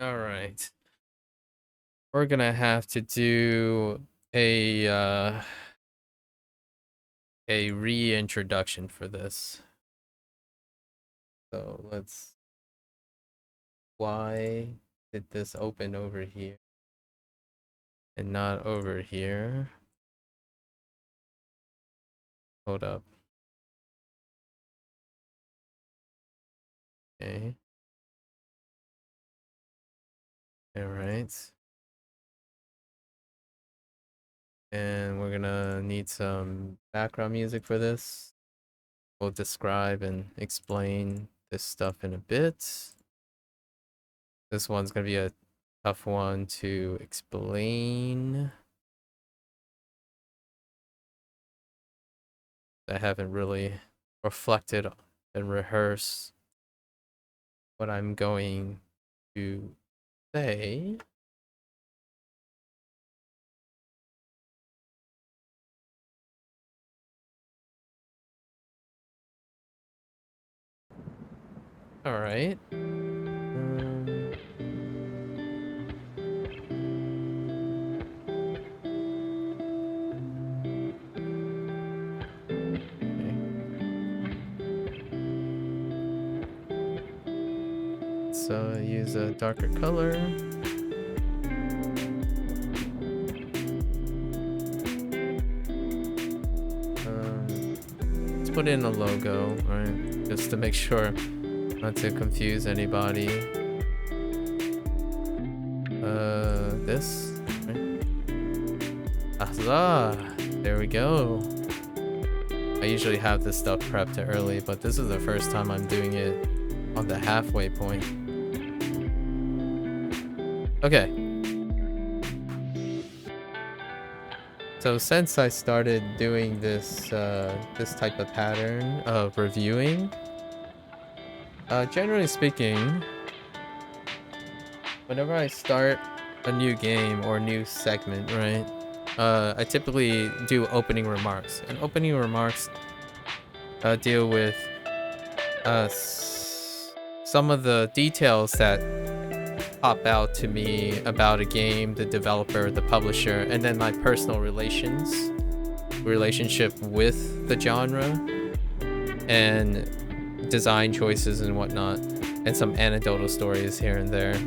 All right. We're gonna have to do a reintroduction for this. So let's why did this open over here and not over here? Hold up. Okay. All right. And we're gonna need some background music for this. We'll describe and explain this stuff in a bit. This one's gonna be a tough one to explain. I haven't really reflected and rehearsed what I'm going to say. All right. So use a darker color. Let's put in a logo, right? Just to make sure not to confuse anybody. This. Right? Huzzah! There we go. I usually have this stuff prepped early, but this is the first time I'm doing it on the halfway point. Okay. So since I started doing this this type of pattern of reviewing, generally speaking, whenever I start a new game or new segment, right, I typically do opening remarks, and opening remarks deal with some of the details that pop out to me about a game, the developer, the publisher, and then my personal relationship with the genre and design choices and whatnot, and some anecdotal stories here and there.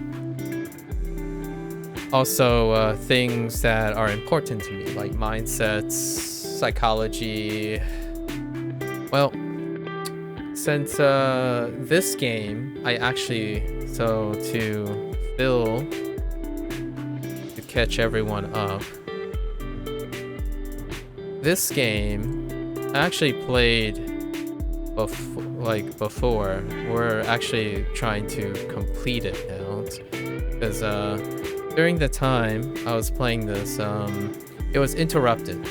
Also, things that are important to me, like mindsets, psychology. Well, since this game, I actually, so to catch everyone up, this game I actually played before. We're actually trying to complete it now, because during the time I was playing this, it was interrupted.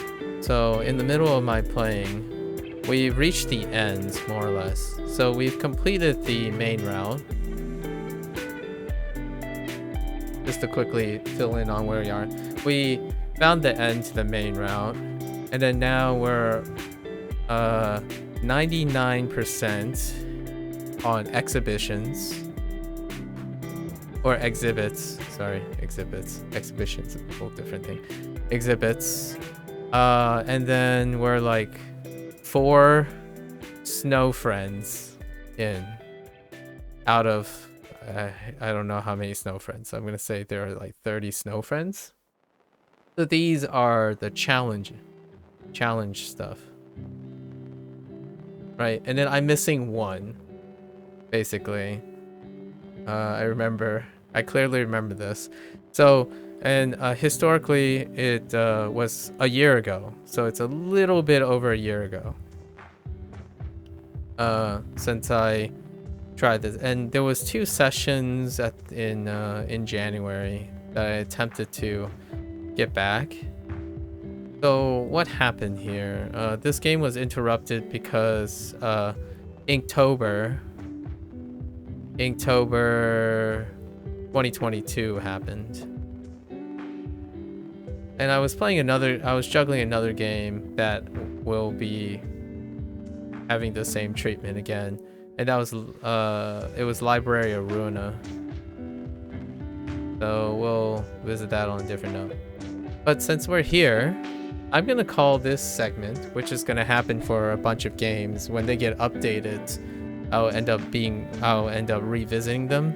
So in the middle of my playing, we reached the end, more or less. So we've completed the main route. Just to quickly fill in on where we are. We found the end to the main route, and then now we're 99% on exhibitions. Or exhibits. Sorry, exhibits. Exhibitions is a whole different thing. Exhibits. And then we're like 4 snow friends in out of I don't know how many snow friends. I'm gonna say there are like 30 snow friends. So these are the challenge stuff, right? And then I'm missing one, basically. I clearly remember this. So, and historically, it was a year ago. So it's a little bit over a year ago. Since I tried this, and there was 2 sessions in January that I attempted to get back. So what happened here? This game was interrupted because Inktober 2022 happened, and I was juggling another game that will be having the same treatment again. And that was it was Library of Ruina. So we'll visit that on a different note. But since we're here, I'm gonna call this segment, which is gonna happen for a bunch of games when they get updated. I'll end up revisiting them.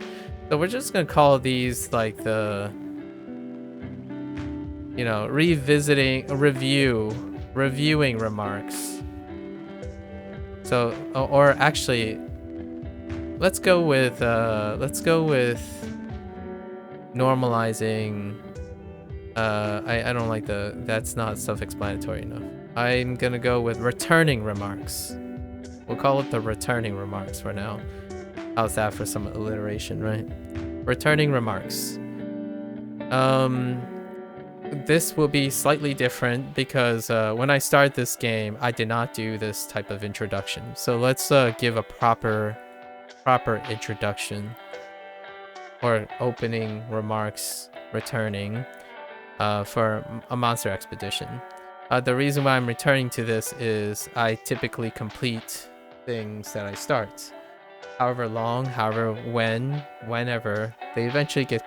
So we're just gonna call these like the, you know, reviewing remarks. So, or actually, let's go with normalizing. I don't like that's not self-explanatory enough. I'm gonna go with returning remarks. We'll call it the returning remarks for now. How's that for some alliteration, right? Returning remarks. This will be slightly different because when I start this game, I did not do this type of introduction. So let's give a proper introduction or opening remarks returning for a monster expedition. The reason why I'm returning to this is I typically complete things that I start. However long, whenever, they eventually get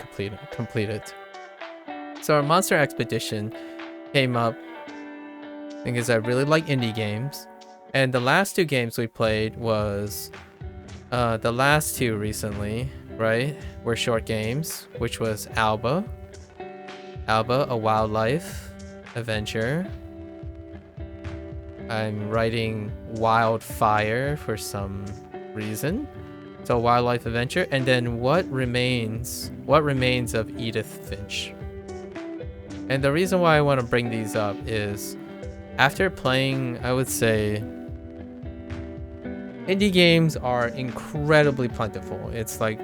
completed. So our monster expedition came up because I really like indie games. And the last two games we played was the last two recently, right? Were short games, which was Alba, a wildlife adventure. I'm writing Wildfire for some reason. So wildlife adventure, and then what remains of Edith Finch. And the reason why I want to bring these up is after playing, I would say, indie games are incredibly plentiful. It's like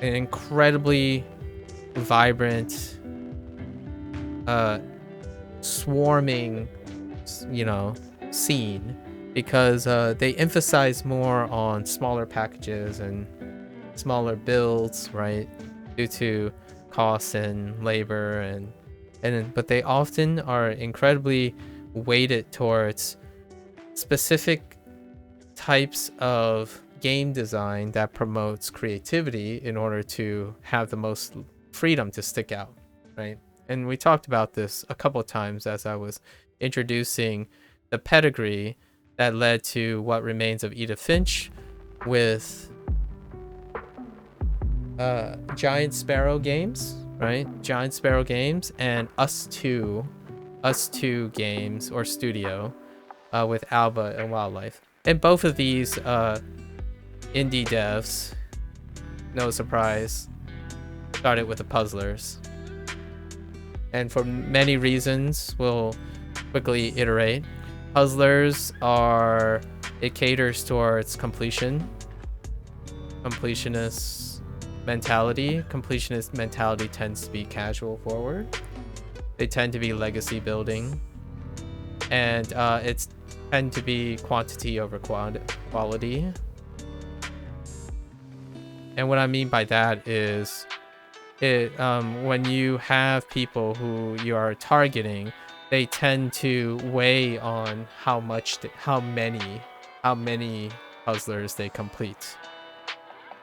an incredibly vibrant, swarming, you know, scene because they emphasize more on smaller packages and smaller builds, right? Due to costs and labor but they often are incredibly weighted towards specific types of game design that promotes creativity in order to have the most freedom to stick out, right? And we talked about this a couple of times as I was introducing the pedigree that led to What Remains of Edith Finch with Giant Sparrow Games, right? Giant Sparrow Games and Us Two Games or Studio with Alba and Wildlife. And both of these indie devs, no surprise, started with the puzzlers. And for many reasons, we'll quickly iterate. Puzzlers it caters towards completionist mentality. Completionist mentality tends to be casual forward. They tend to be legacy building. And it's tend to be quantity over quality. And what I mean by that is when you have people who you are targeting, they tend to weigh on how many puzzlers they complete.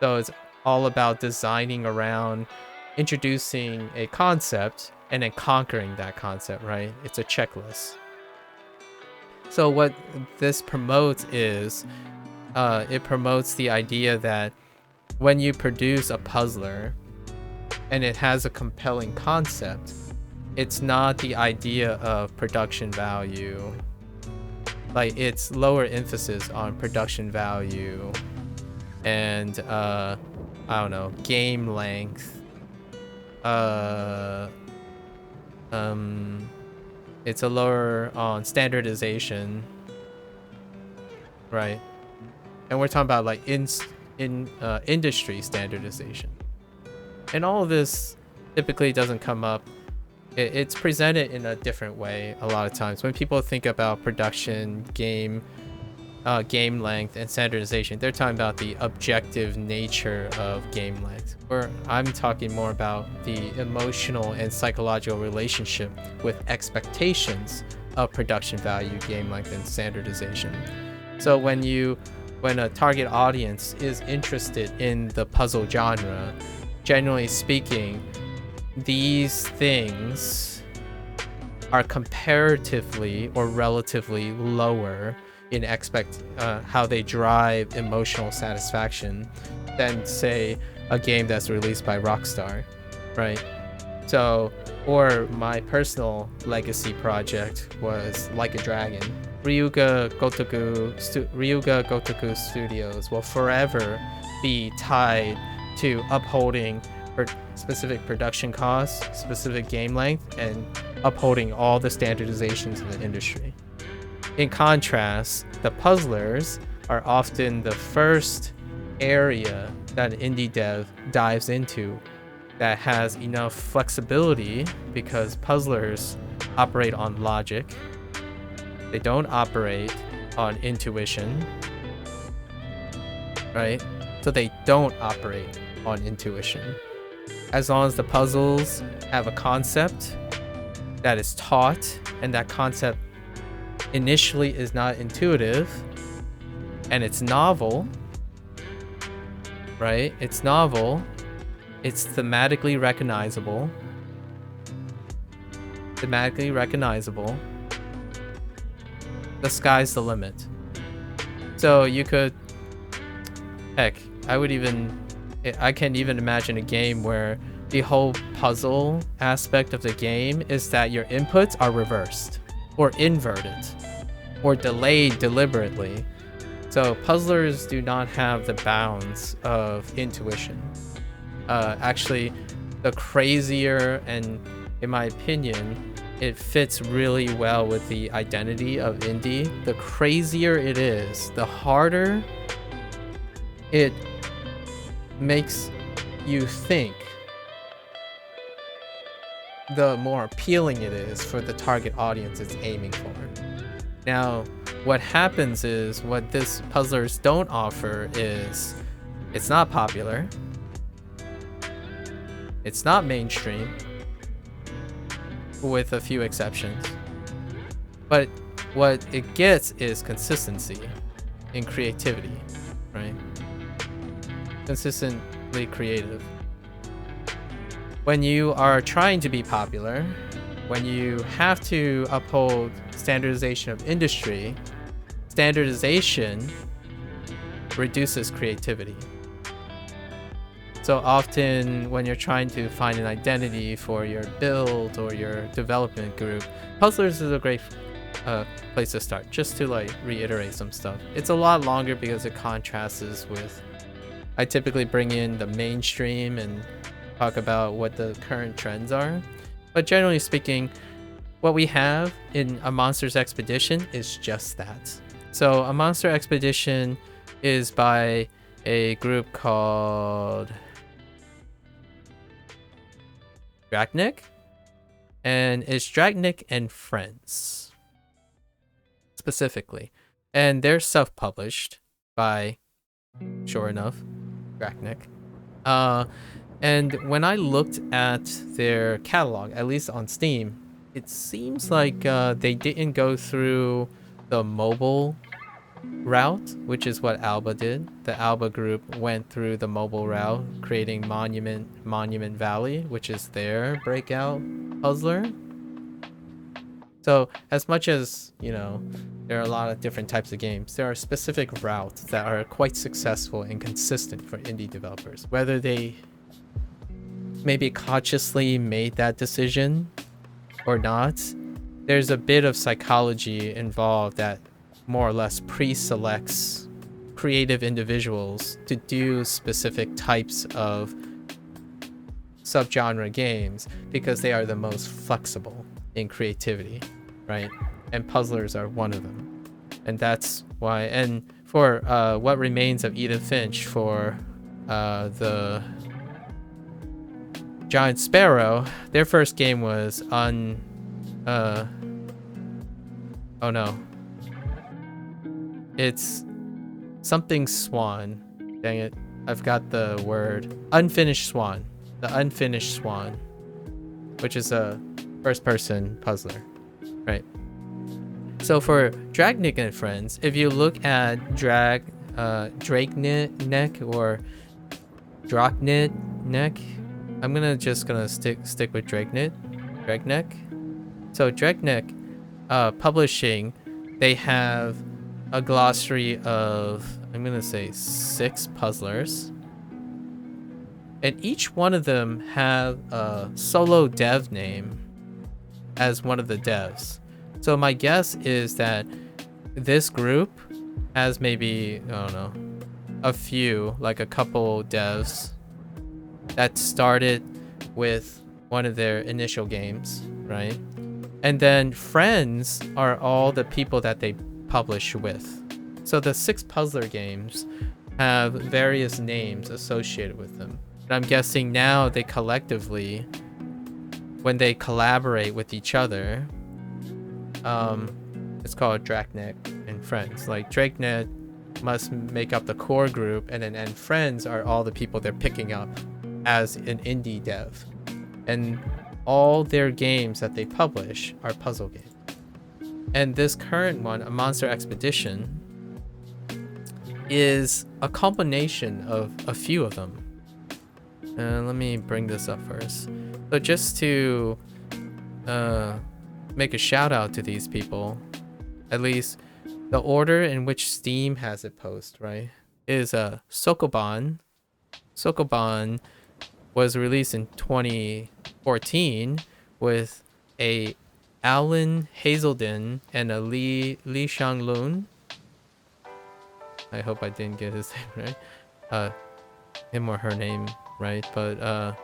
So it's all about designing around introducing a concept and then conquering that concept, right? It's a checklist. So what this promotes is it promotes the idea that when you produce a puzzler and it has a compelling concept, it's not the idea of production value. Like, it's lower emphasis on production value and I don't know, game length. It's a lower on standardization, right? And we're talking about like in industry standardization. And all of this typically doesn't come up. It's presented in a different way a lot of times. When people think about production, game length, and standardization, they're talking about the objective nature of game length. Or I'm talking more about the emotional and psychological relationship with expectations of production value, game length, and standardization. So when a target audience is interested in the puzzle genre, generally speaking, these things are comparatively or relatively lower in how they drive emotional satisfaction than, say, a game that's released by Rockstar, right? So, or my personal legacy project was Like a Dragon. Ryuga Gotoku Studios will forever be tied to upholding specific production costs, specific game length, and upholding all the standardizations in the industry. In contrast, the puzzlers are often the first area that an indie dev dives into that has enough flexibility, because puzzlers operate on logic. They don't operate on intuition, right? So they don't operate on intuition. As long as the puzzles have a concept that is taught, and that concept initially is not intuitive, and it's novel, right? It's novel, it's thematically recognizable. The sky's the limit. So you could, heck, I can't even imagine a game where the whole puzzle aspect of the game is that your inputs are reversed or inverted or delayed deliberately. So puzzlers do not have the bounds of intuition. Actually, the crazier, and in my opinion, it fits really well with the identity of indie. The crazier it is, the harder it makes you think, the more appealing it is for the target audience it's aiming for. Now, what happens is, what this puzzlers don't offer is, it's not popular, it's not mainstream, with a few exceptions, but what it gets is consistency in creativity, right? Consistently creative. When you are trying to be popular, when you have to uphold standardization of industry, standardization reduces creativity. So often when you're trying to find an identity for your build or your development group, Puzzlers is a great place to start, just to like reiterate some stuff. It's a lot longer because it contrasts with, I typically bring in the mainstream and talk about what the current trends are. But generally speaking, what we have in A Monster's Expedition is just that. So A Monster Expedition is by a group called Draknek, and it's Draknek and Friends specifically, and they're self-published by, sure enough, Draknek. And when I looked at their catalog, at least on Steam, it seems like they didn't go through the mobile route, which is what Alba did. The Alba group went through the mobile route, creating Monument Valley, which is their breakout puzzler. So as much as, you know, there are a lot of different types of games, there are specific routes that are quite successful and consistent for indie developers. Whether they maybe consciously made that decision or not, there's a bit of psychology involved that more or less pre-selects creative individuals to do specific types of subgenre games because they are the most flexible in creativity, right? And puzzlers are one of them. And that's why, and for What Remains of Edith Finch, for the Giant Sparrow, their first game was oh no, it's something Swan. Dang it, I've got the word. Unfinished Swan. The Unfinished Swan, which is a first-person puzzler, right? So for Draknek and Friends, if you look at Draknek or Draknek, I'm just gonna stick with Draknek. So Draknek publishing, they have a glossary of, I'm gonna say, 6 puzzlers, and each one of them have a solo dev name as one of the devs. So my guess is that this group has maybe, I don't know, a few, like a couple devs that started with one of their initial games, right? And then friends are all the people that they publish with. So the 6 puzzler games have various names associated with them. And I'm guessing now they collectively, when they collaborate with each other, it's called Draknek and Friends. Like Draknek must make up the core group, and friends are all the people they're picking up as an indie dev. And all their games that they publish are puzzle games. And this current one, A Monster Expedition, is a combination of a few of them. Let me bring this up first. So just to make a shout out to these people, at least the order in which Steam has it post, right, is Sokoban. Sokoban was released in 2014 with a Alan Hazelden and a Li Shanglun. I hope I didn't get his name right. Him or her name right, but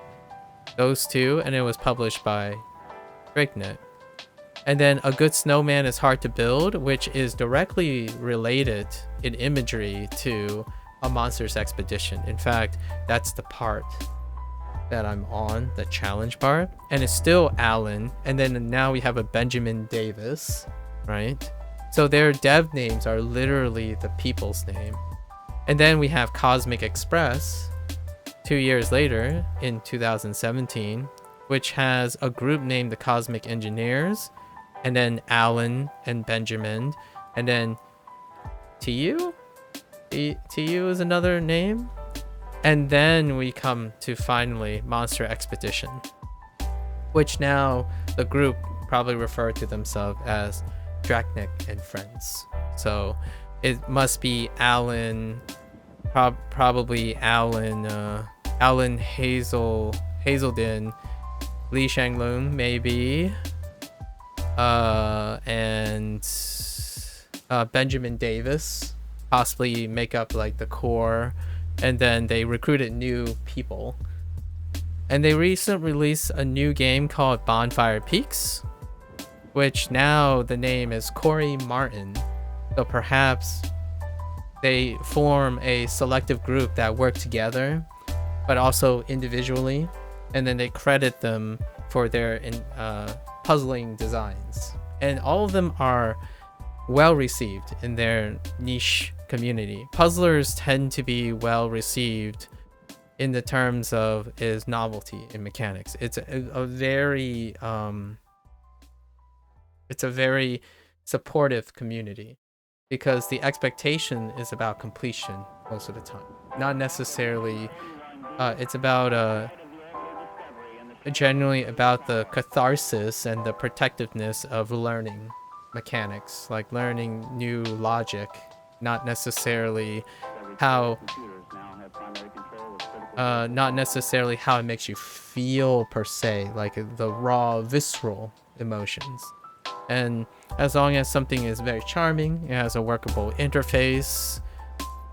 those two, and it was published by Draknek. And then A Good Snowman is Hard to Build, which is directly related in imagery to A Monster's Expedition. In fact, that's the part that I'm on, the challenge part. And it's still Alan. And then now we have a Benjamin Davis, right? So their dev names are literally the people's name. And then we have Cosmic Express 2 years later in 2017, which has a group named the Cosmic Engineers, and then Alan and Benjamin, and then TU? TU is another name. And then we come to finally Monster Expedition, which now the group probably refer to themselves as Draknek and Friends. So it must be Alan, probably Alan, Alan Hazelden, Li Shanglun maybe, and Benjamin Davis possibly make up like the core, and then they recruited new people. And they recently released a new game called Bonfire Peaks, which now the name is Corey Martin. So perhaps they form a selective group that work together, but also individually, and then they credit them for their puzzling designs. And all of them are well received in their niche community. Puzzlers tend to be well received in the terms of is novelty in mechanics. It's a very supportive community, because the expectation is about completion most of the time. Not necessarily, it's about generally about the catharsis and the protectiveness of learning mechanics, like learning new logic, not necessarily how it makes you feel per se, like the raw visceral emotions. And as long as something is very charming, it has a workable interface,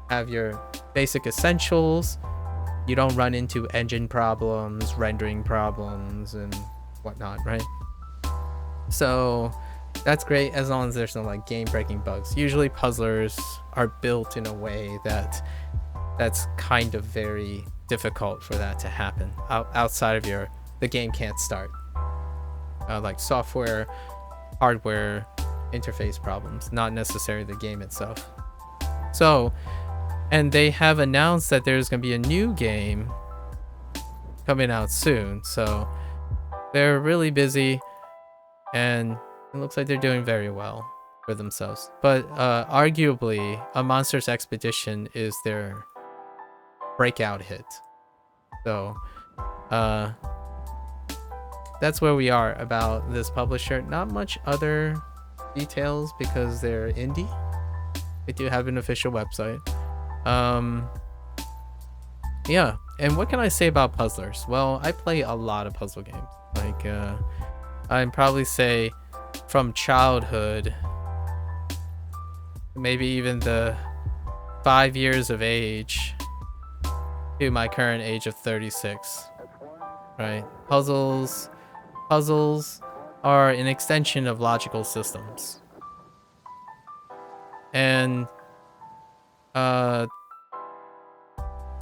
have your basic essentials, you don't run into engine problems, rendering problems, and whatnot, right? So that's great as long as there's no like game-breaking bugs. Usually puzzlers are built in a way that's kind of very difficult for that to happen. Outside of the game can't start. Like software, hardware, interface problems, not necessarily the game itself. So, and they have announced that there's going to be a new game coming out soon. So they're really busy, and it looks like they're doing very well for themselves. But arguably, A Monster's Expedition is their breakout hit. So That's where we are about this publisher. Not much other details because they're indie. They do have an official website. Yeah, and what can I say about puzzlers? Well, I play a lot of puzzle games. Like, I'd probably say from childhood, maybe even the 5 years of age to my current age of 36, right? Puzzles are an extension of logical systems. And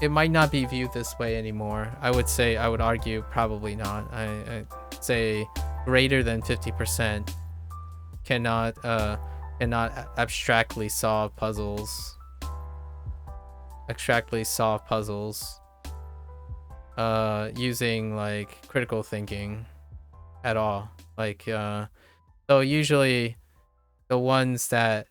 it might not be viewed this way anymore. I would argue probably not. I'd say greater than 50% cannot abstractly solve puzzles using like critical thinking at all. Like so usually the ones that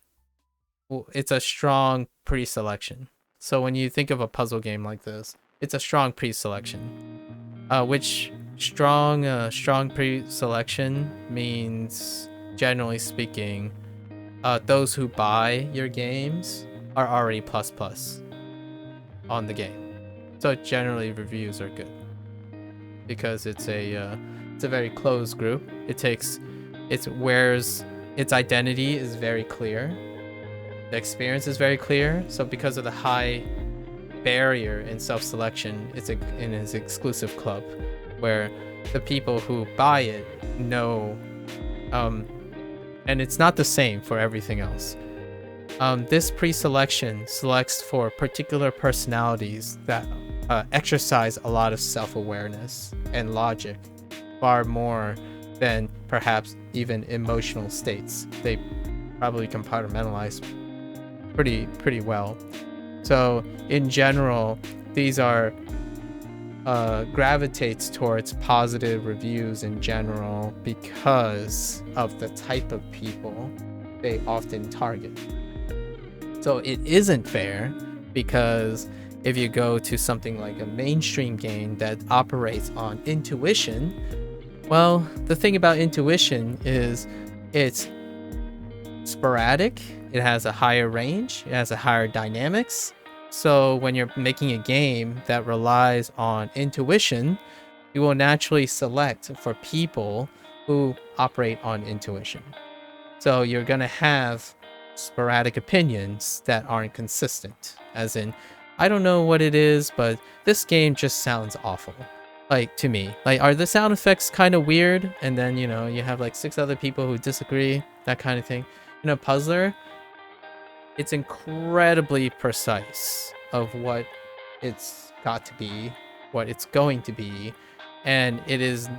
it's a strong pre-selection. So when you think of a puzzle game like this, it's a strong pre-selection. Which strong pre-selection means, generally speaking, those who buy your games are already plus on the game. So generally reviews are good because it's a very closed group. Its identity is very clear. The experience is very clear. So because of the high barrier in self-selection, it's in his exclusive club where the people who buy it know, and it's not the same for everything else. This pre-selection selects for particular personalities that exercise a lot of self-awareness and logic, far more than perhaps even emotional states. They probably compartmentalize pretty well. So in general, these are gravitates towards positive reviews in general because of the type of people they often target. So it isn't fair because if you go to something like a mainstream game that operates on intuition, well, the thing about intuition is it's sporadic, it has a higher range, it has a higher dynamics. So when you're making a game that relies on intuition, you will naturally select for people who operate on intuition. So you're going to have sporadic opinions that aren't consistent, as in, I don't know what it is, but this game just sounds awful. Like, to me, like, are the sound effects kind of weird? And then, you have like 6 other people who disagree, that kind of thing. Puzzler, it's incredibly precise of what it's got to be, what it's going to be, and it is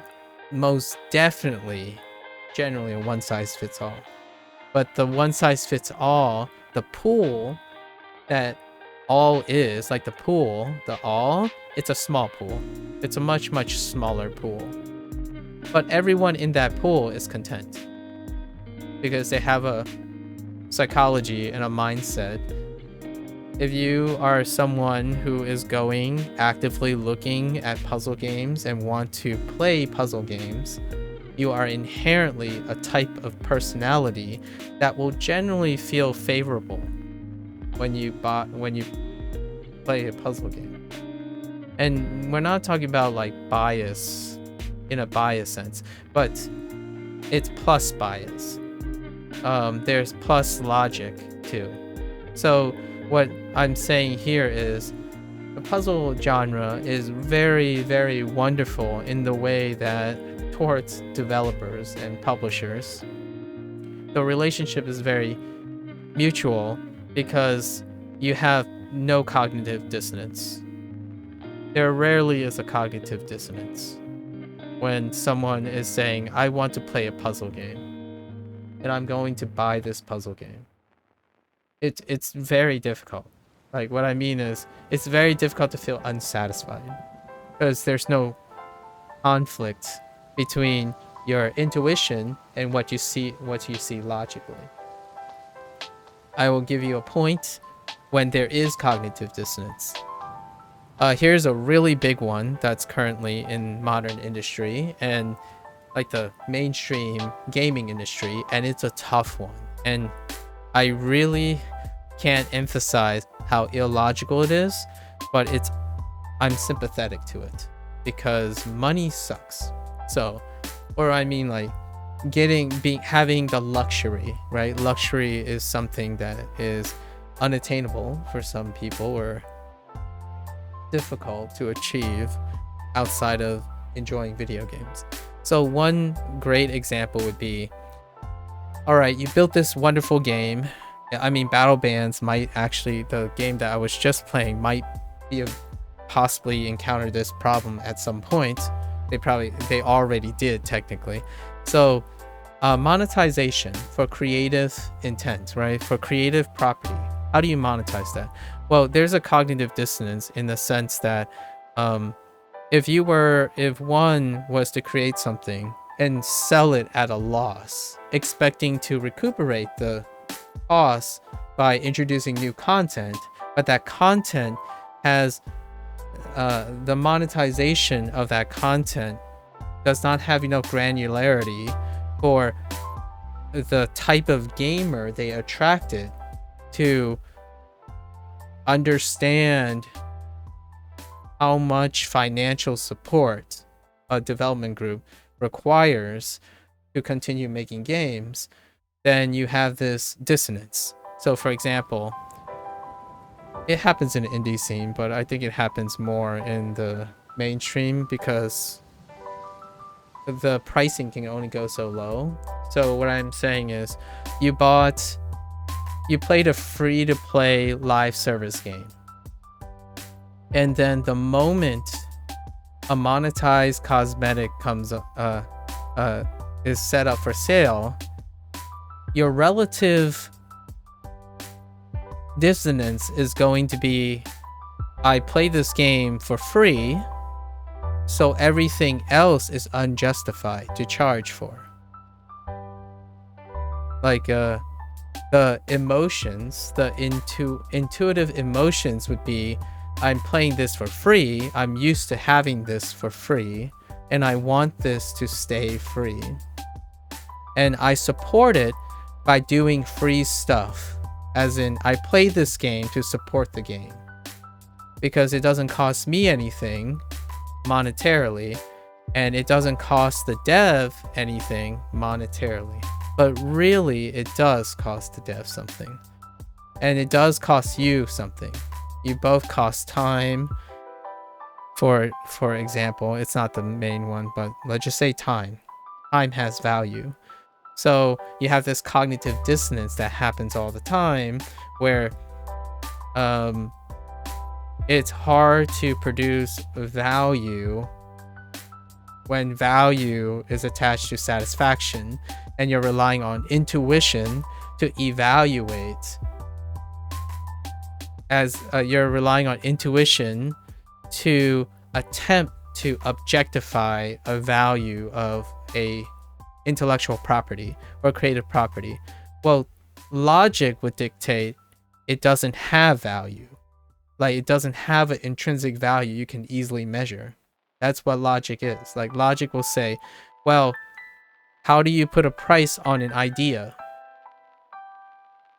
most definitely generally a one-size-fits-all. But the one-size-fits-all, the pool that all is, like the pool, the all, it's a small pool. It's a much smaller pool. But everyone in that pool is content because they have a psychology and a mindset. If you are someone who is actively looking at puzzle games and want to play puzzle games, you are inherently a type of personality that will generally feel favorable when you play a puzzle game. And we're not talking about like bias in a bias sense, but it's plus bias. There's plus logic too. So what I'm saying here is the puzzle genre is very, very wonderful in the way that towards developers and publishers, the relationship is very mutual because you have no cognitive dissonance. There rarely is a cognitive dissonance when someone is saying, I want to play a puzzle game and I'm going to buy this puzzle game. It's very difficult. Like, what I mean is, it's very difficult to feel unsatisfied because there's no conflict between your intuition and what you see logically. I will give you a point when there is cognitive dissonance. Here's a really big one that's currently in modern industry and like the mainstream gaming industry, and it's a tough one. And I really can't emphasize how illogical it is, but I'm sympathetic to it because money sucks. So, or I mean like having the luxury, right? Luxury is something that is unattainable for some people or difficult to achieve outside of enjoying video games. So one great example would be, all right, you built this wonderful game. I mean, Battle Bands might actually, the game that I was just playing might be possibly encounter this problem at some point. They already did technically. So monetization for creative intent, right? For creative property. How do you monetize that? Well, there's a cognitive dissonance in the sense that if one was to create something and sell it at a loss, expecting to recuperate the cost by introducing new content, but that content has the monetization of that content does not have enough granularity for the type of gamer they attracted to understand how much financial support a development group requires to continue making games, then you have this dissonance. So for example, it happens in the indie scene, but I think it happens more in the mainstream because the pricing can only go so low. So what I'm saying is you played a free-to-play live service game, and then the moment a monetized cosmetic comes is set up for sale, your relative dissonance is going to be, I played this game for free, so everything else is unjustified to charge for. Like the emotions, the intuitive emotions would be, I'm playing this for free, I'm used to having this for free, and I want this to stay free. And I support it by doing free stuff. As in, I play this game to support the game. Because it doesn't cost me anything monetarily, and it doesn't cost the dev anything monetarily. But really, it does cost the dev something. And it does cost you something. You both cost time. For example, it's not the main one, but let's just say time. Time has value. So you have this cognitive dissonance that happens all the time where it's hard to produce value when value is attached to satisfaction, and you're relying on intuition to evaluate, as you're relying on intuition to attempt to objectify a value of a intellectual property or creative property. Well, logic would dictate it doesn't have value. Like, it doesn't have an intrinsic value you can easily measure. That's what logic is. Like, logic will say, well, how do you put a price on an idea?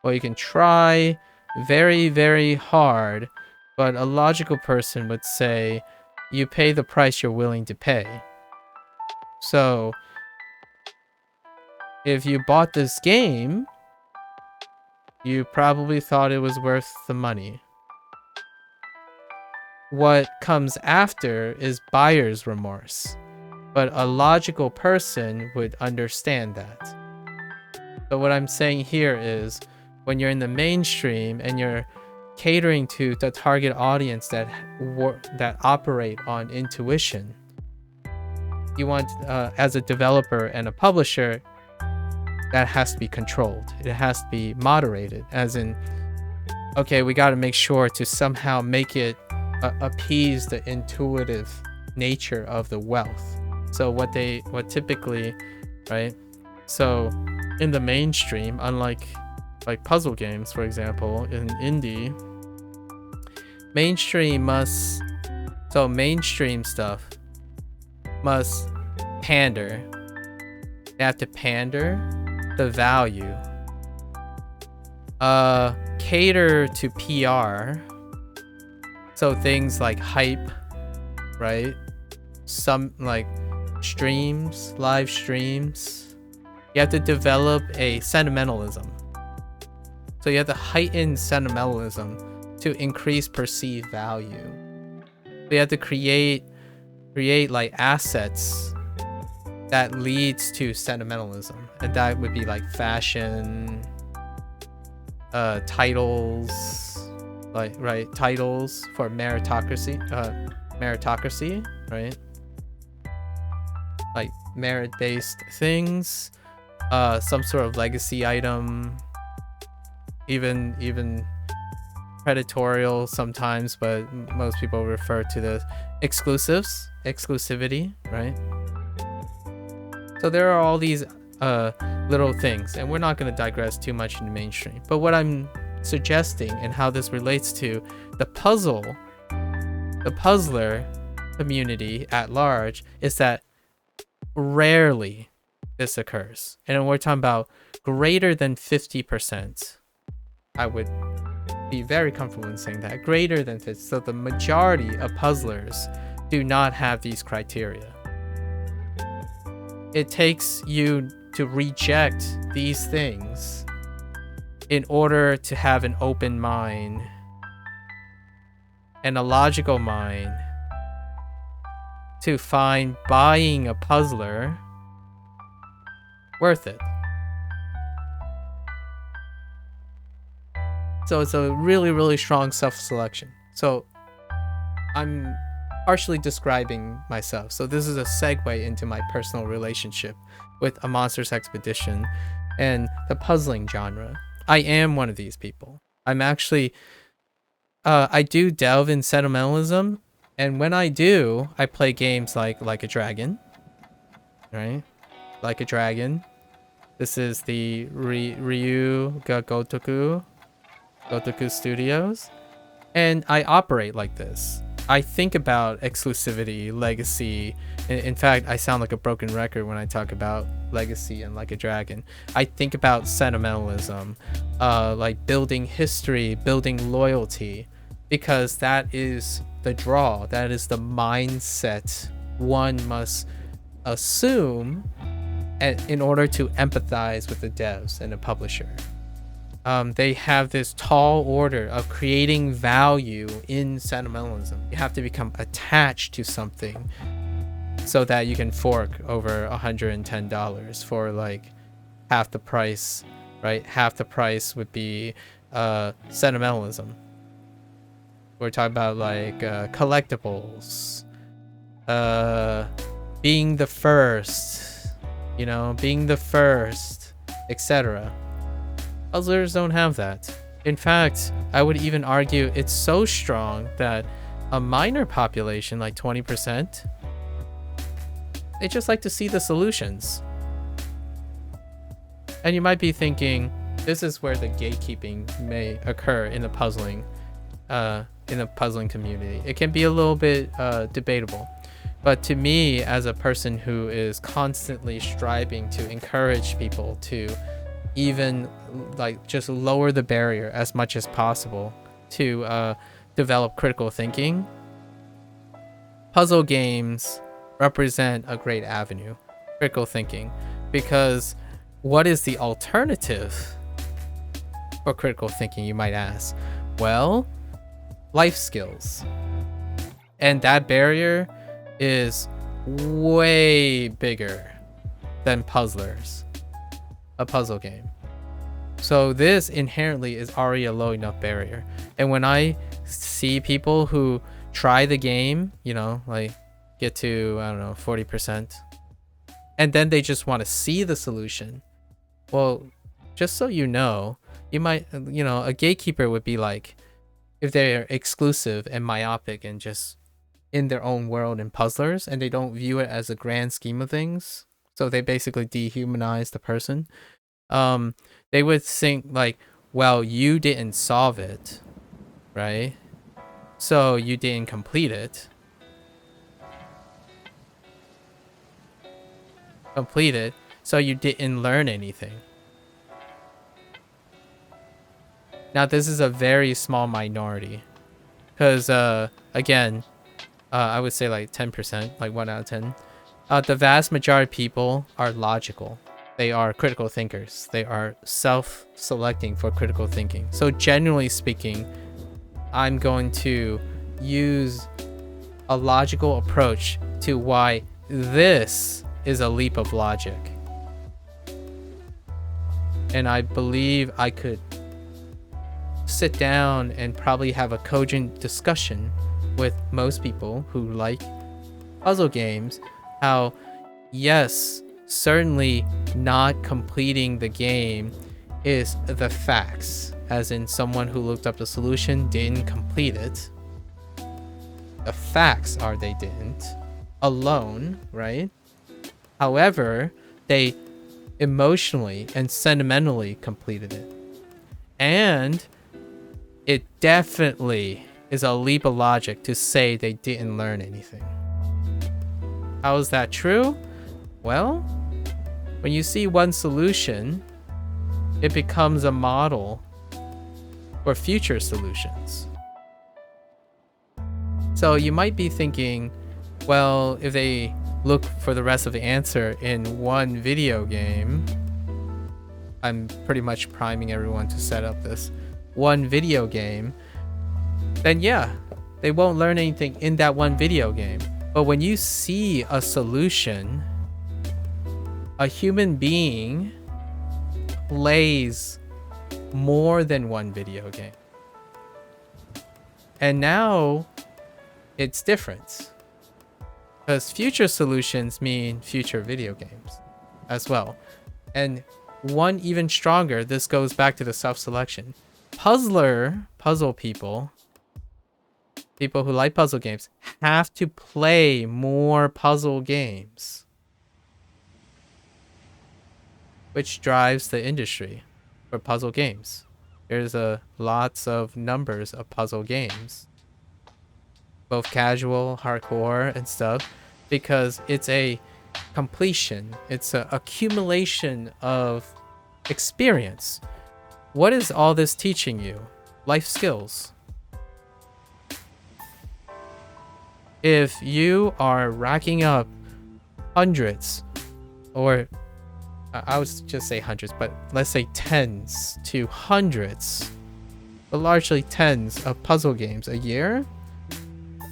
Well, you can try very, very hard, but a logical person would say you pay the price you're willing to pay. So if you bought this game, you probably thought it was worth the money. What comes after is buyer's remorse, but a logical person would understand that. But what I'm saying here is, when you're in the mainstream and you're catering to the target audience that operate on intuition, you want, as a developer and a publisher, that has to be controlled. It has to be moderated, as in, okay, we got to make sure to somehow make it appease the intuitive nature of the wealth. So what typically, right? So in the mainstream, unlike like puzzle games, for example, in indie, mainstream must So mainstream stuff must pander. They have to pander the value. Cater to PR. So things like hype, right? Some like streams, live streams. You have to develop a sentimentalism. So you have to heighten sentimentalism to increase perceived value. So you have to create like assets that leads to sentimentalism, and that would be like fashion, titles, like titles for meritocracy, right? Like merit-based things, some sort of legacy item, even predatorial sometimes, but most people refer to the exclusivity, right? So there are all these little things, and we're not going to digress too much in the mainstream. But what I'm suggesting and how this relates to the puzzler community at large is that rarely this occurs. And we're talking about greater than 50%. I would be very comfortable in saying that. Greater than 50%. So the majority of puzzlers do not have these criteria. It takes you to reject these things in order to have an open mind and a logical mind to find buying a puzzler worth it. So it's a really, really strong self-selection. So I'm partially describing myself. So this is a segue into my personal relationship with A Monster's Expedition and the puzzling genre. I am one of these people. I'm actually, I do delve in sentimentalism, and when I do, I play games like a Dragon, right? Like a Dragon. This is the Ryu Gotoku Studios, and I operate like this. I think about exclusivity, legacy. In fact, I sound like a broken record when I talk about legacy and Like a Dragon. I think about sentimentalism, like building history, building loyalty, because that is the draw. That is the mindset one must assume in order to empathize with the devs and the publisher. They have this tall order of creating value in sentimentalism. You have to become attached to something so that you can fork over $110 for like half the price, right? Half the price would be sentimentalism. We're talking about like collectibles, being the first, etc. Puzzlers don't have that. In fact, I would even argue it's so strong that a minor population, like 20%, they just like to see the solutions. And you might be thinking, this is where the gatekeeping may occur in the puzzling community. It can be a little bit debatable. But to me, as a person who is constantly striving to encourage people to even like just lower the barrier as much as possible to develop critical thinking, puzzle games represent a great avenue, critical thinking, because what is the alternative for critical thinking, you might ask? Well, life skills. And that barrier is way bigger than puzzlers. A puzzle game. So this inherently is already a low enough barrier. And when I see people who try the game, like get to, 40%, and then they just want to see the solution. Well, just so you know, you might, a gatekeeper would be like, if they're exclusive and myopic and just in their own world and puzzlers, and they don't view it as a grand scheme of things, so they basically dehumanize the person. They would think like, well, you didn't solve it, right? So you didn't complete it. complete it, so you didn't learn anything. Now, this is a very small minority. Because, again, I would say like 10%, like 1 out of 10. The vast majority of people are logical. They are critical thinkers. They are self-selecting for critical thinking. So generally speaking, I'm going to use a logical approach to why this is a leap of logic. And I believe I could sit down and probably have a cogent discussion with most people who like puzzle games, how yes, certainly not completing the game is the facts, as in someone who looked up the solution didn't complete it. The facts are they didn't alone, right? However, they emotionally and sentimentally completed it. And it definitely is a leap of logic to say they didn't learn anything. How is that true? Well, when you see one solution, it becomes a model for future solutions. So you might be thinking, well, if they look for the rest of the answer in one video game, I'm pretty much priming everyone to set up this one video game, then yeah, they won't learn anything in that one video game. But when you see a solution, a human being plays more than one video game. And now it's different, because future solutions mean future video games as well. And one even stronger, this goes back to the self-selection. Puzzle people who like puzzle games have to play more puzzle games, which drives the industry for puzzle games. There's lots of numbers of puzzle games, both casual, hardcore, and stuff, because it's a completion. It's an accumulation of experience. What is all this teaching you? Life skills. If you are racking up hundreds, or I would just say hundreds, but let's say tens to hundreds, but largely tens of puzzle games a year,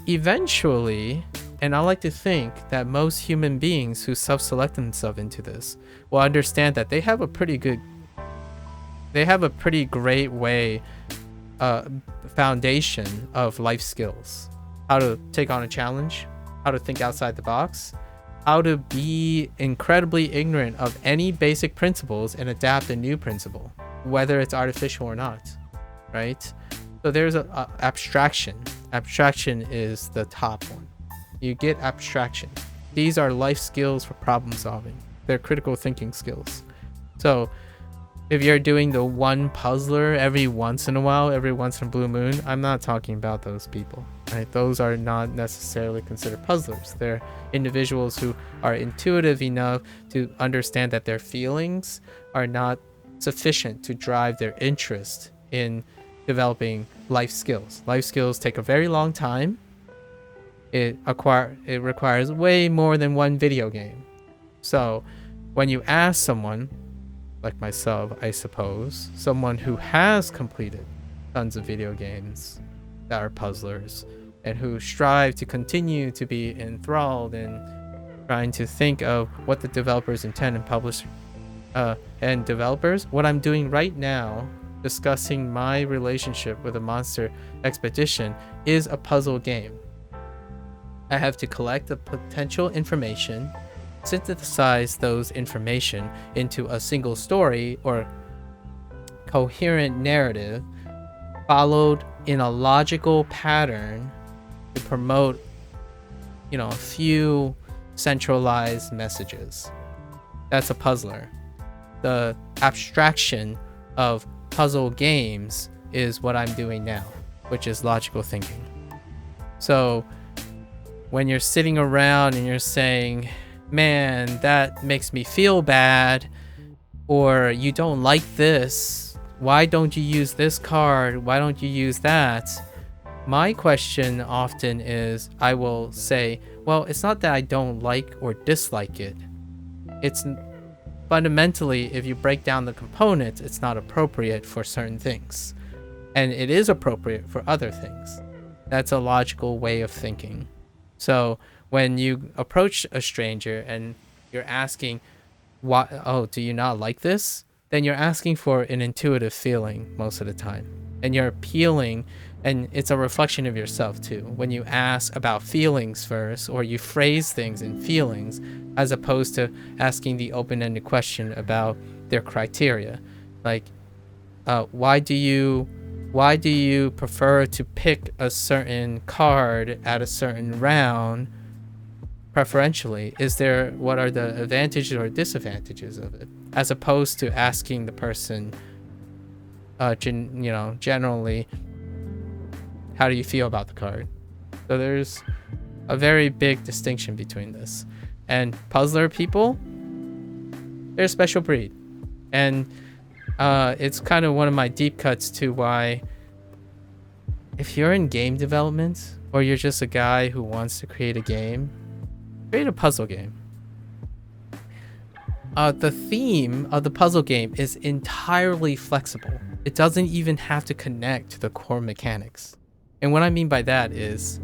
eventually, and I like to think that most human beings who self-select themselves into this will understand that they have a pretty great way, foundation of life skills. How to take on a challenge, how to think outside the box, how to be incredibly ignorant of any basic principles and adapt a new principle, whether it's artificial or not, right? So there's a abstraction. Abstraction is the top one. You get abstraction. These are life skills for problem solving. They're critical thinking skills. So if you're doing the one puzzler every once in a while, every once in a blue moon, I'm not talking about those people, right? Those are not necessarily considered puzzlers. They're individuals who are intuitive enough to understand that their feelings are not sufficient to drive their interest in developing life skills. Life skills take a very long time. It requires way more than one video game. So when you ask someone like myself, I suppose, someone who has completed tons of video games that are puzzlers and who strive to continue to be enthralled in trying to think of what the developers intend and publish, and developers, what I'm doing right now, discussing my relationship with a monster expedition, is a puzzle game. I have to collect the potential information, synthesize those information into a single story or coherent narrative, followed in a logical pattern to promote, a few centralized messages. That's a puzzler. The abstraction of puzzle games is what I'm doing now, which is logical thinking. So when you're sitting around and you're saying, man, that makes me feel bad, or you don't like this, why don't you use this card, why don't you use that? My question often is, I will say, well, it's not that I don't like or dislike it. It's fundamentally, if you break down the components, it's not appropriate for certain things. And it is appropriate for other things. That's a logical way of thinking. So when you approach a stranger and you're asking, why, oh, do you not like this? Then you're asking for an intuitive feeling most of the time. And you're appealing, and it's a reflection of yourself too. When you ask about feelings first, or you phrase things in feelings, as opposed to asking the open-ended question about their criteria. Like, why do you prefer to pick a certain card at a certain round preferentially? What are the advantages or disadvantages of it? As opposed to asking the person, generally, how do you feel about the card? So there's a very big distinction between this. And puzzler people, they're a special breed. And it's kind of one of my deep cuts to why, if you're in game development, or you're just a guy who wants to create a game, create a puzzle game. The theme of the puzzle game is entirely flexible. It doesn't even have to connect to the core mechanics. And what I mean by that is,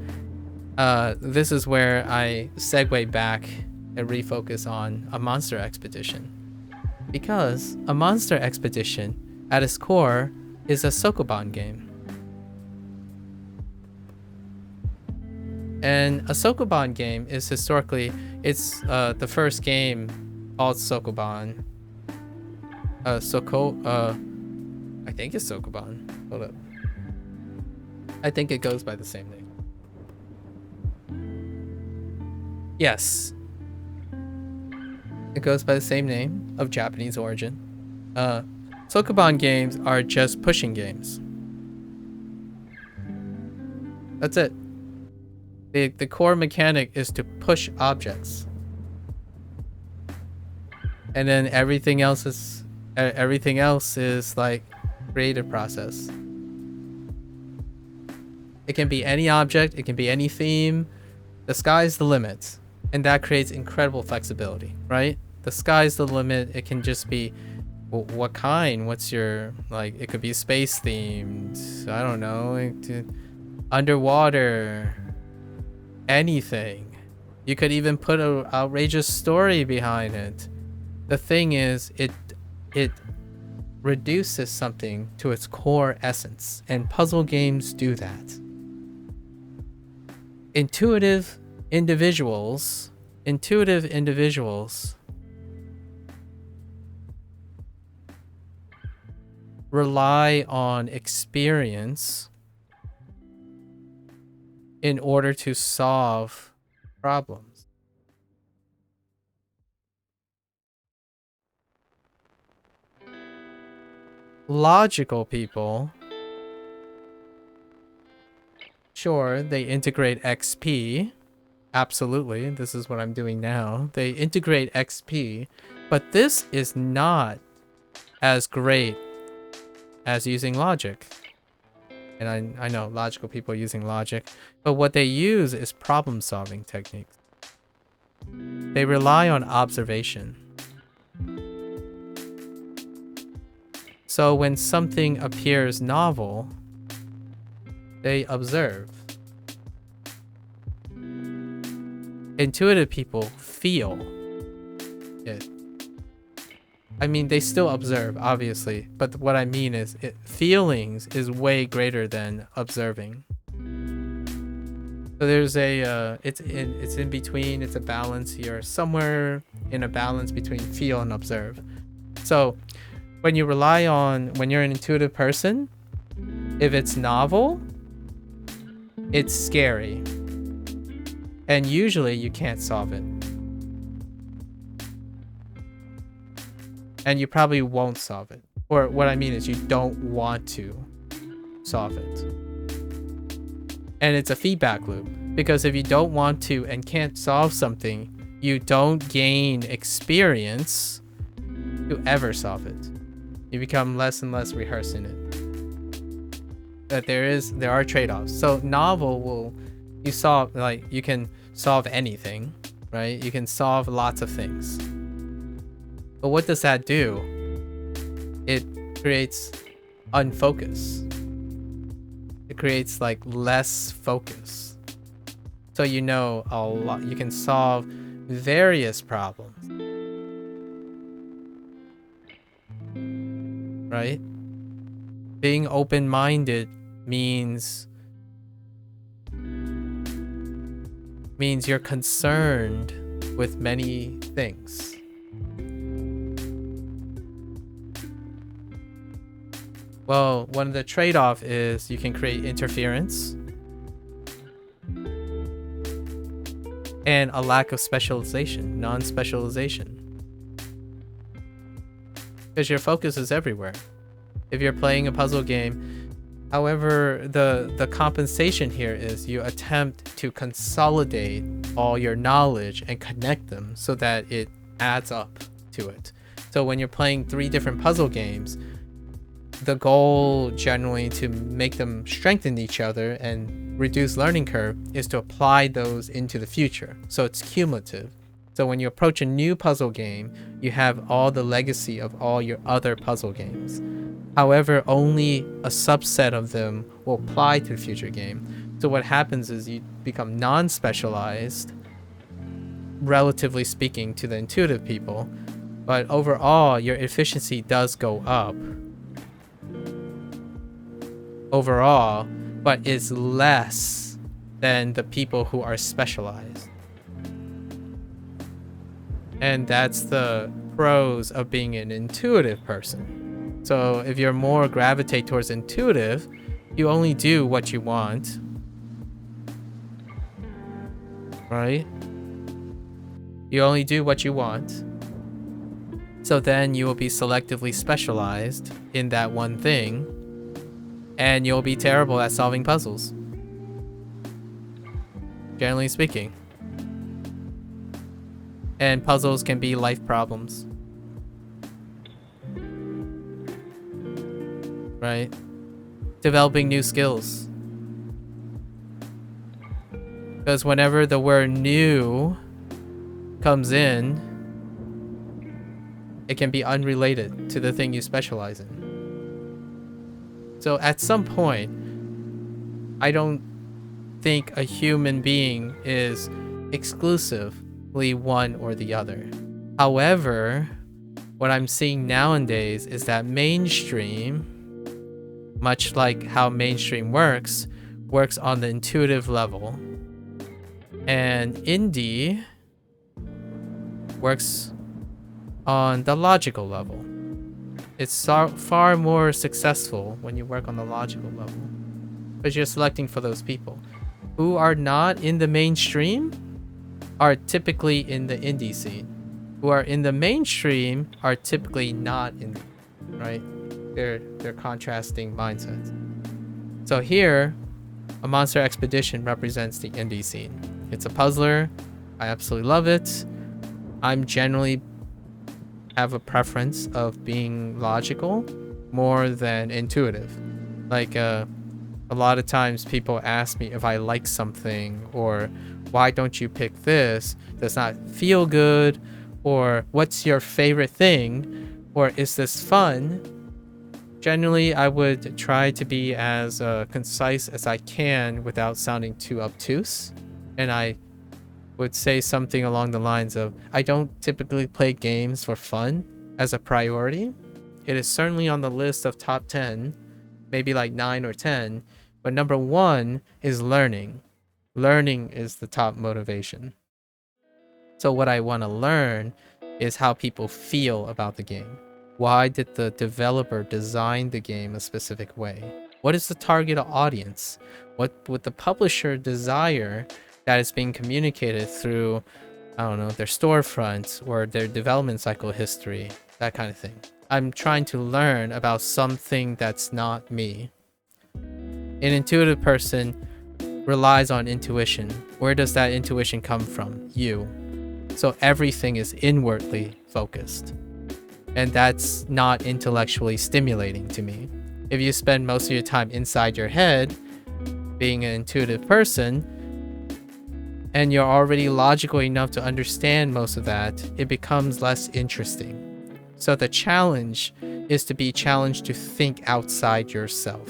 this is where I segue back and refocus on a monster expedition. Because a monster expedition, at its core, is a Sokoban game. And a Sokoban game is historically, it's the first game called Sokoban. I think it's Sokoban. Hold up. I think it goes by the same name. Yes. It goes by the same name, of Japanese origin. Sokoban games are just pushing games. That's it. The core mechanic is to push objects. And then everything else is like creative process. It can be any object, it can be any theme. The sky's the limit. And that creates incredible flexibility, right? The sky's the limit. It can just be, well, what kind? What's your, like, it could be space themed. I don't know. Underwater. Anything. You could even put an outrageous story behind it. The thing is, it reduces something to its core essence. And puzzle games do that. Intuitive individuals rely on experience in order to solve problems. Logical people, sure, they integrate XP. Absolutely, this is what I'm doing now. They integrate XP, but this is not as great as using logic. And I know logical people using logic, but what they use is problem-solving techniques. They rely on observation. So when something appears novel, they observe. Intuitive people feel it. I mean, they still observe, obviously, but what I mean is, feelings is way greater than observing. So there's it's in between. It's a balance here, somewhere in a balance between feel and observe. So when you're an intuitive person, if it's novel, it's scary, and usually you can't solve it. And you probably won't solve it. Or what I mean is, you don't want to solve it. And it's a feedback loop. Because if you don't want to and can't solve something, you don't gain experience to ever solve it. You become less and less rehearsing it. But there are trade-offs. So novel you can solve anything, right? You can solve lots of things. But what does that do? It creates unfocus. It creates like less focus. So you know a lot. You can solve various problems, right? Being open-minded means you're concerned with many things. Well, one of the trade-off is you can create interference and a lack of specialization, non-specialization. Because your focus is everywhere. If you're playing a puzzle game, however, the compensation here is you attempt to consolidate all your knowledge and connect them so that it adds up to it. So when you're playing 3 different puzzle games, the goal generally to make them strengthen each other and reduce learning curve is to apply those into the future. So it's cumulative. So when you approach a new puzzle game, you have all the legacy of all your other puzzle games. However, only a subset of them will apply to the future game. So what happens is you become non-specialized, relatively speaking, to the intuitive people, but overall your efficiency does go up overall, but is less than the people who are specialized. And that's the pros of being an intuitive person. So if you're more gravitate towards intuitive, you only do what you want, right? You only do what you want. So then you will be selectively specialized in that one thing, and you'll be terrible at solving puzzles, generally speaking. And puzzles can be life problems, right? Developing new skills. Because whenever the word new comes in, it can be unrelated to the thing you specialize in. So at some point, I don't think a human being is exclusively one or the other. However, what I'm seeing nowadays is that mainstream, much like how mainstream works on the intuitive level. And indie works on the logical level. It's far more successful when you work on the logical level, because you're selecting for those people who are not in the mainstream are typically in the indie scene. Who are in the mainstream are typically not in, right? They're contrasting mindsets. So here, a Monster Expedition represents the indie scene. It's a puzzler. I absolutely love it. I'm generally have a preference of being logical more than intuitive. Like a lot of times people ask me if I like something, or why don't you pick this? Does not feel good, or what's your favorite thing, or is this fun? Generally, I would try to be as concise as I can without sounding too obtuse, and I would say something along the lines of, I don't typically play games for fun as a priority. It is certainly on the list of top 10, maybe like 9 or 10, but number 1 is learning. Learning is the top motivation. So what I want to learn is how people feel about the game. Why did the developer design the game a specific way? What is the target audience? What would the publisher desire that is being communicated through, I don't know, their storefront or their development cycle history, that kind of thing. I'm trying to learn about something that's not me. An intuitive person relies on intuition. Where does that intuition come from? You. So everything is inwardly focused. And that's not intellectually stimulating to me. If you spend most of your time inside your head, being an intuitive person, and you're already logical enough to understand most of that, it becomes less interesting. So the challenge is to be challenged to think outside yourself.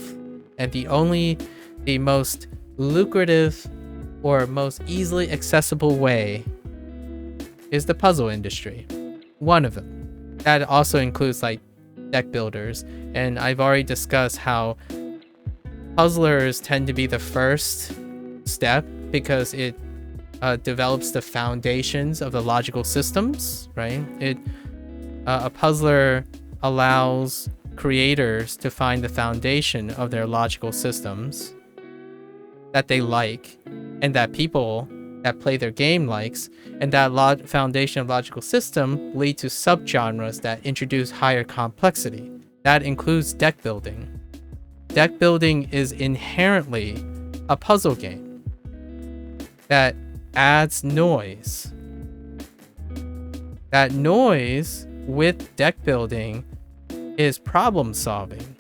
And the most lucrative or most easily accessible way is the puzzle industry. One of them. That also includes like deck builders. And I've already discussed how puzzlers tend to be the first step because it develops the foundations of the logical systems, right? A puzzler allows creators to find the foundation of their logical systems that they like and that people that play their game likes, and that foundation of logical system lead to subgenres that introduce higher complexity. That includes deck building. Deck building is inherently a puzzle game that adds noise. That noise with deck building is problem solving.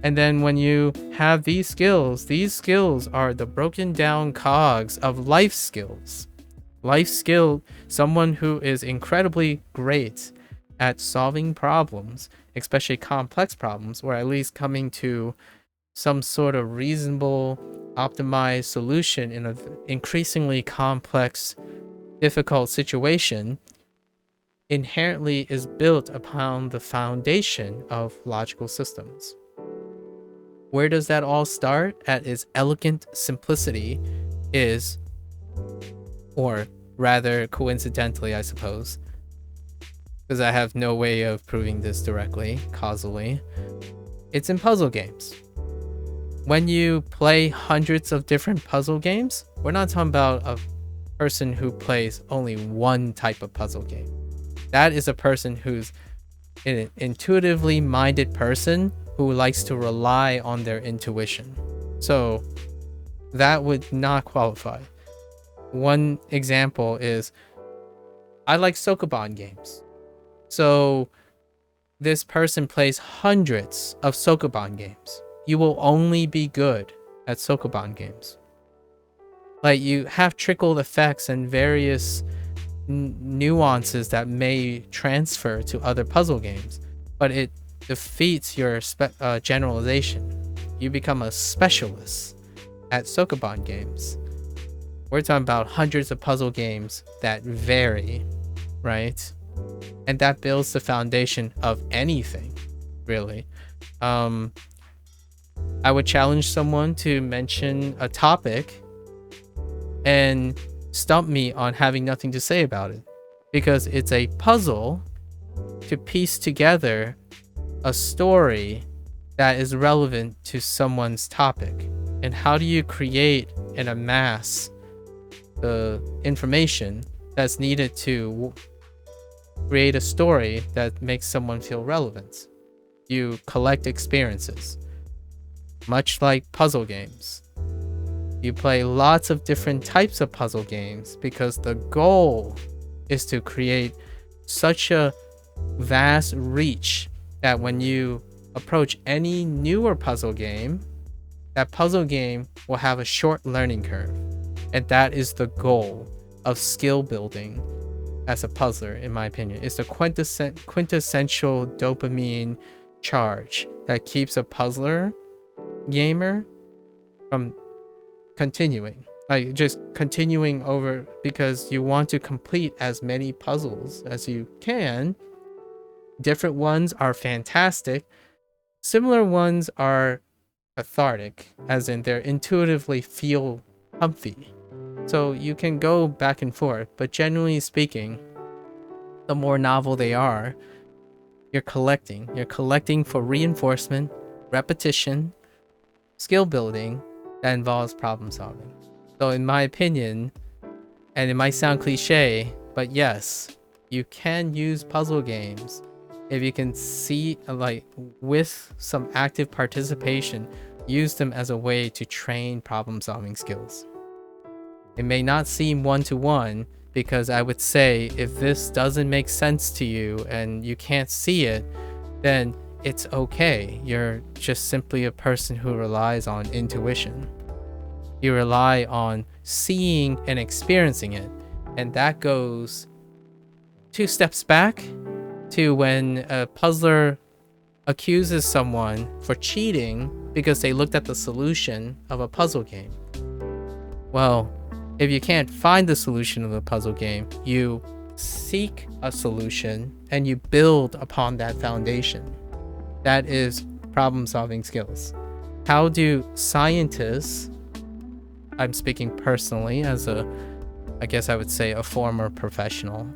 And then when you have these skills are the broken down cogs of life skills. Life skill, someone who is incredibly great at solving problems, especially complex problems, or at least coming to some sort of reasonable, optimized solution in an increasingly complex, difficult situation, inherently is built upon the foundation of logical systems. Where does that all start? At its elegant simplicity is, or rather coincidentally, I suppose, because I have no way of proving this directly, causally, it's in puzzle games. When you play hundreds of different puzzle games, we're not talking about a person who plays only one type of puzzle game. That is a person who's an intuitively minded person who likes to rely on their intuition. So that would not qualify. One example is I like Sokoban games. So this person plays hundreds of Sokoban games. You will only be good at Sokoban games. Like, you have trickled effects and various nuances that may transfer to other puzzle games, but it defeats your generalization. You become a specialist at Sokoban games. We're talking about hundreds of puzzle games that vary, right? And that builds the foundation of anything, really. I would challenge someone to mention a topic and stump me on having nothing to say about it, because it's a puzzle to piece together a story that is relevant to someone's topic. And how do you create and amass the information that's needed to create a story that makes someone feel relevant? You collect experiences, much like puzzle games. You play lots of different types of puzzle games because the goal is to create such a vast reach that when you approach any newer puzzle game, that puzzle game will have a short learning curve. And that is the goal of skill building as a puzzler, in my opinion. It's the quintessential dopamine charge that keeps a puzzler gamer from continuing, like just continuing over, because you want to complete as many puzzles as you can. Different ones are fantastic. Similar ones are cathartic, as in they're intuitively feel comfy. So you can go back and forth, but generally speaking, the more novel they are, you're collecting for reinforcement, repetition, skill building that involves problem solving. So in my opinion, and it might sound cliche, but yes, you can use puzzle games if you can see, like, with some active participation, use them as a way to train problem solving skills. It may not seem one-to-one, because I would say if this doesn't make sense to you and you can't see it, then it's okay. You're just simply a person who relies on intuition. You rely on seeing and experiencing it. And that goes 2 steps back to when a puzzler accuses someone for cheating because they looked at the solution of a puzzle game. Well, if you can't find the solution of the puzzle game, you seek a solution and you build upon that foundation. That is problem-solving skills. How do scientists, I'm speaking personally as I guess I would say a former professional,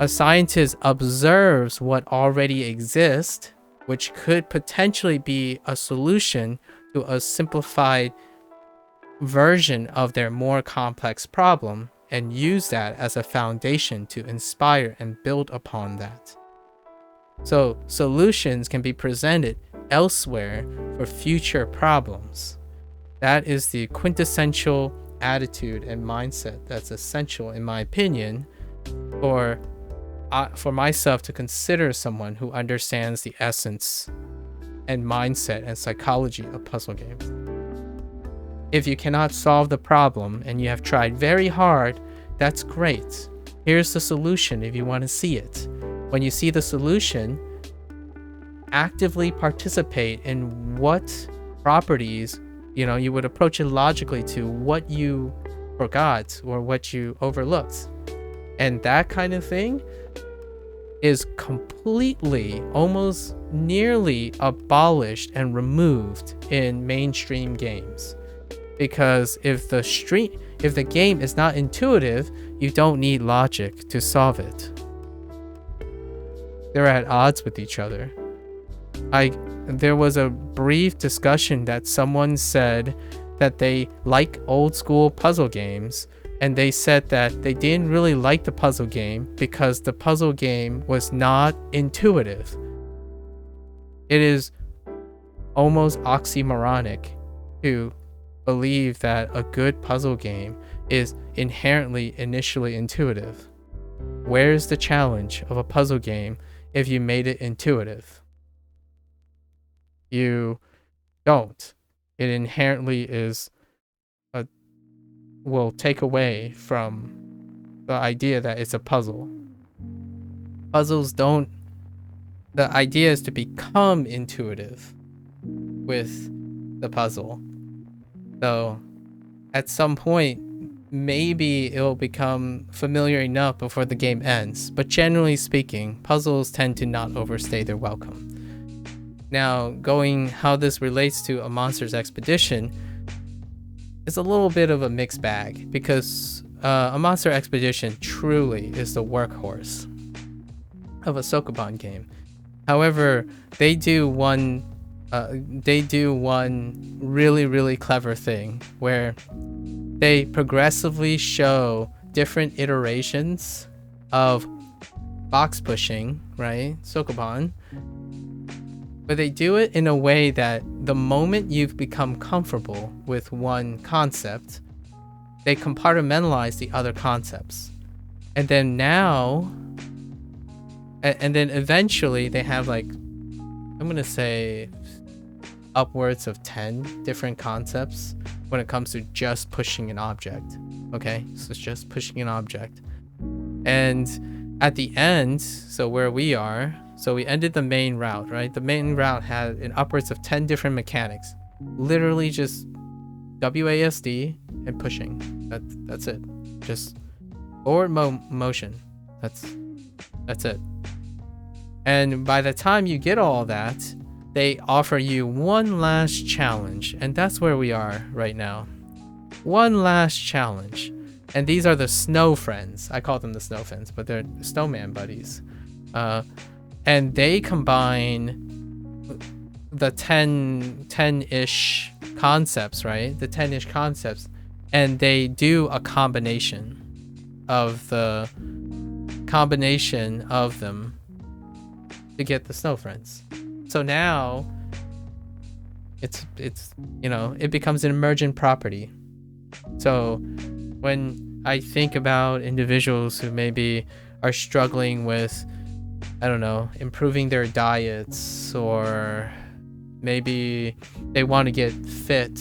a scientist observes what already exists, which could potentially be a solution to a simplified version of their more complex problem, and use that as a foundation to inspire and build upon that. So solutions can be presented elsewhere for future problems. That is the quintessential attitude and mindset that's essential, in my opinion, for myself to consider someone who understands the essence and mindset and psychology of puzzle games. If you cannot solve the problem and you have tried very hard, that's great. Here's the solution if you want to see it. When you see the solution, actively participate in what properties, you would approach it logically to what you forgot or what you overlooked. And that kind of thing is completely, almost nearly abolished and removed in mainstream games. Because if the game is not intuitive, you don't need logic to solve it. They're at odds with each other. There was a brief discussion that someone said that they like old school puzzle games, and they said that they didn't really like the puzzle game because the puzzle game was not intuitive. It is almost oxymoronic to believe that a good puzzle game is inherently initially intuitive. Where's the challenge of a puzzle game if you made it intuitive? You don't. It inherently will take away from the idea that it's a puzzle. Puzzles don't. The idea is to become intuitive with the puzzle. So at some point, maybe it'll become familiar enough before the game ends. But generally speaking, puzzles tend to not overstay their welcome. Now, how this relates to a monster's expedition is a little bit of a mixed bag, because a monster expedition truly is the workhorse of a Sokoban game. However, they do one really, really clever thing where they progressively show different iterations of box pushing, right? Sokoban. But they do it in a way that the moment you've become comfortable with one concept, they compartmentalize the other concepts. And then eventually they have I'm going to say upwards of 10 different concepts when it comes to just pushing an object. Okay, so it's just pushing an object. And at the end, so where we are, so we ended the main route, right? The main route had an upwards of 10 different mechanics. Literally just WASD and pushing. That's it. Just forward motion. That's it. And by the time you get all that, they offer you one last challenge. And that's where we are right now. One last challenge. And these are the snow friends. I call them the snow friends, but they're snowman buddies. And they combine the 10-ish concepts, right? The 10-ish concepts. And they do a combination of them to get the snow friends. So now it becomes an emergent property. So when I think about individuals who maybe are struggling with, I don't know, improving their diets, or maybe they want to get fit,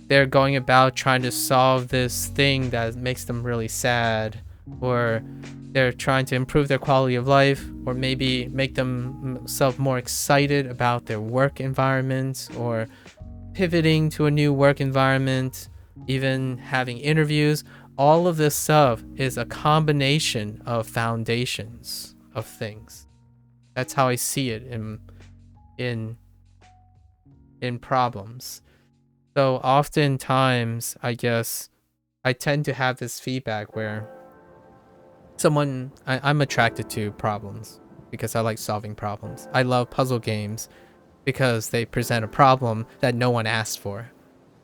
they're going about trying to solve this thing that makes them really sad, or they're trying to improve their quality of life, or maybe make themselves more excited about their work environment, or pivoting to a new work environment, even having interviews. All of this stuff is a combination of foundations of things. That's how I see it in problems. So oftentimes, I guess I tend to have this feedback where I'm attracted to problems because I like solving problems. I love puzzle games because they present a problem that no one asked for.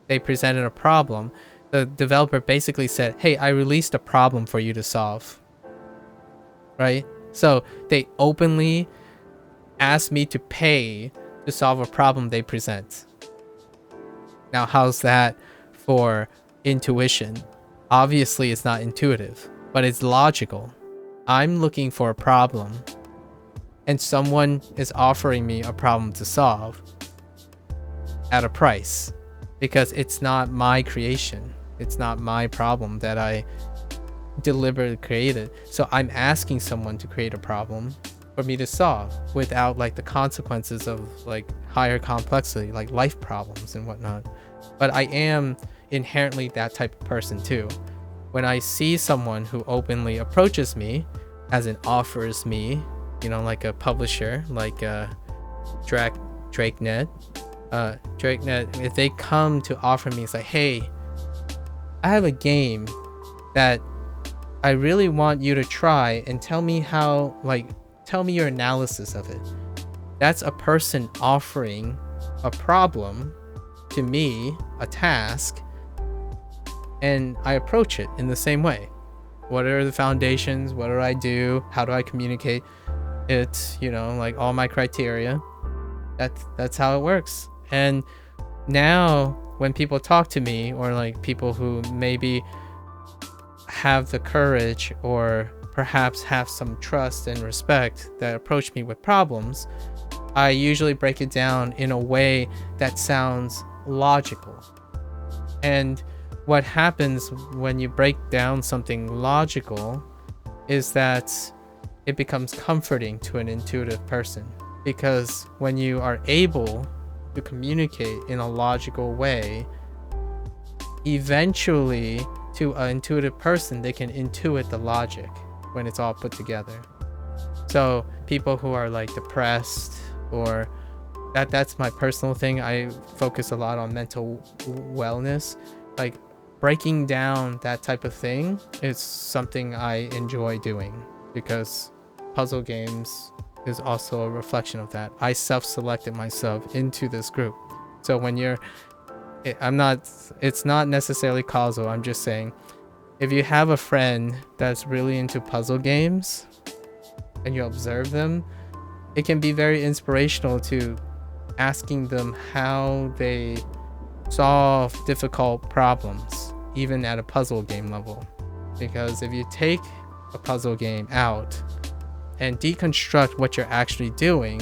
They presented a problem. The developer basically said, hey, I released a problem for you to solve. Right? So they openly asked me to pay to solve a problem they present. Now, how's that for intuition? Obviously, it's not intuitive, but it's logical. I'm looking for a problem, and someone is offering me a problem to solve at a price, because it's not my creation. It's not my problem that I deliberately created. So I'm asking someone to create a problem for me to solve without like the consequences of like higher complexity, like life problems and whatnot. But I am inherently that type of person too. When I see someone who openly approaches me, as in offers me, you know, like a publisher, like Draknek, if they come to offer me, it's like, hey, I have a game that I really want you to try, and tell me your analysis of it. That's a person offering a problem to me, a task, and I approach it in the same way. What are the foundations? What do I do? How do I communicate it? You know, like all my criteria. That's how it works. And now when people talk to me, or like people who maybe have the courage or perhaps have some trust and respect that approach me with problems, I usually break it down in a way that sounds logical. And what happens when you break down something logical is that it becomes comforting to an intuitive person, because when you are able to communicate in a logical way, eventually to an intuitive person, they can intuit the logic when it's all put together. So people who are like depressed, or that's my personal thing. I focus a lot on mental wellness. Like breaking down that type of thing is something I enjoy doing, because puzzle games is also a reflection of that. I self-selected myself into this group. So when it's not necessarily causal. I'm just saying, if you have a friend that's really into puzzle games and you observe them, it can be very inspirational to asking them how they solve difficult problems, even at a puzzle game level. Because if you take a puzzle game out and deconstruct what you're actually doing,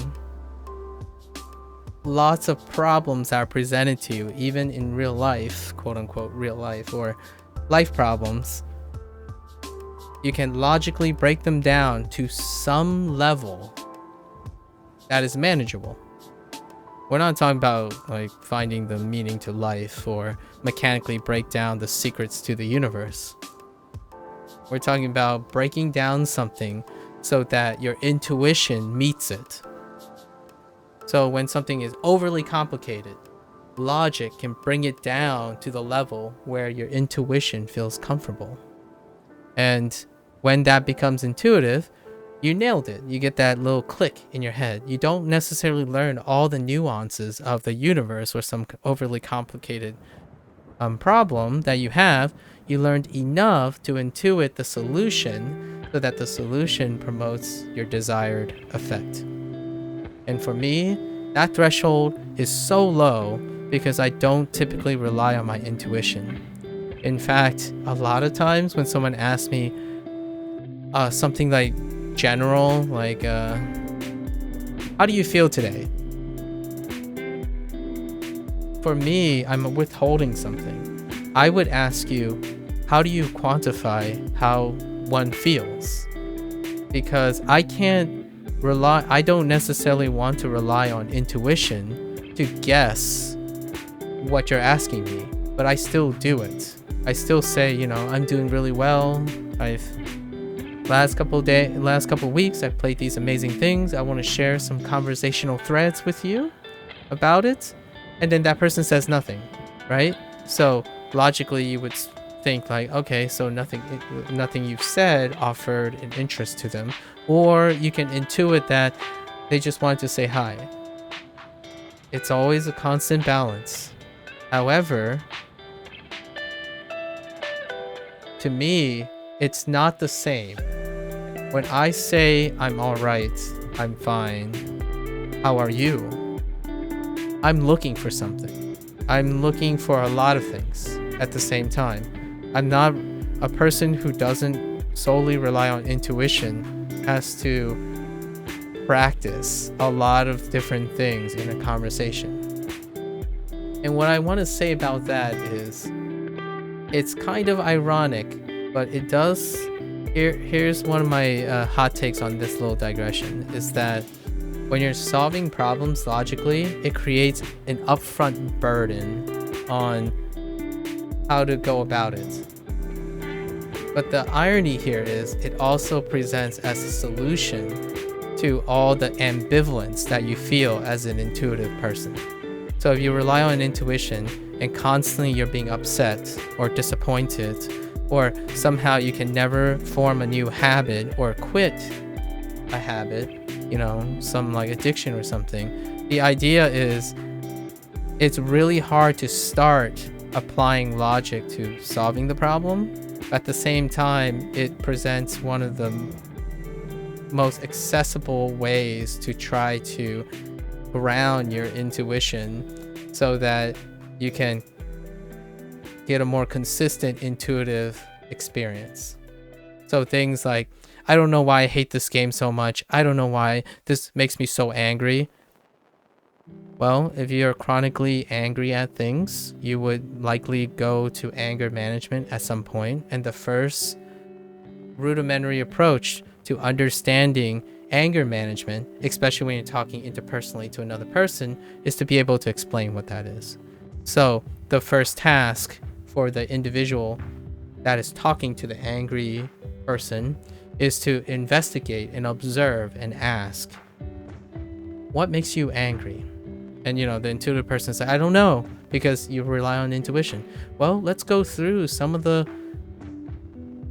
lots of problems are presented to you, even in real life, quote unquote real life, or life problems. You can logically break them down to some level that is manageable. We're not talking about like finding the meaning to life or mechanically break down the secrets to the universe. We're talking about breaking down something so that your intuition meets it. So when something is overly complicated, logic can bring it down to the level where your intuition feels comfortable. And when that becomes intuitive, you nailed it. You get that little click in your head. You don't necessarily learn all the nuances of the universe or some overly complicated problem that you have. You learned enough to intuit the solution so that the solution promotes your desired effect. And for me, that threshold is so low because I don't typically rely on my intuition. In fact, a lot of times when someone asks me something like general, like how do you feel today? For me, I'm withholding something. I would ask you, how do you quantify how one feels? Because I don't necessarily want to rely on intuition to guess what you're asking me, but I still do it. I still say, I'm doing really well. Last couple weeks, I've played these amazing things. I want to share some conversational threads with you about it. And then that person says nothing, right? So logically, you would think like, okay, so nothing you've said offered an interest to them. Or you can intuit that they just wanted to say hi. It's always a constant balance. However, to me, it's not the same. When I say I'm all right, I'm fine, how are you? I'm looking for something. I'm looking for a lot of things at the same time. I'm not a person who doesn't solely rely on intuition, has to practice a lot of different things in a conversation. And what I want to say about that is, it's kind of ironic, but it does. Here's one of my hot takes on this little digression, is that when you're solving problems logically, it creates an upfront burden on how to go about it. But the irony here is it also presents as a solution to all the ambivalence that you feel as an intuitive person. So if you rely on intuition and constantly you're being upset or disappointed, or somehow you can never form a new habit or quit a habit, some like addiction or something, the idea is it's really hard to start applying logic to solving the problem. At the same time, it presents one of the most accessible ways to try to ground your intuition so that you can get a more consistent intuitive experience. So things like, I don't know why I hate this game so much. I don't know why this makes me so angry. Well, if you're chronically angry at things, you would likely go to anger management at some point. And the first rudimentary approach to understanding anger management, especially when you're talking interpersonally to another person, is to be able to explain what that is. So the first task for the individual that is talking to the angry person is to investigate and observe and ask, what makes you angry? And the intuitive person says, I don't know, because you rely on intuition. Well, let's go through some of the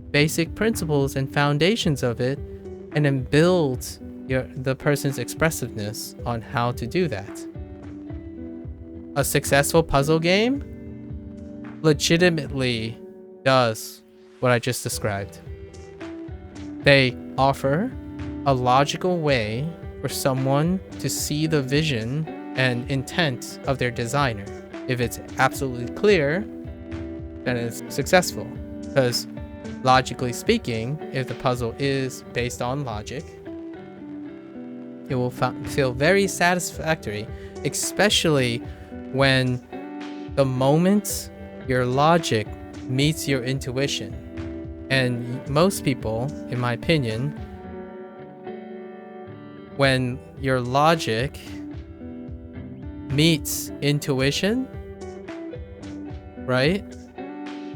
basic principles and foundations of it, and then build the person's expressiveness on how to do that. A successful puzzle game legitimately does what I just described. They offer a logical way for someone to see the vision and intent of their designer. If it's absolutely clear, then it's successful. Because logically speaking, if the puzzle is based on logic, it will feel very satisfactory, especially when the moment your logic meets your intuition. And most people, in my opinion, when your logic meets intuition, right?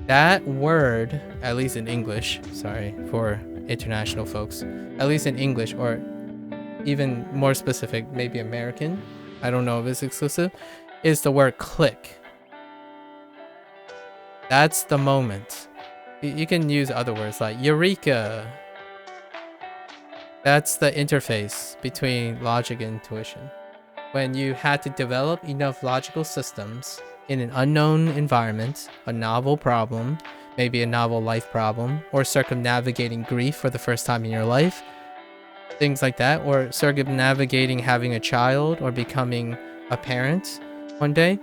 That word, at least in English, sorry for international folks, at least in English, or even more specific, maybe American, I don't know if it's exclusive, is the word click. That's the moment. You can use other words like eureka. That's the interface between logic and intuition. When you had to develop enough logical systems in an unknown environment, a novel problem, maybe a novel life problem, or circumnavigating grief for the first time in your life, things like that, or circumnavigating having a child or becoming a parent one day,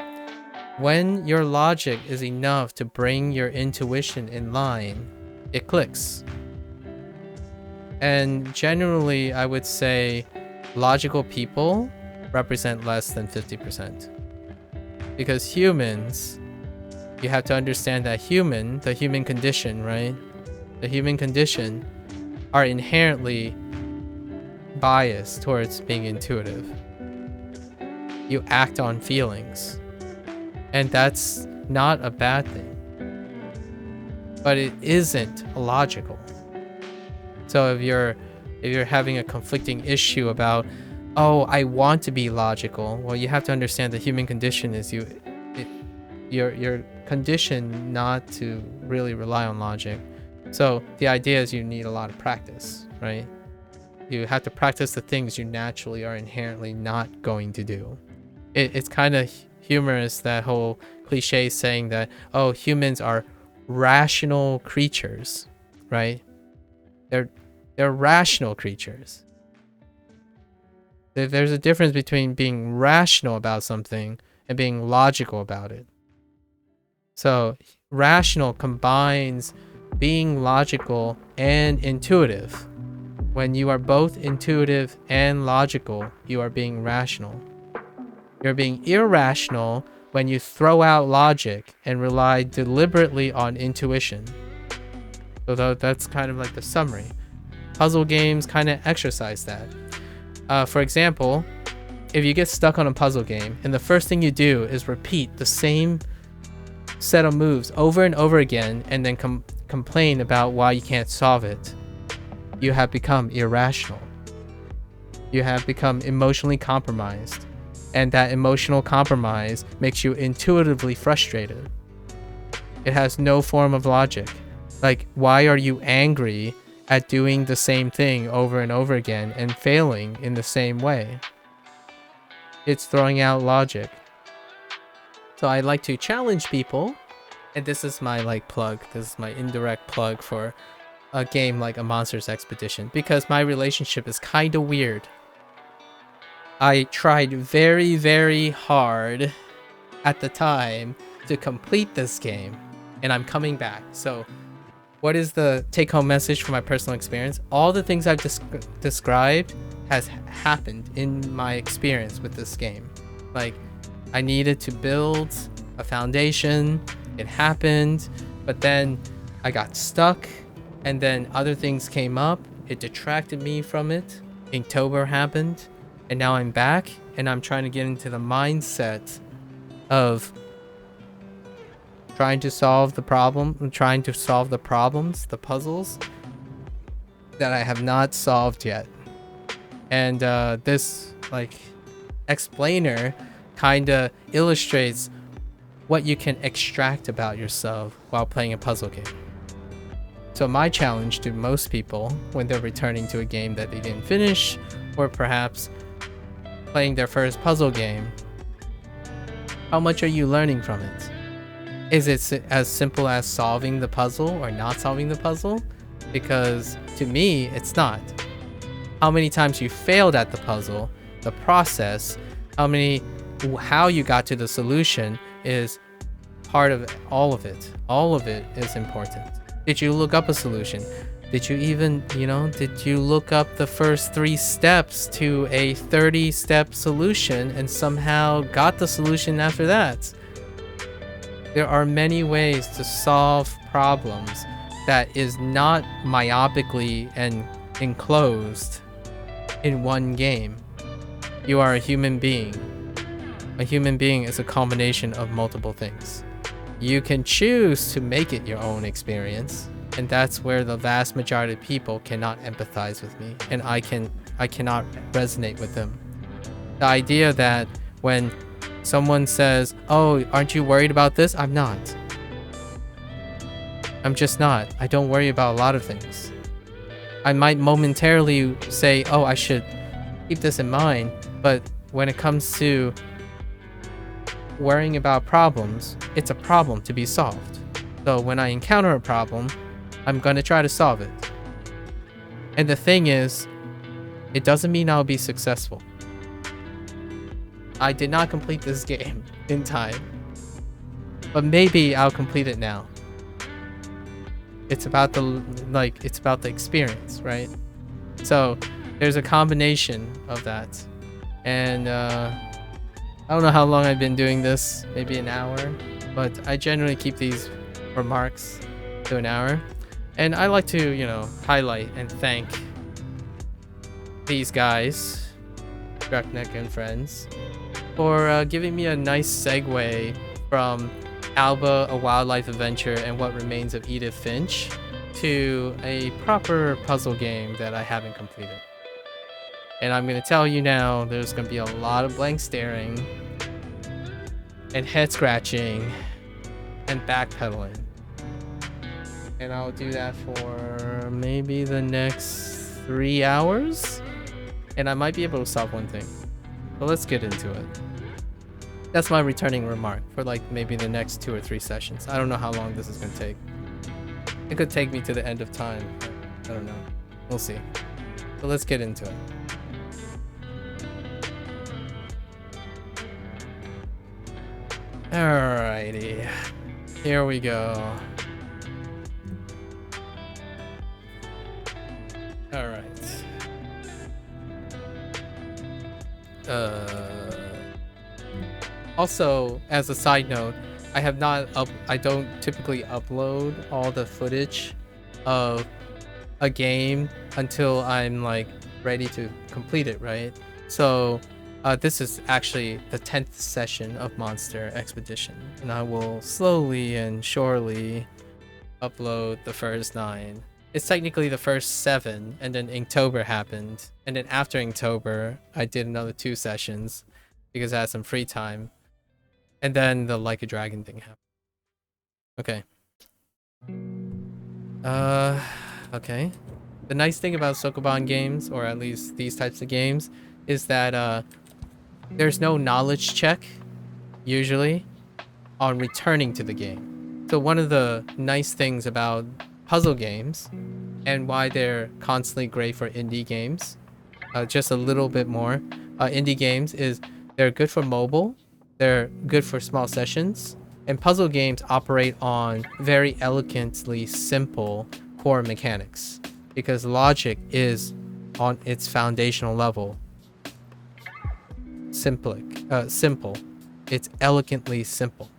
When your logic is enough to bring your intuition in line, it clicks. And generally, I would say logical people represent less than 50%. Because humans, you have to understand that the human condition, right? The human condition are inherently biased towards being intuitive. You act on feelings. And that's not a bad thing. But it isn't logical. So if you're having a conflicting issue about, oh, I want to be logical, well, you have to understand the human condition is you're conditioned not to really rely on logic. So the idea is you need a lot of practice, right? You have to practice the things you naturally are inherently not going to do. It's kind of humorous, that whole cliche saying that, oh, humans are rational creatures, right? They're rational creatures. There's a difference between being rational about something and being logical about it. So rational combines being logical and intuitive. When you are both intuitive and logical, you are being rational. You're being irrational when you throw out logic and rely deliberately on intuition. So that's kind of like the summary. Puzzle games kind of exercise that. For example, if you get stuck on a puzzle game and the first thing you do is repeat the same set of moves over and over again and then complain about why you can't solve it, you have become irrational. You have become emotionally compromised. And that emotional compromise makes you intuitively frustrated. It has no form of logic. Like, why are you angry at doing the same thing over and over again and failing in the same way? It's throwing out logic. So I like to challenge people, and this is my plug. This is my indirect plug for a game like A Monster's Expedition, because my relationship is kind of weird. I tried very, very hard at the time to complete this game, and I'm coming back. So what is the take-home message from my personal experience? All the things I've described has happened in my experience with this game. Like, I needed to build a foundation. It happened, but then I got stuck, and then other things came up. It detracted me from it. Inktober happened. And now I'm back, and I'm trying to get into the mindset of trying to solve the problems, the puzzles that I have not solved yet. And this explainer kind of illustrates what you can extract about yourself while playing a puzzle game. So my challenge to most people when they're returning to a game that they didn't finish, or perhaps playing their first puzzle game, how much are you learning from it? Is it as simple as solving the puzzle or not solving the puzzle? Because to me, it's not. How many times you failed at the puzzle, the process, how you got to the solution is part of all of it. All of it is important. Did you look up a solution? Did you even, did you look up the first 3 steps to a 30-step solution and somehow got the solution after that? There are many ways to solve problems that is not myopically and enclosed in one game. You are a human being. A human being is a combination of multiple things. You can choose to make it your own experience. And that's where the vast majority of people cannot empathize with me, and I cannot resonate with them. The idea that when someone says, oh, aren't you worried about this? I'm not. I'm just not. I don't worry about a lot of things. I might momentarily say, oh, I should keep this in mind, but when it comes to worrying about problems, it's a problem to be solved. So when I encounter a problem, I'm going to try to solve it. And the thing is, it doesn't mean I'll be successful. I did not complete this game in time. but maybe I'll complete it now. It's about the it's about the experience, right? So there's a combination of that. And I don't know how long I've been doing this, maybe an hour, but I generally keep these remarks to an hour. And I like to, highlight and thank these guys, Draknek and friends, for giving me a nice segue from Alba, A Wildlife Adventure, and What Remains of Edith Finch to a proper puzzle game that I haven't completed. And I'm going to tell you now, there's going to be a lot of blank staring and head scratching and backpedaling. And I'll do that for maybe the next 3 hours. And I might be able to solve one thing. So let's get into it. That's my returning remark for maybe the next 2 or 3 sessions. I don't know how long this is going to take. It could take me to the end of time. I don't know. We'll see. So let's get into it. Alrighty. Here we go. Alright. Also, as a side note, I don't typically upload all the footage of a game until I'm ready to complete it, right? So this is actually the 10th session of Monster Expedition, and I will slowly and surely upload the first 9. It's technically the first 7, and then Inktober happened, and then after Inktober, I did another 2 sessions because I had some free time, and then the Like a Dragon thing happened. Okay. Okay. The nice thing about Sokoban games, or at least these types of games, is that there's no knowledge check, usually, on returning to the game. So one of the nice things about puzzle games, and why they're constantly great for indie games, just a little bit more, indie games, is they're good for mobile, they're good for small sessions, and puzzle games operate on very elegantly simple core mechanics, because logic is on its foundational level simple. It's elegantly simple.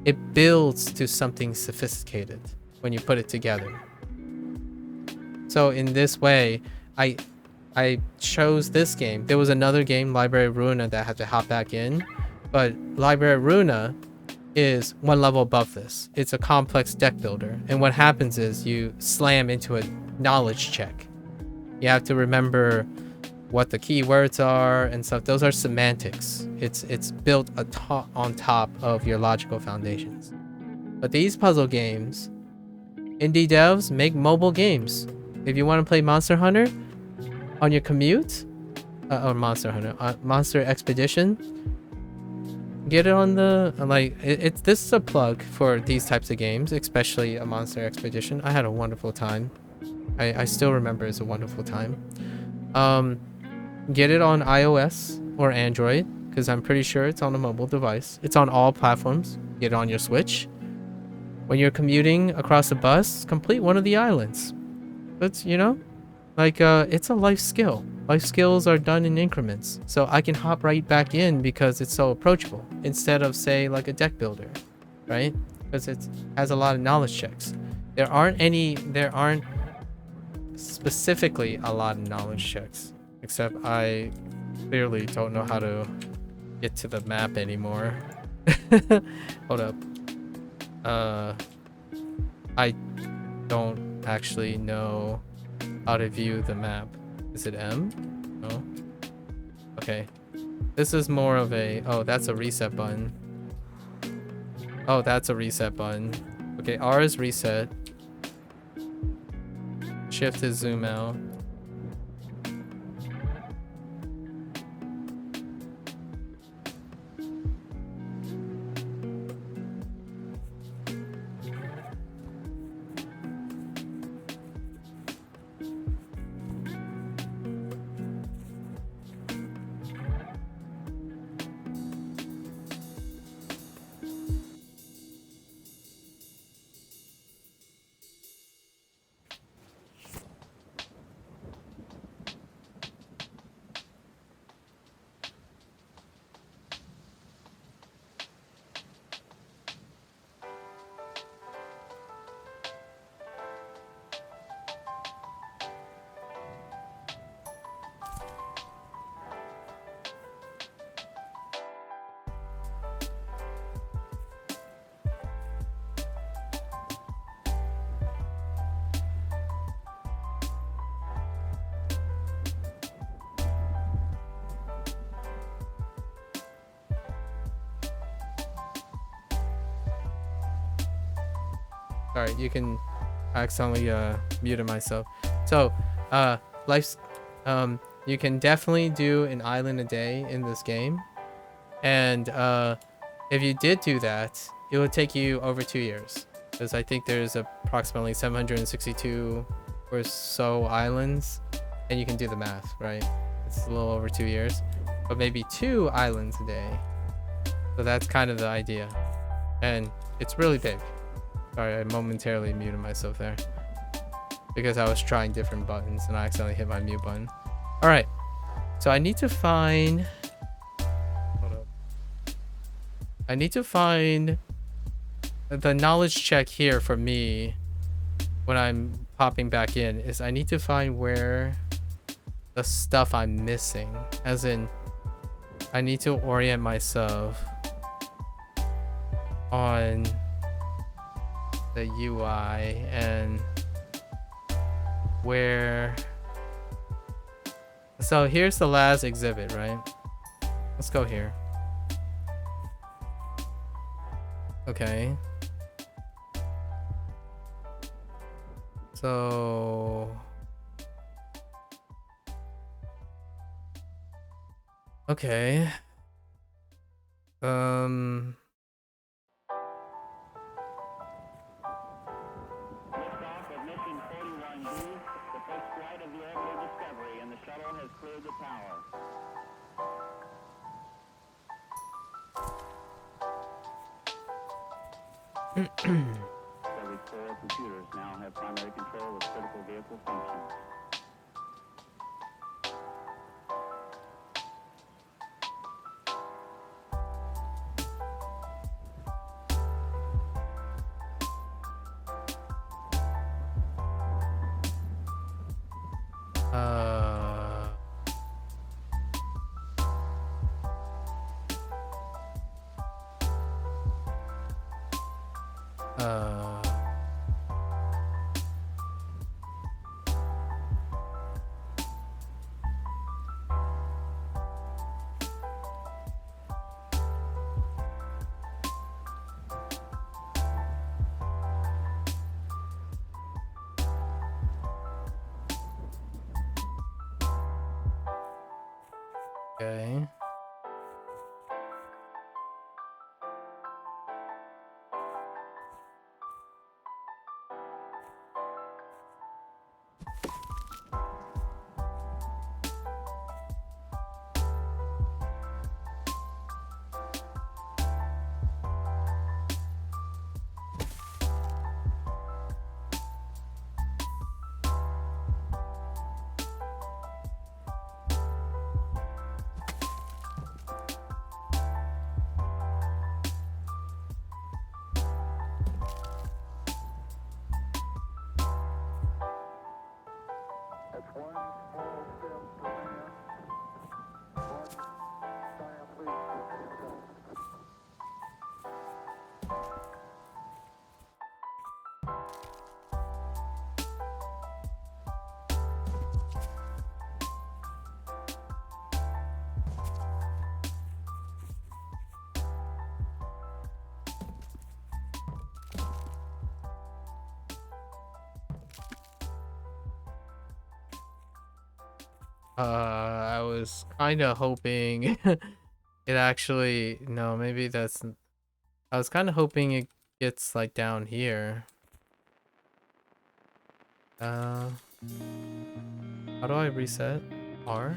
It builds to something sophisticated when you put it together. So in this way, I chose this game. There was another game, Library of Ruina, that I had to hop back in, but Library of Ruina is one level above this. It's a complex deck builder, and what happens is you slam into a knowledge check. You have to remember what the keywords are and stuff. Those are semantics. It's built on top of your logical foundations. But these puzzle games, indie devs make mobile games. If you want to play Monster Hunter on your commute, or Monster Expedition, get it on the this is a plug for these types of games, especially a Monster Expedition. I had a wonderful time. I still remember it's a wonderful time. Get it on iOS or Android, because I'm pretty sure it's on a mobile device. It's on all platforms. Get it on your Switch. When you're commuting across a bus, complete one of the islands. It's, it's a life skill. Life skills are done in increments. So I can hop right back in because it's so approachable, instead of, say, like a deck builder, right? Because it has a lot of knowledge checks. There aren't specifically a lot of knowledge checks, except I clearly don't know how to get to the map anymore. Hold up. I don't actually know how to view the map. Is it M? No. Okay. This is more of a... Oh, that's a reset button. Oh, that's a reset button. Okay, R is reset. Shift is zoom out. Sorry, you can accidentally muted myself. So, life's you can definitely do an island a day in this game, and if you did do that, it would take you over 2 years, because I think there's approximately 762 or so islands, and you can do the math, right? It's a little over 2 years, but maybe 2 islands a day. So that's kind of the idea, and it's really big. Sorry, I momentarily muted myself there because I was trying different buttons and I accidentally hit my mute button. All right, so I need to find. Hold up. I need to find the knowledge check here for me when I'm popping back in. Is I need to find where the stuff I'm missing, as in I need to orient myself on the UI and where. So here's the last exhibit, right? Let's go here. Okay. So okay. Every 4 computers now have primary control of critical vehicle functions. Okay. I was kind of hoping it actually, no, maybe that's, I was kind of hoping it gets like down here. How do I reset? R?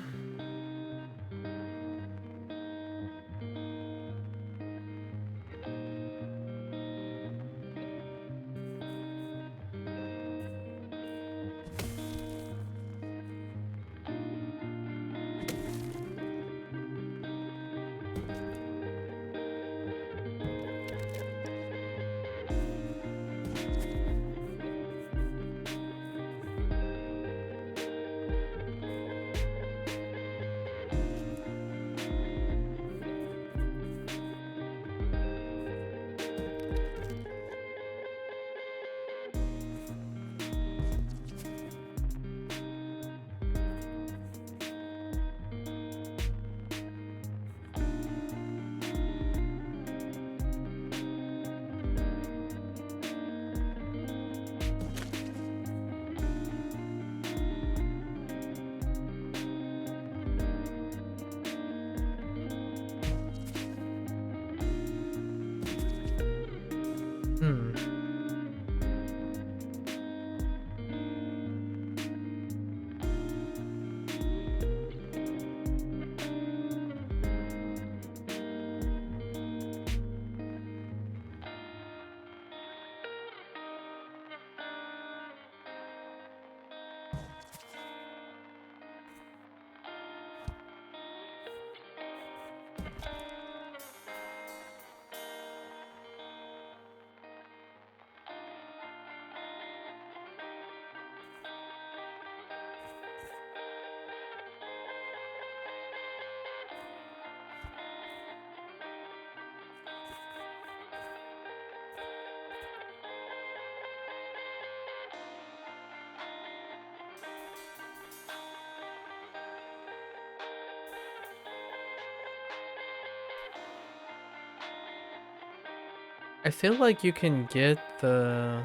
I feel like you can get the...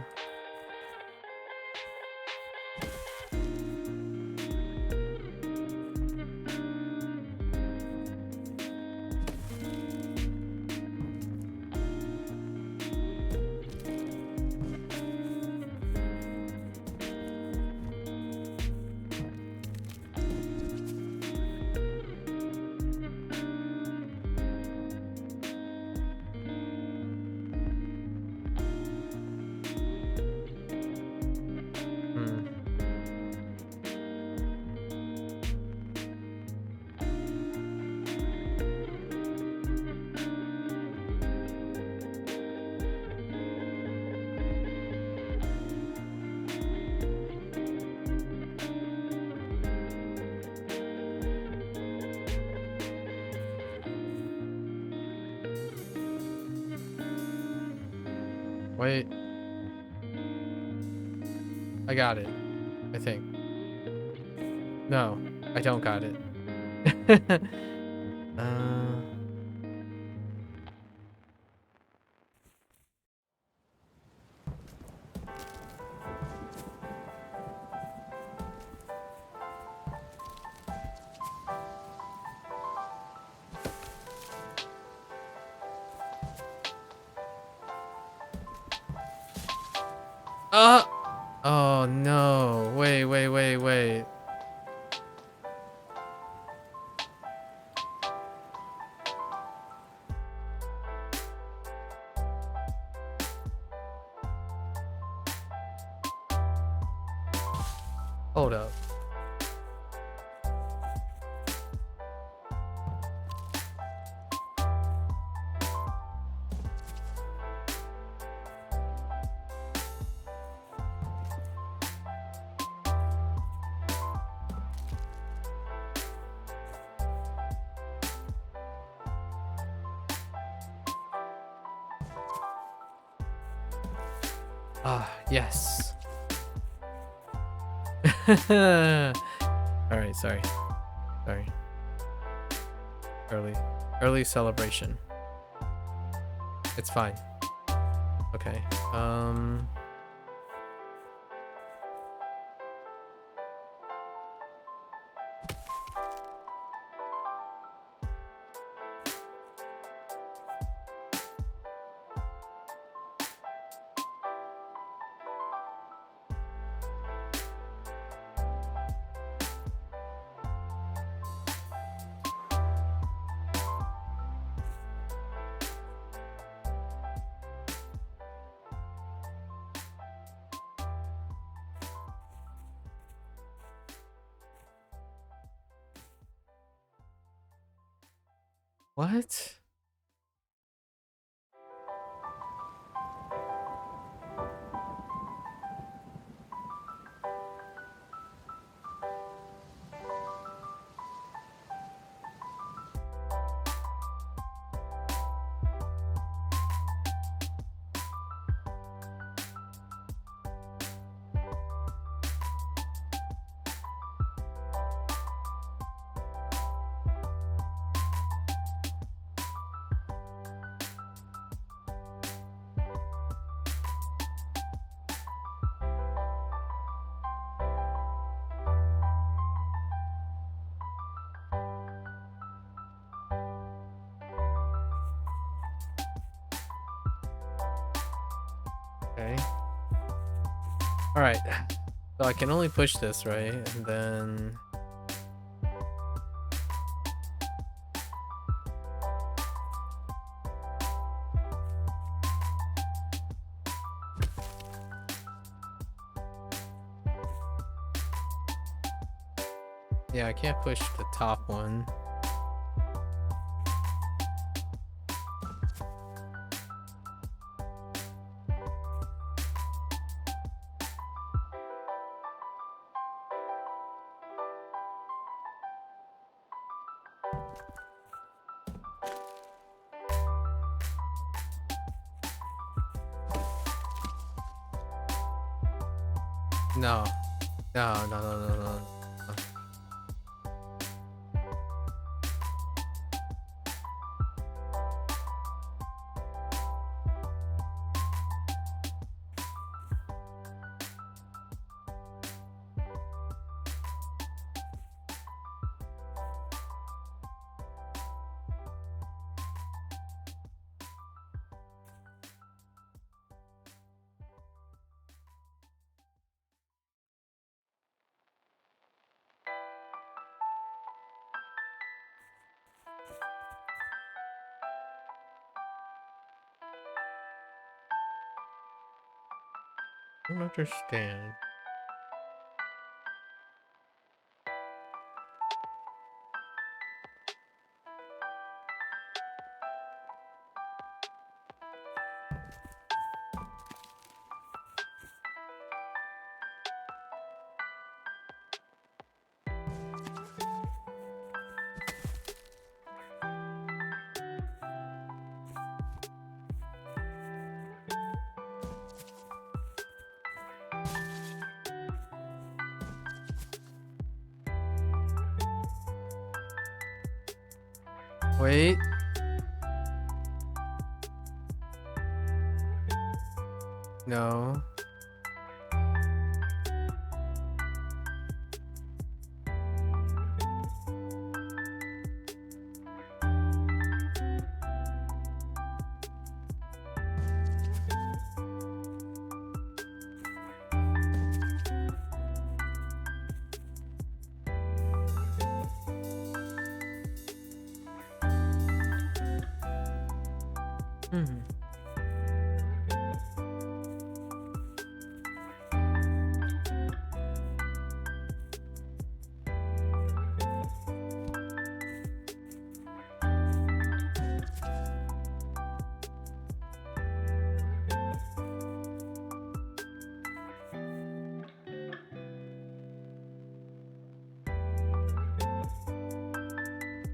Hmm. Wait. I got it. I think. No, I don't got it. uh... Oh no. Wait. Hold up. Ah, yes. Alright, sorry. Early celebration. It's fine. Okay. What? Okay. Alright. So I can only push this, right? And then... Yeah, I can't push the top one. No. No. I don't understand. Wait. No. Hmm.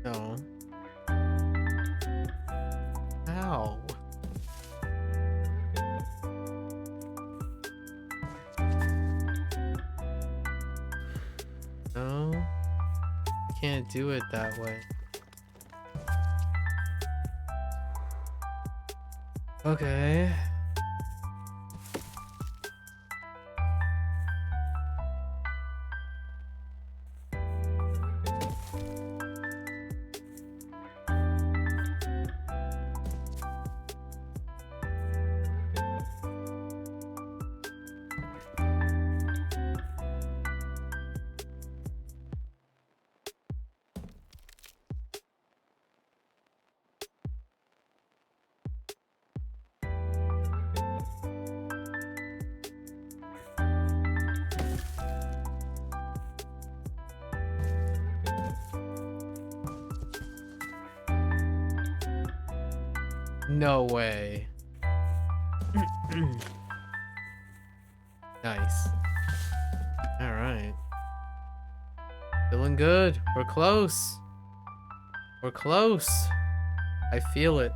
No. How? No. Can't do it that way. Okay. No way. Nice. All right. Feeling good. We're close. We're close. I feel it.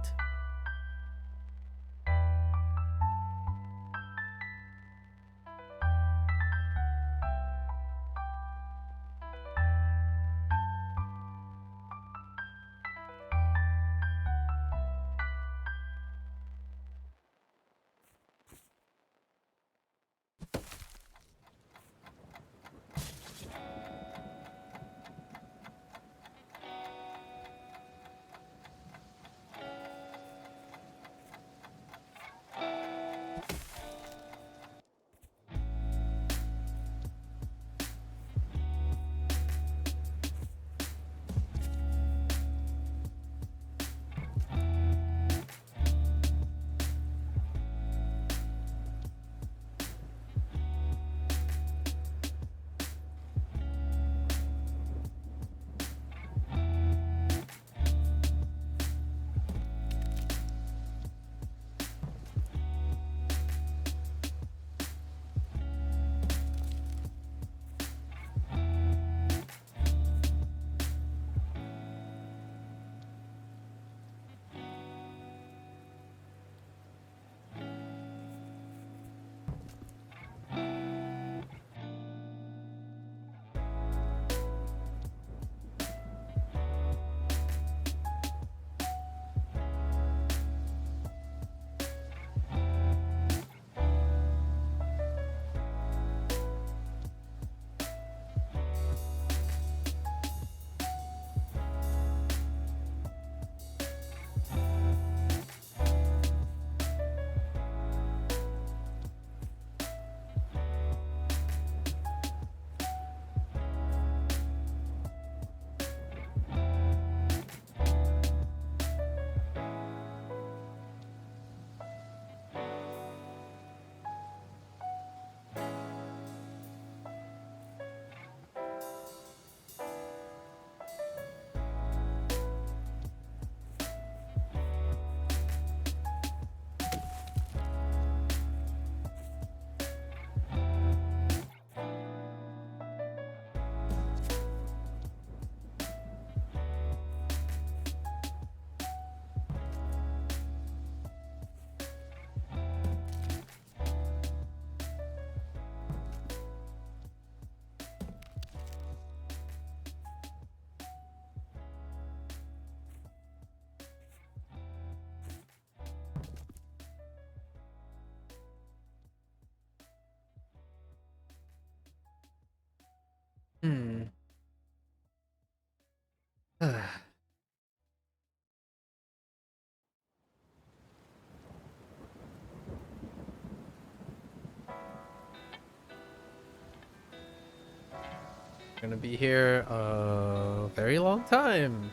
Gonna be here a very long time.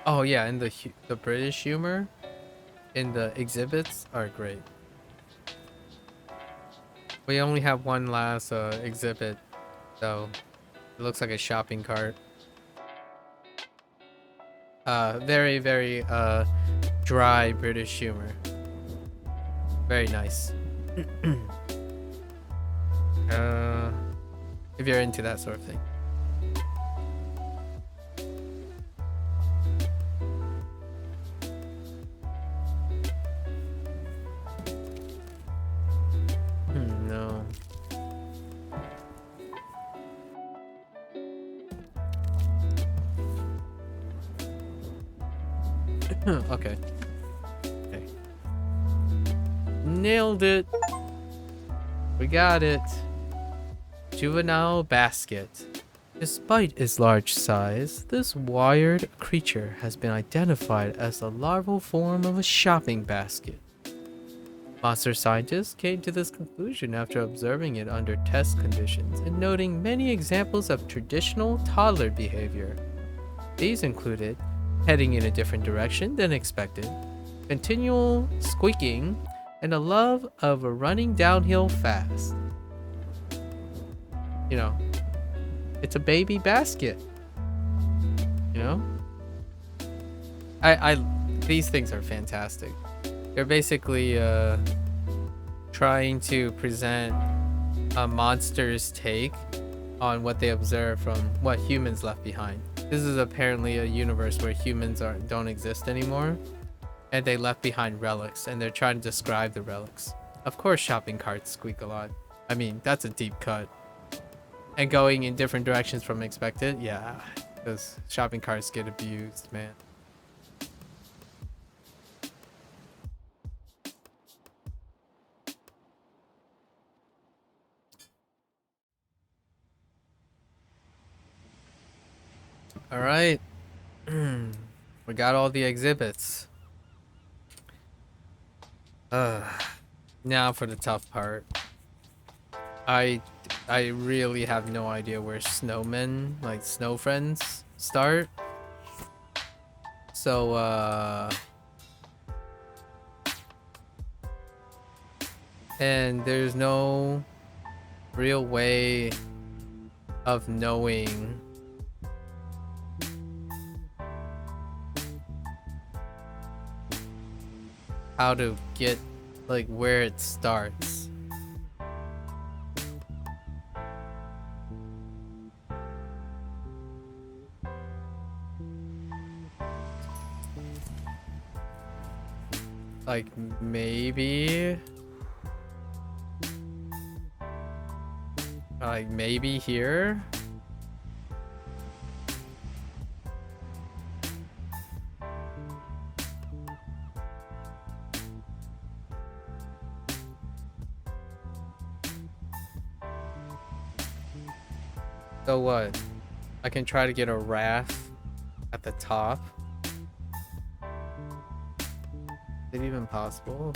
Oh yeah, and the British humor in the exhibits are great. We only have one last exhibit, though. It looks like a shopping cart. Very, very dry British humor. Very nice. uh, if you're into that sort of thing. No. Okay. Okay. Nailed it. We got it. Juvenile basket. Despite its large size, this wired creature has been identified as the larval form of a shopping basket. Monster scientists came to this conclusion after observing it under test conditions and noting many examples of traditional toddler behavior. These included heading in a different direction than expected, continual squeaking, and a love of running downhill fast. You know, it's a baby basket. You know? These things are fantastic. They're basically trying to present a monster's take on what they observe from what humans left behind. This is apparently a universe where humans don't exist anymore, and they left behind relics, and they're trying to describe the relics. Of course, shopping carts squeak a lot. I mean, that's a deep cut. And going in different directions from expected, yeah, because shopping carts get abused, man. All right. We got all the exhibits. Now for the tough part. I really have no idea where snowmen, like snow friends, start. So and there's no real way of knowing how to get like where it starts. Like maybe here. So what? I can try to get a raft at the top. Is it even possible?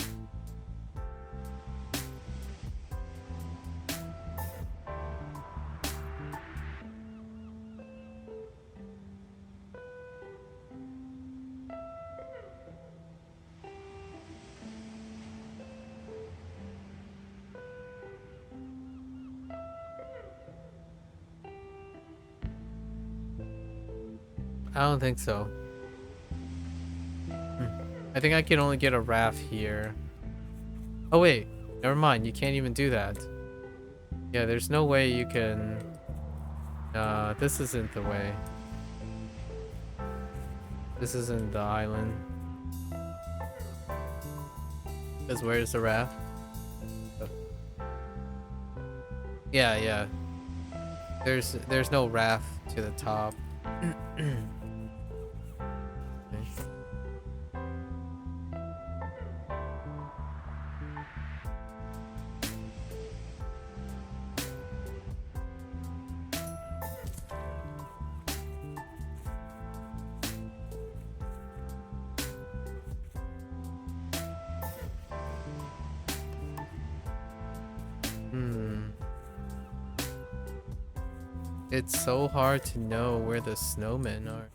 I don't think so. I think I can only get a raft here. Oh wait, never mind. You can't even do that. Yeah, there's no way you can... this isn't the way. This isn't the island. Because where's the raft? Oh. Yeah. There's no raft to the top. Okay. It's so hard to know where the snowmen are.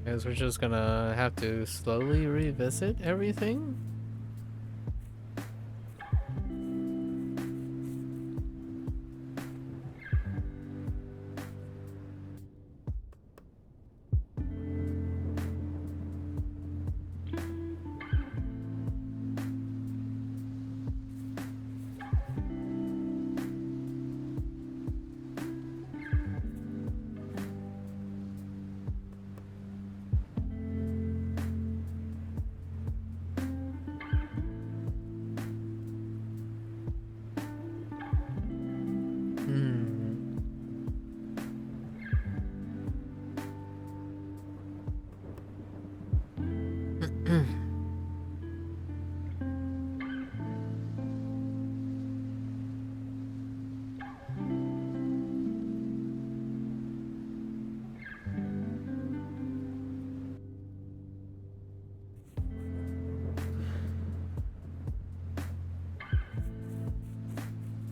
Guess we're just gonna have to slowly revisit everything.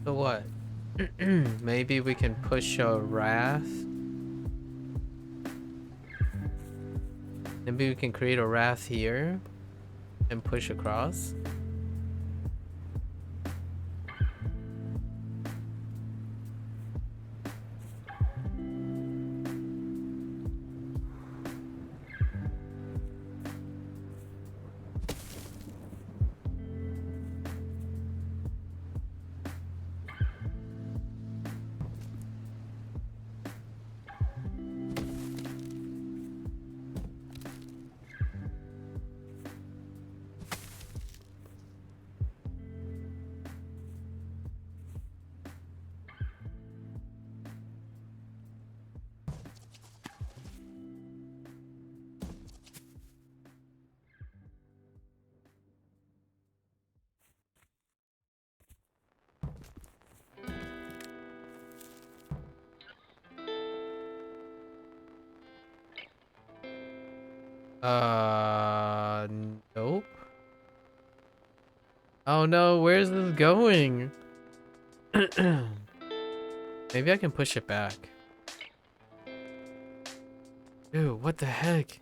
So what? Maybe we can push a raft. Maybe we can create a raft here and push across. Nope. Oh no, where's this going? Maybe I can push it back. Dude, what the heck?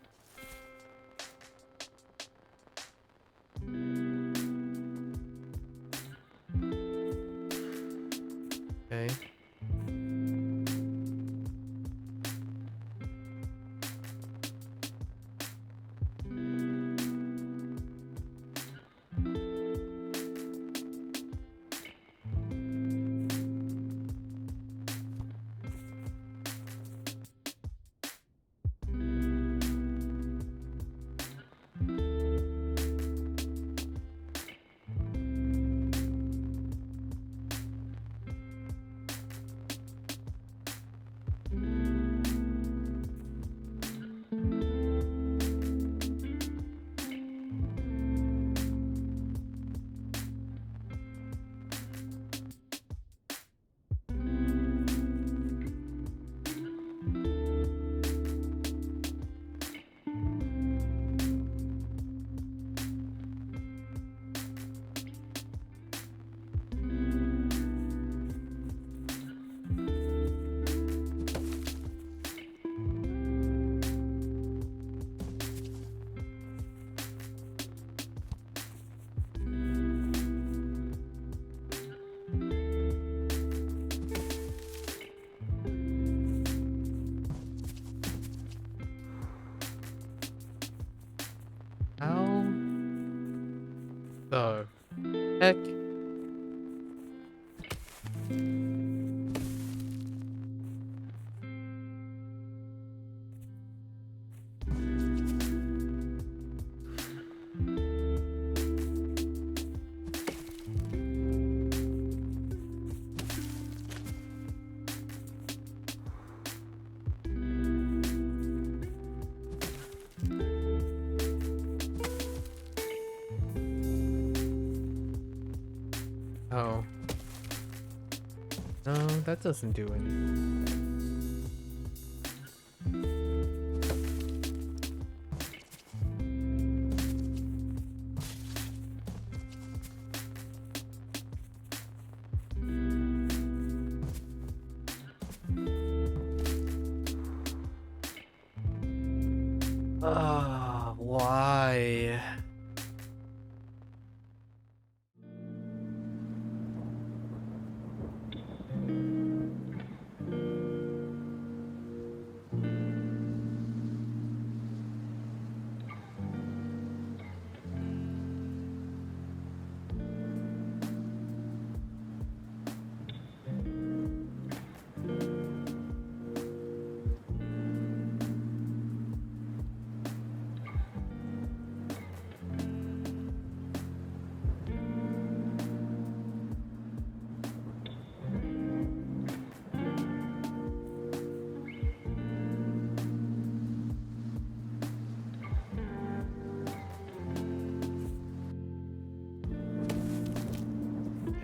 Okay. the heck? Oh. No, that doesn't do anything. Why?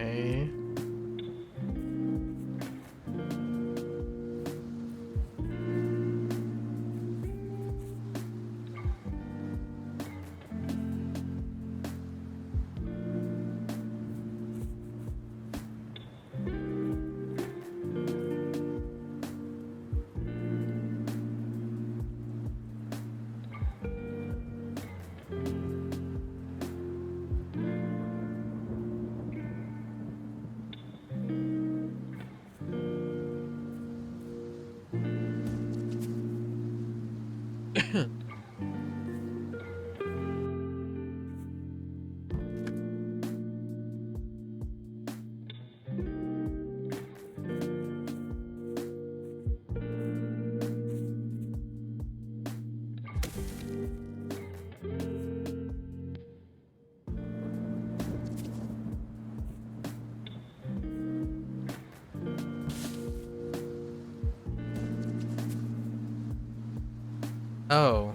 Okay. Oh.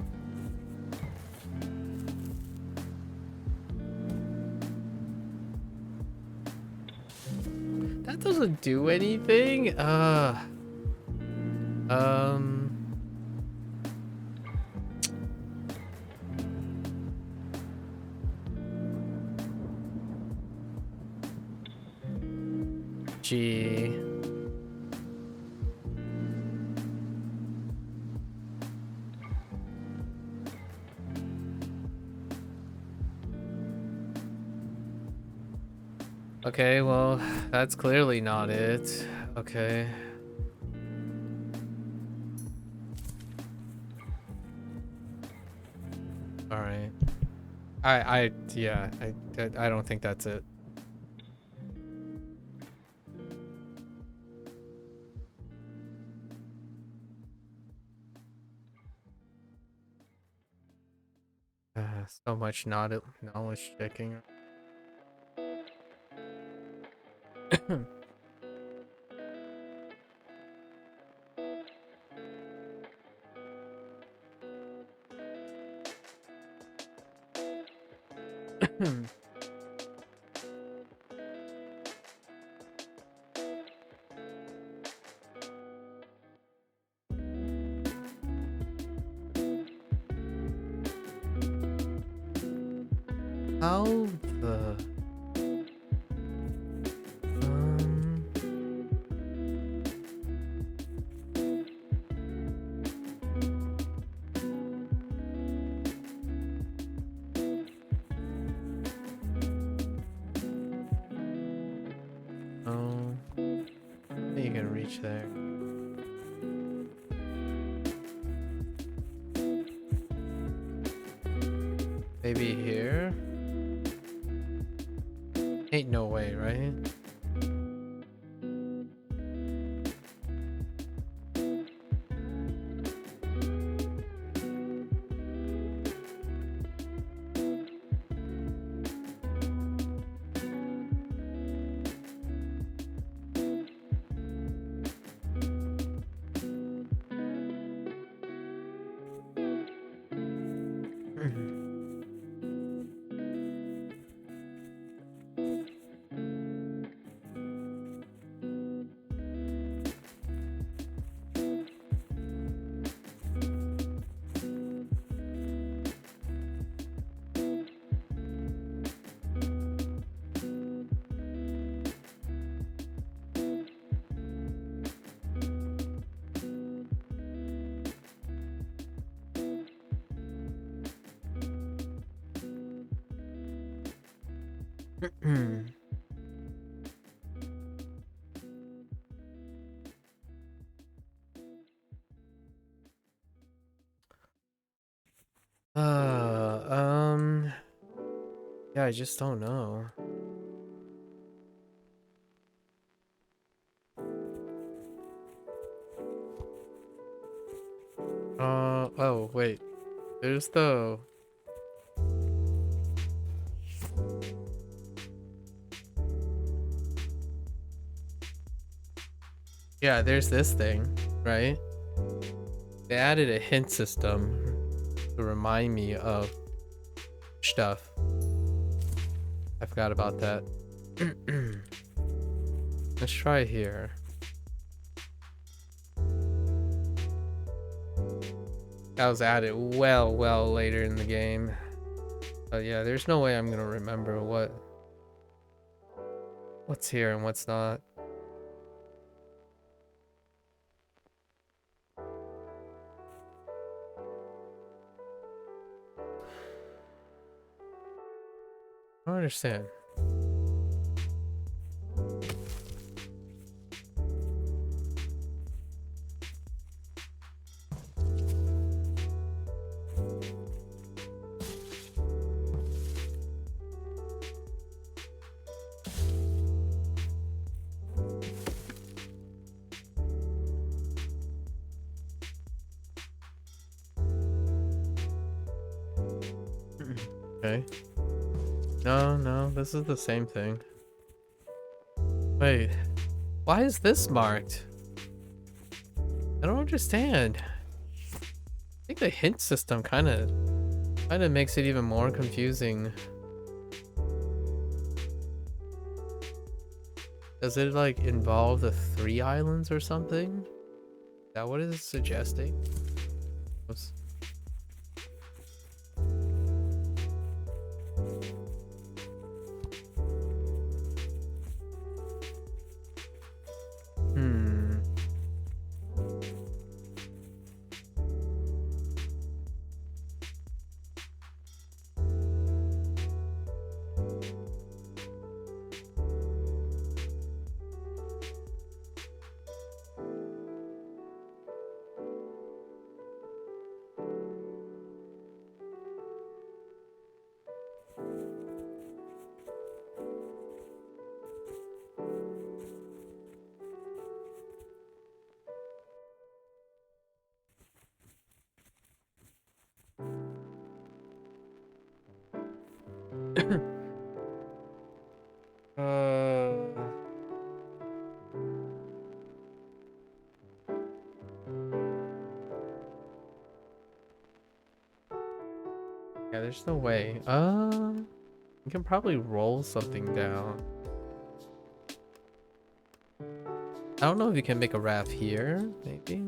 That doesn't do anything? Um... Gee. Okay, well, that's clearly not it. Okay. All right. Yeah, I don't think that's it. So much not knowledge checking. How the um oh, you can reach there. Maybe here? Ain't no way, right? Yeah, I just don't know. Oh, wait. There's the... Yeah, there's this thing, right? They added a hint system to remind me of stuff. I forgot about that. Let's try here. That was added well later in the game. But yeah, there's no way I'm gonna remember what's here and what's not. I don't understand. Okay. No, this is the same thing. Wait, why is this marked? I don't understand. I think the hint system kind of makes it even more confusing. Does it like involve the 3 islands or something? Is that what it's suggesting? Oops. Yeah, there's no way. You can probably roll something down. I don't know if you can make a raft here, maybe.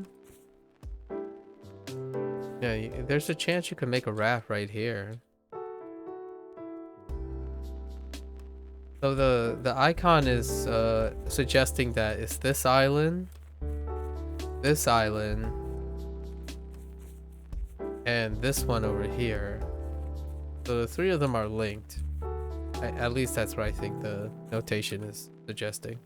Yeah, there's a chance you can make a raft right here. So the icon is suggesting that it's this island, and this one over here. So the 3 of them are linked. At least that's what I think the notation is suggesting.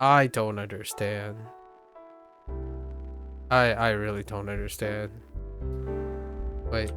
I don't understand. I really don't understand. Wait.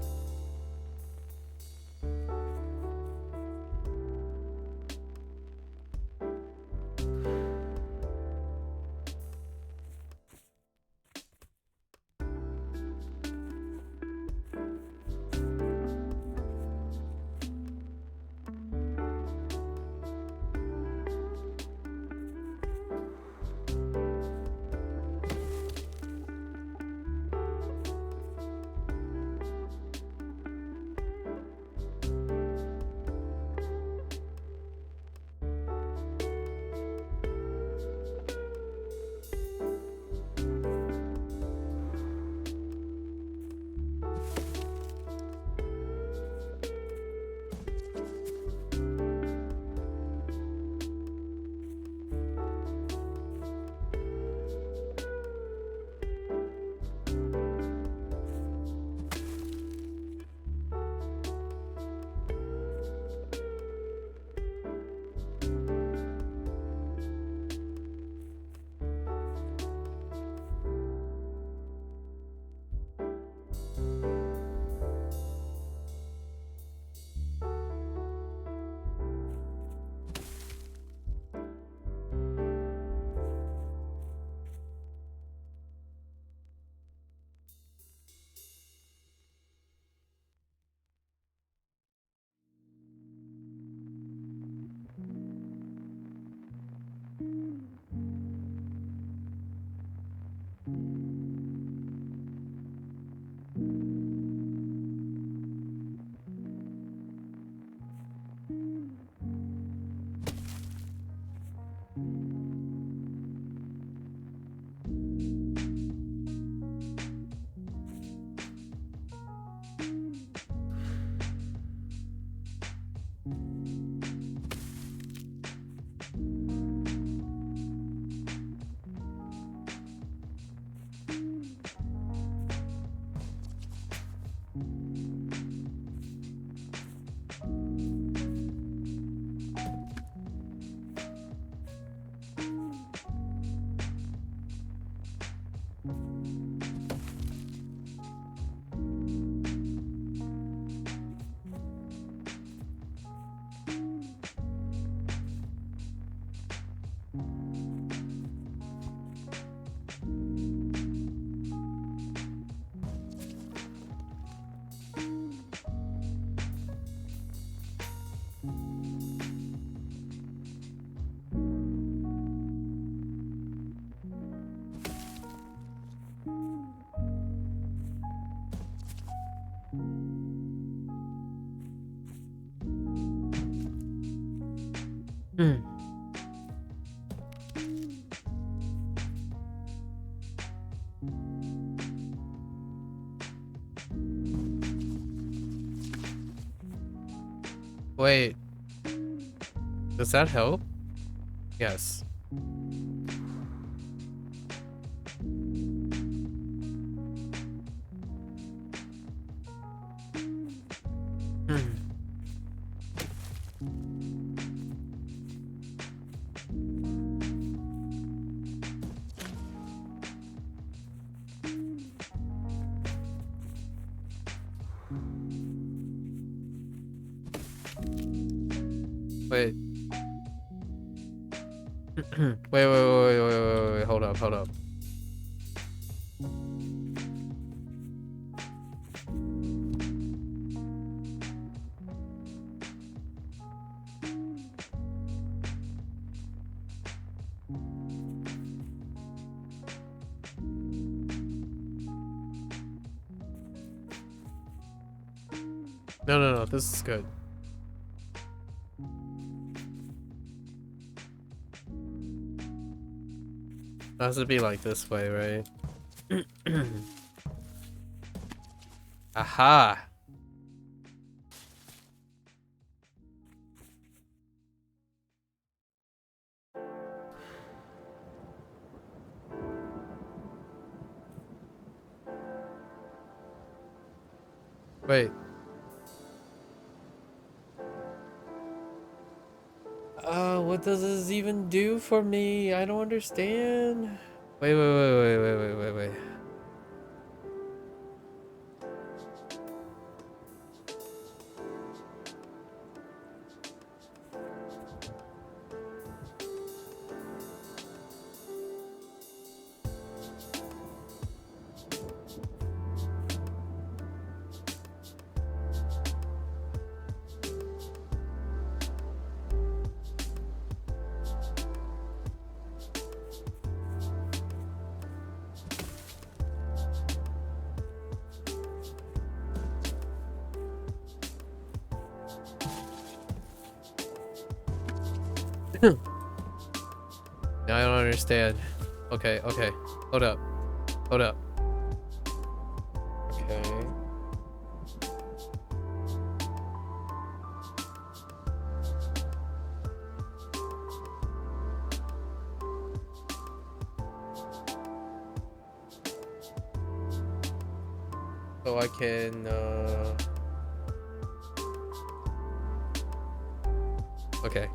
Hmm. Wait. Does that help? Yes. Hmm. Wait. Wait. Hold up, hold up. No, this is good. It has to be like this way, right? Aha! Wait. What does this even do for me? I don't understand. Wait. No, I don't understand. Okay. Hold up. Okay. So I can, okay.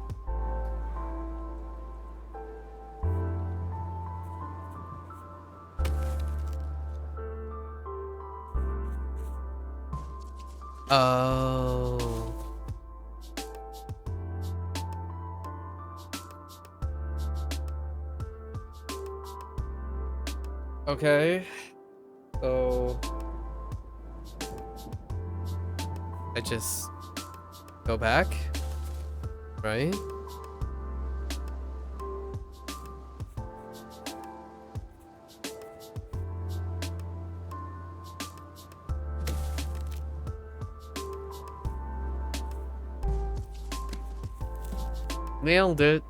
Oh. Okay. So I just go back, right? Nailed it.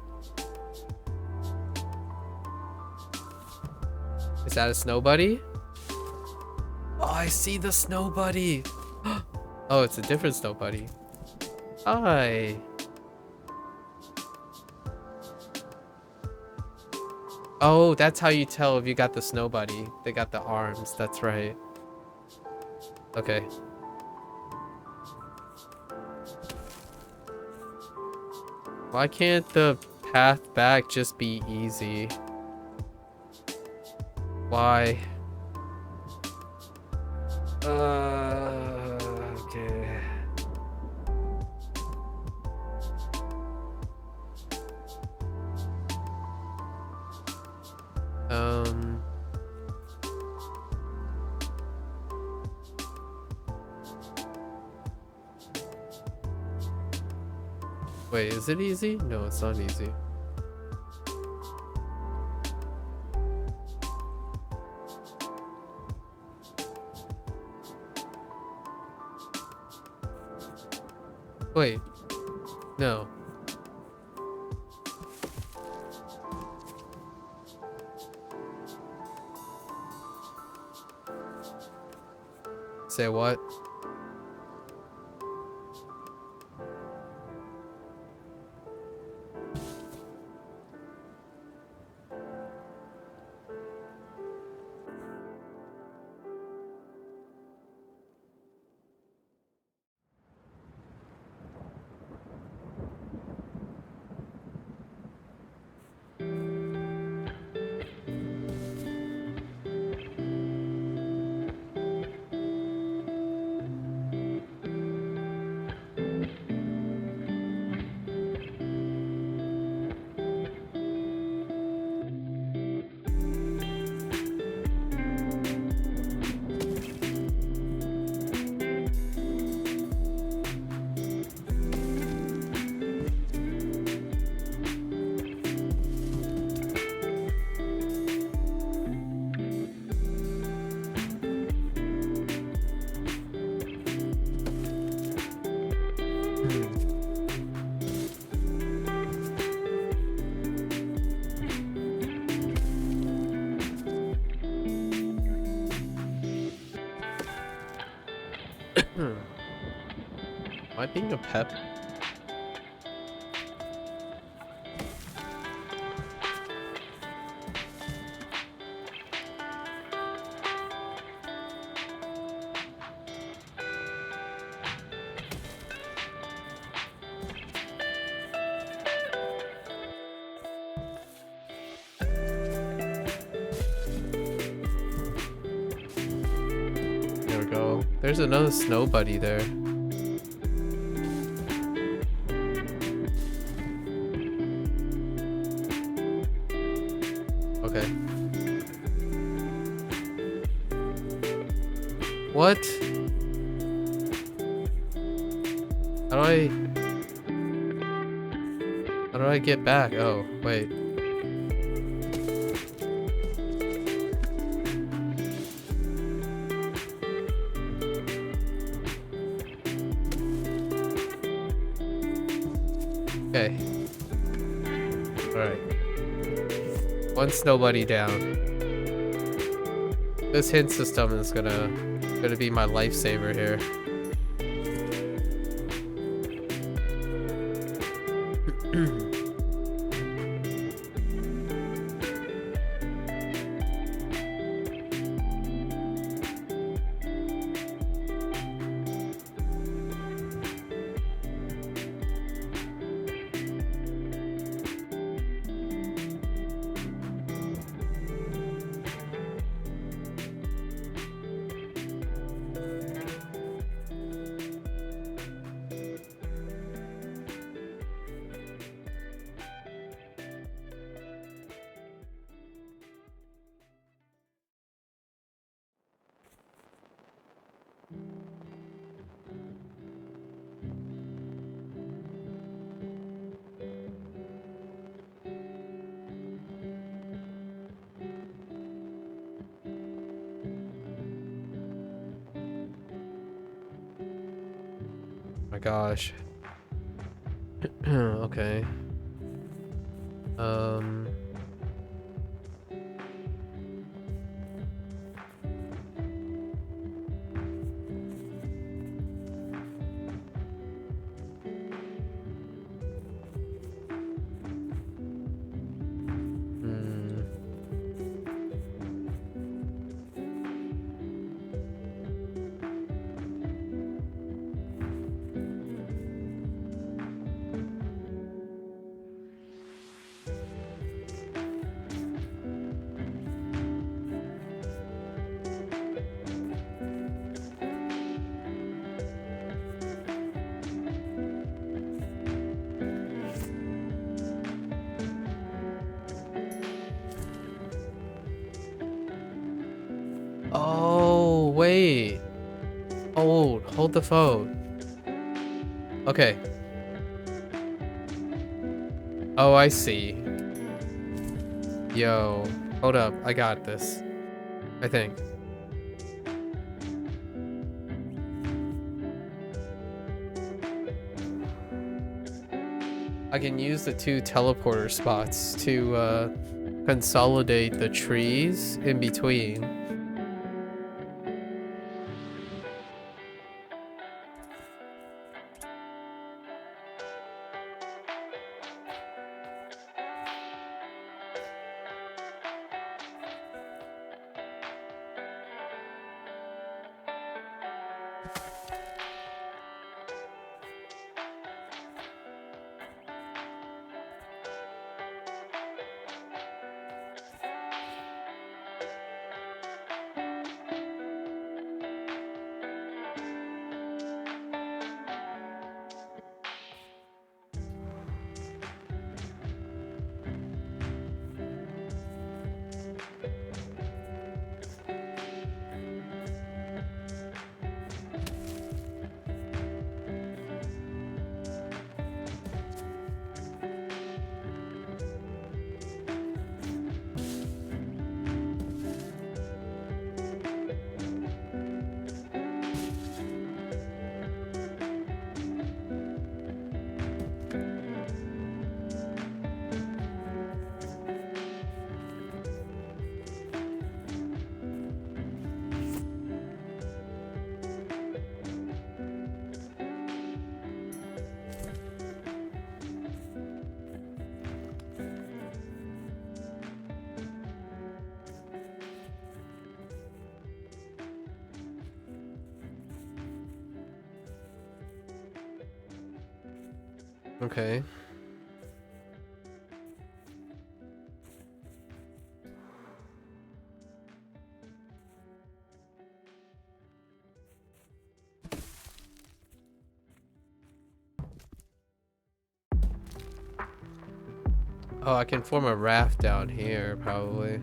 Is that a snow buddy? Oh, I see the snow buddy. Oh, it's a different snow buddy. Hi. Oh, that's how you tell if you got the snow buddy. They got the arms. That's right. Okay. Why can't the path back just be easy? Why? Okay. Wait, is it easy? No, it's not easy. Wait. No. Say what? Am I being a pep? go. There's another snow buddy there. Okay. What? How do I get back? Oh, wait. Okay. Alright. One snow buddy down. This hint system is gonna be my lifesaver here. My gosh. Okay. Oh, wait. Hold the phone. Okay. Oh, I see. Yo, hold up. I got this. I think. I can use the 2 teleporter spots to consolidate the trees in between. Okay. Oh, I can form a raft down here, probably.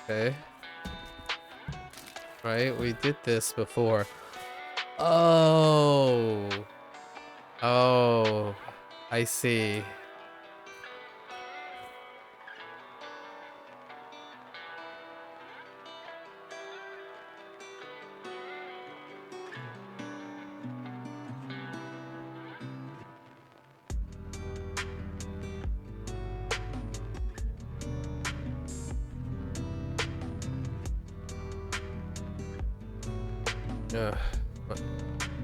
Okay. Right, we did this before. Oh. Oh. I see. Ugh.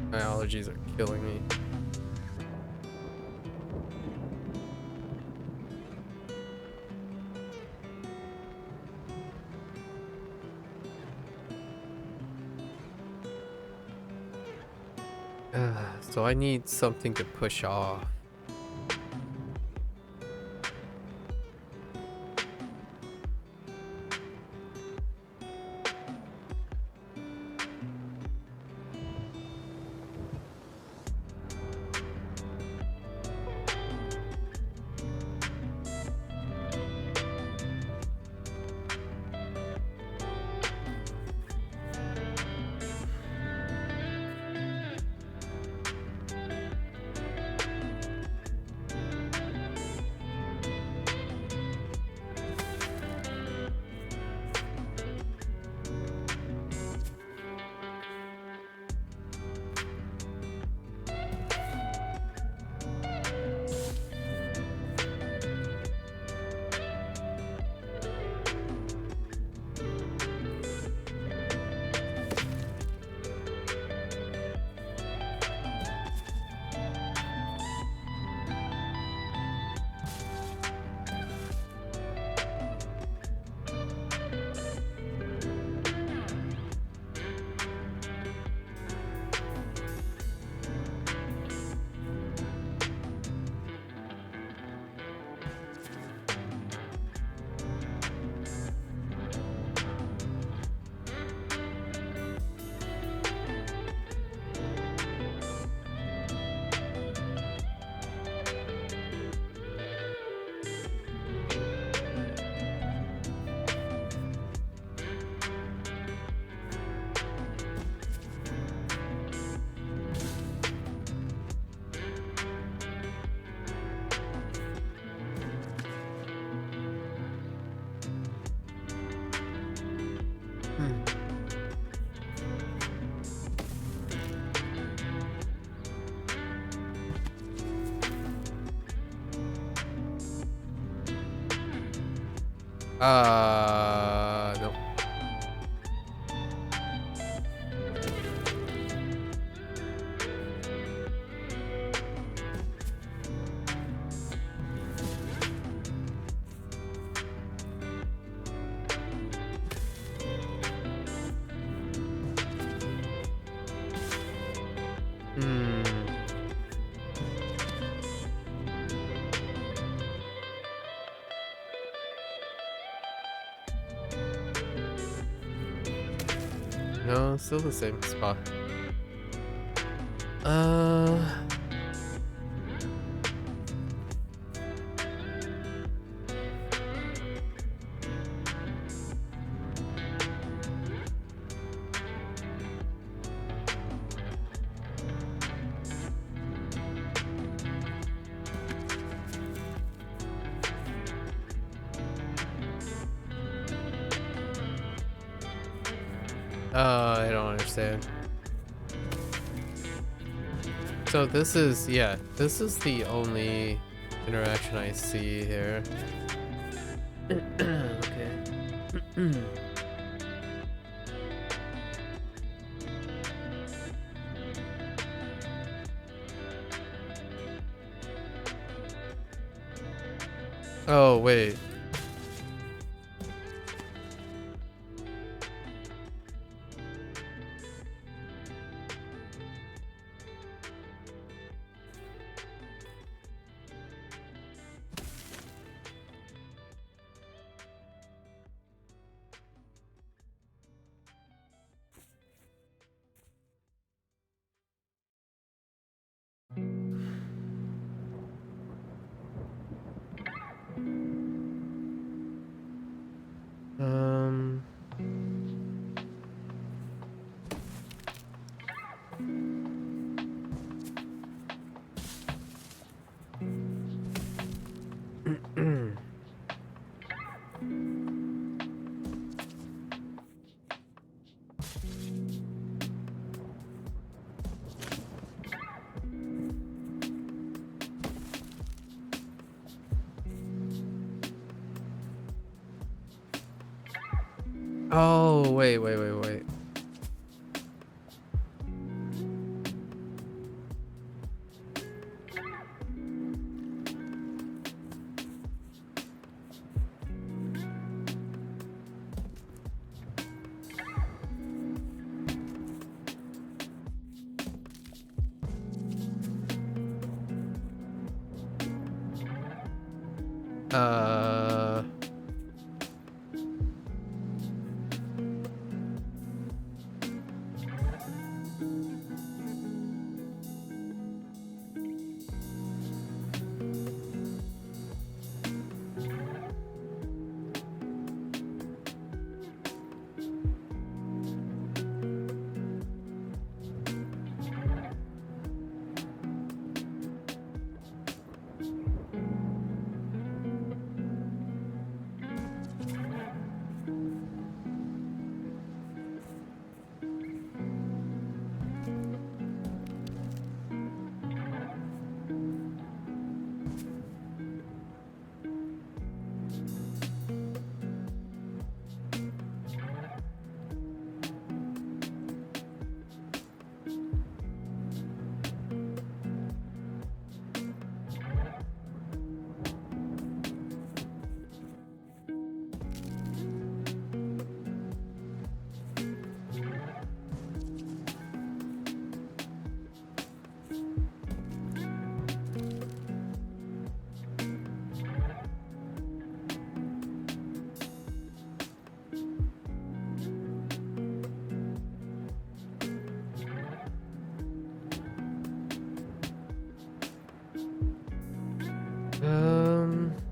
My allergies are killing me. So I need something to push off. No. Hmm. No, still the same spot. Uh. I don't understand. So this is, yeah, this is the only interaction I see here. Okay. Oh, wait. Um... Oh, wait. Uh...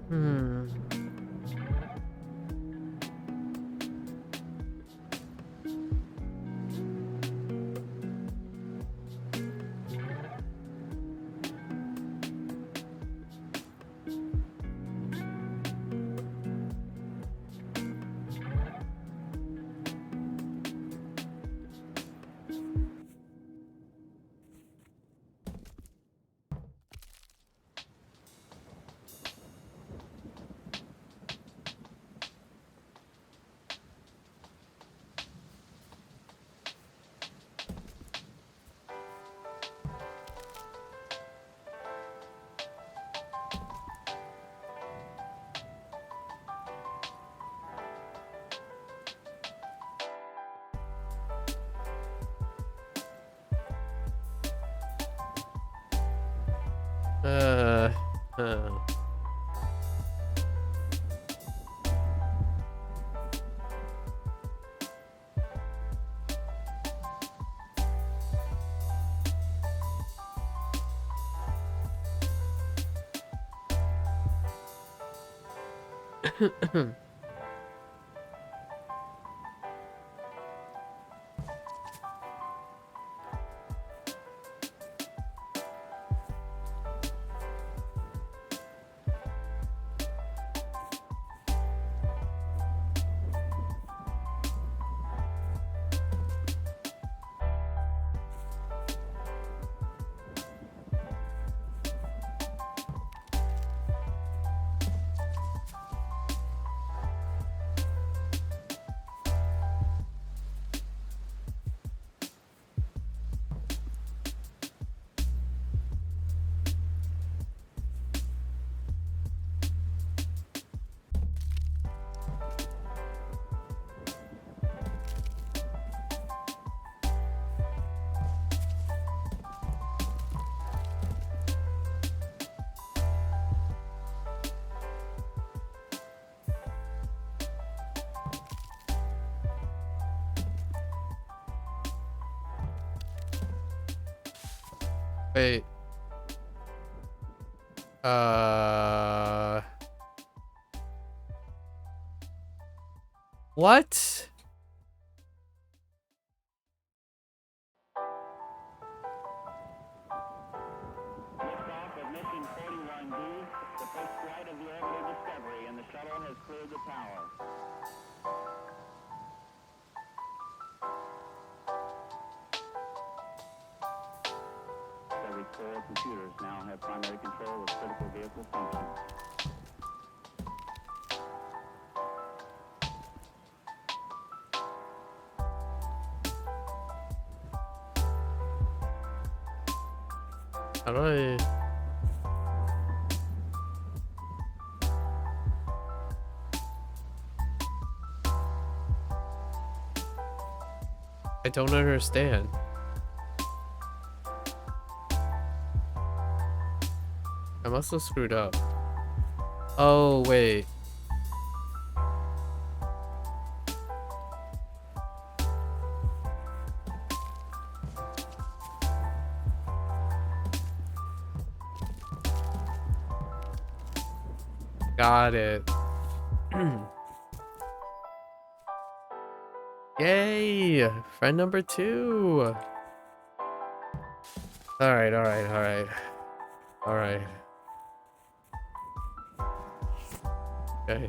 Hmm. Uh... uh. Wait. What? Liftoff of mission 41D, the first flight of the orbital Discovery, and the shuttle has cleared the tower. Every core computers now have primary control of critical vehicle functions. How do I... I don't understand. I must have screwed up. Oh, wait. Got it. Yay! Friend number 2. Alright, alright, alright. Alright. Okay.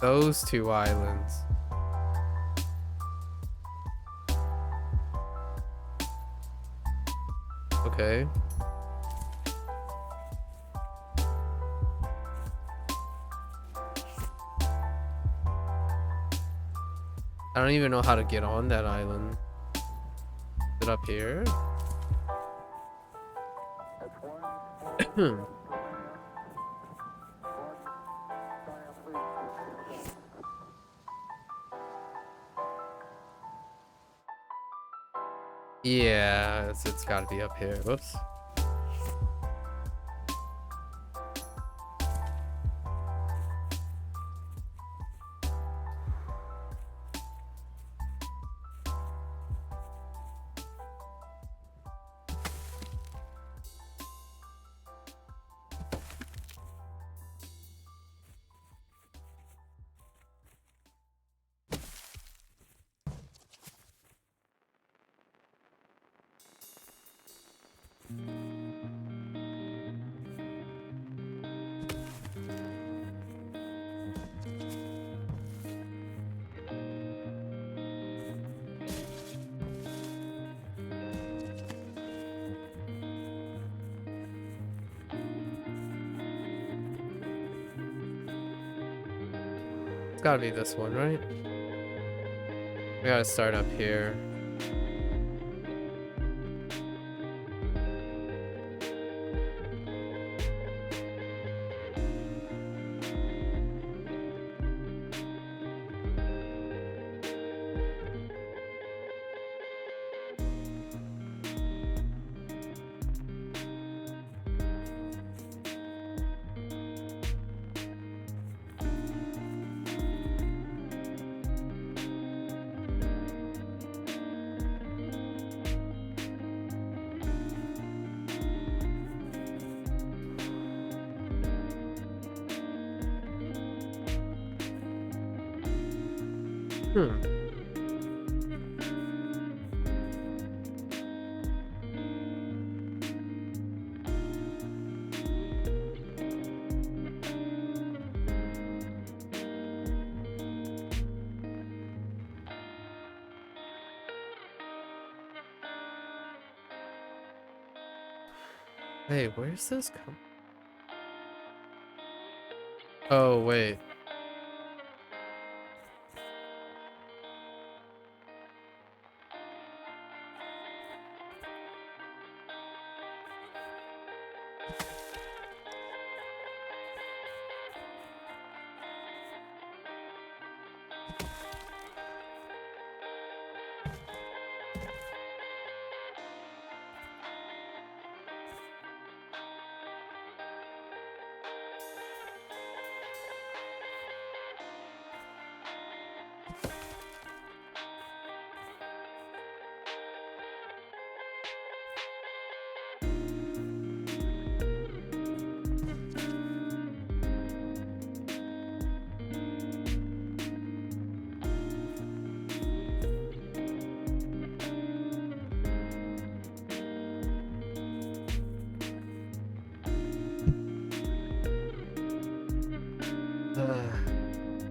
Those 2 islands. Okay. I don't even know how to get on that island. Is it up here? Yeah, it's gotta be up here. Whoops. It's gotta be this one, right? We gotta start up here. Hey, where's this come? Oh, wait.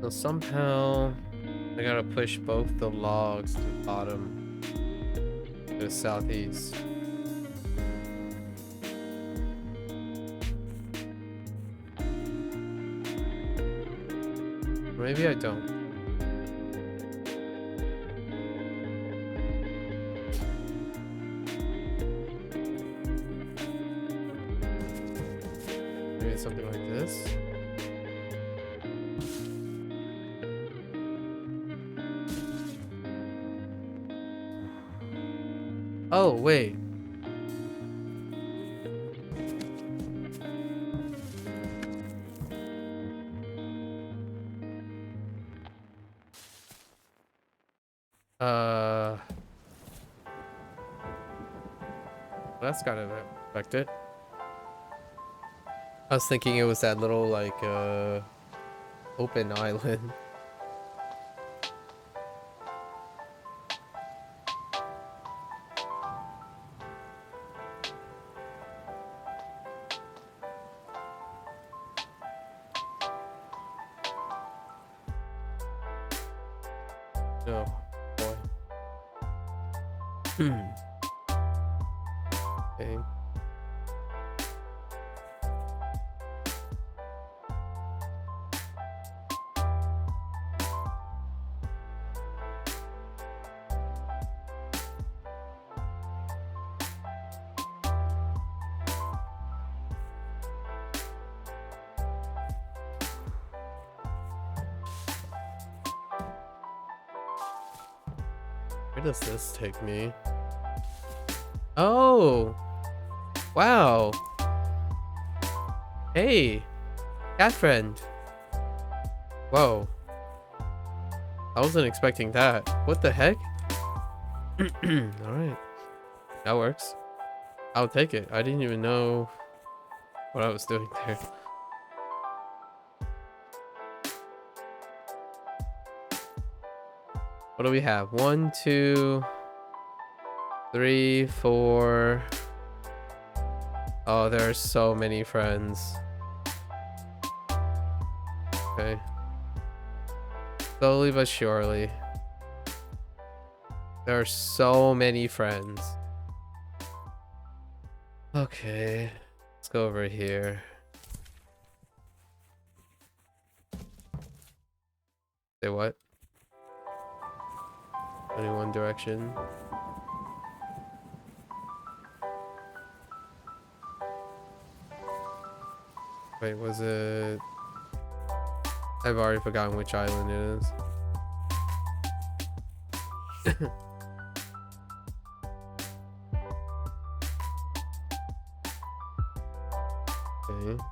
So somehow I gotta push both the logs to the bottom to the southeast. Maybe I don't. Maybe it's something like this. Oh, wait. That's gotta affect it. I was thinking it was that little, like, open island. Oh, boy. Okay. Where does this take me? Oh! Wow! Hey! Cat friend! Whoa. I wasn't expecting that. What the heck? Alright. That works. I'll take it. I didn't even know what I was doing there. What do we have? 1, 2, 3, 4. Oh, there are so many friends. Okay. Slowly but surely. There are so many friends. Okay. Let's go over here. Say what? Only one direction. Wait, was it? I've already forgotten which island it is. Okay.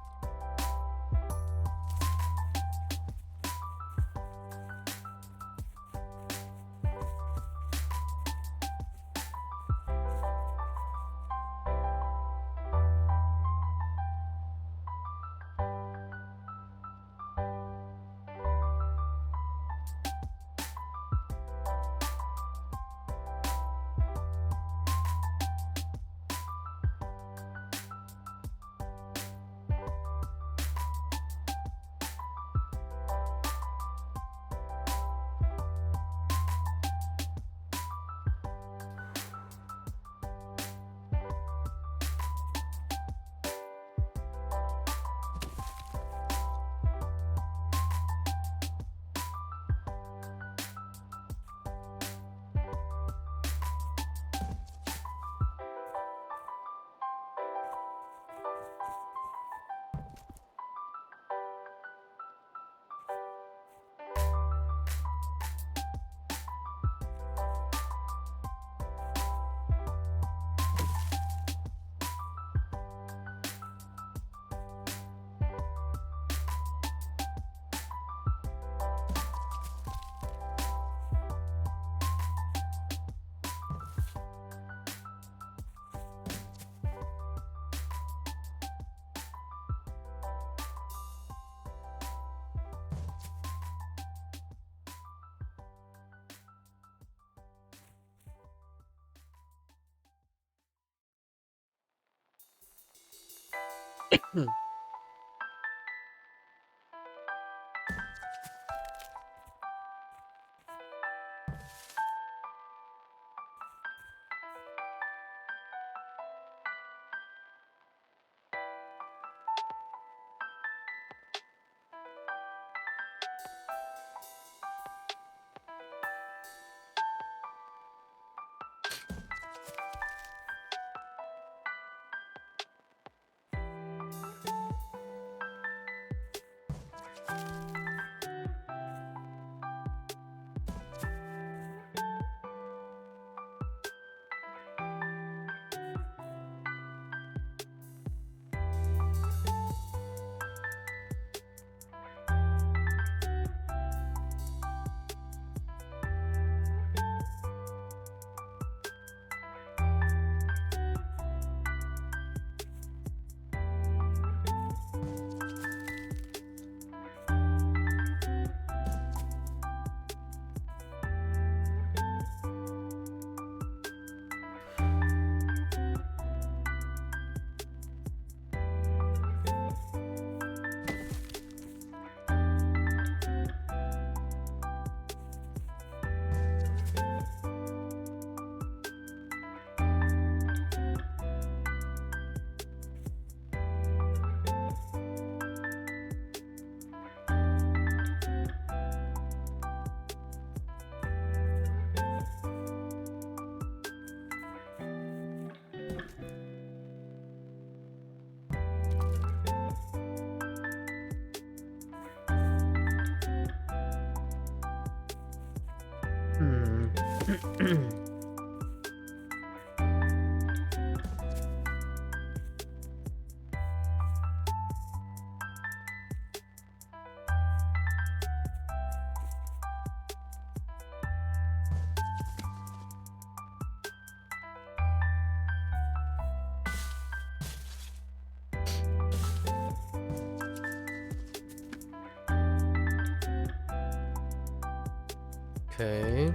Okay.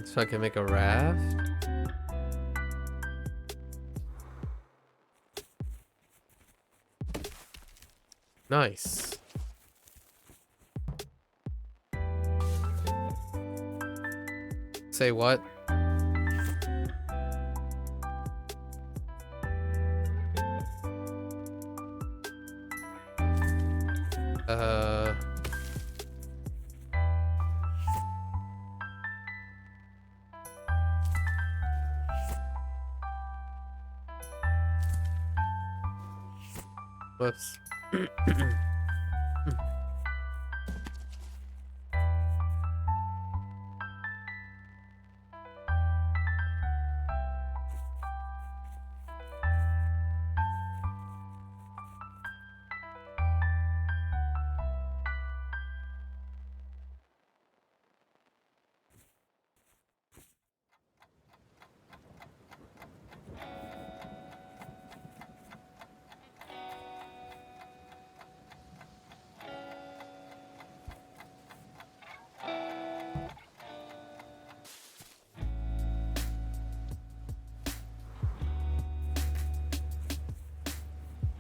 So I can make a raft. Nice. Say what? Uh... Whoops.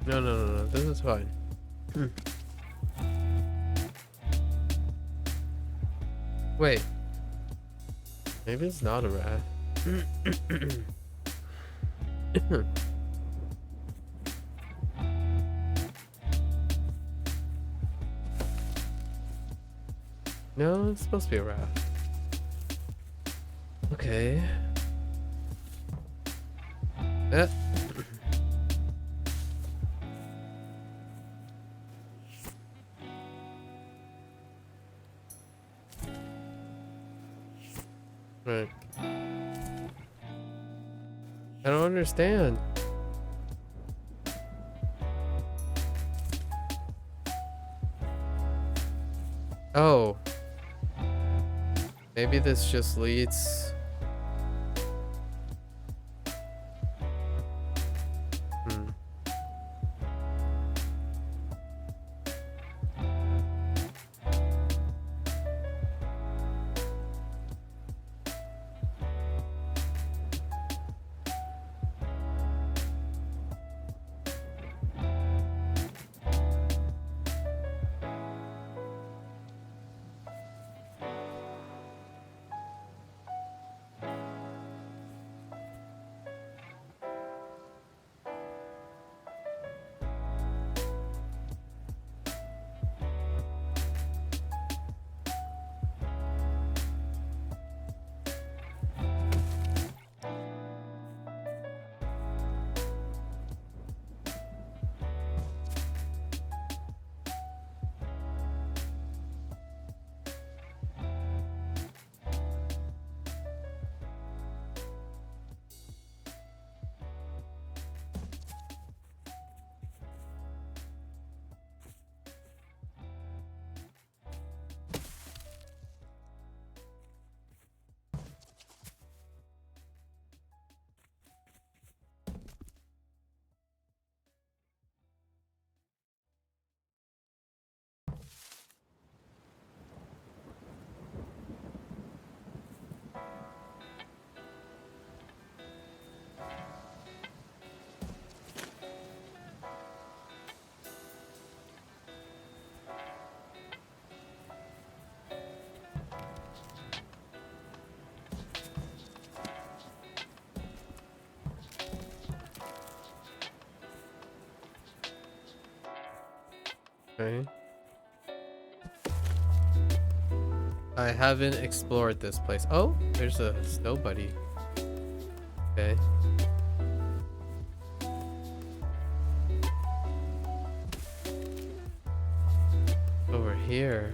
No. This is fine. Wait. Maybe it's not a rat. No, it's supposed to be a rat. Okay. Right. I don't understand. Oh. Maybe this just leads... Okay. I haven't explored this place. Oh, there's a snow buddy. Okay. Over here.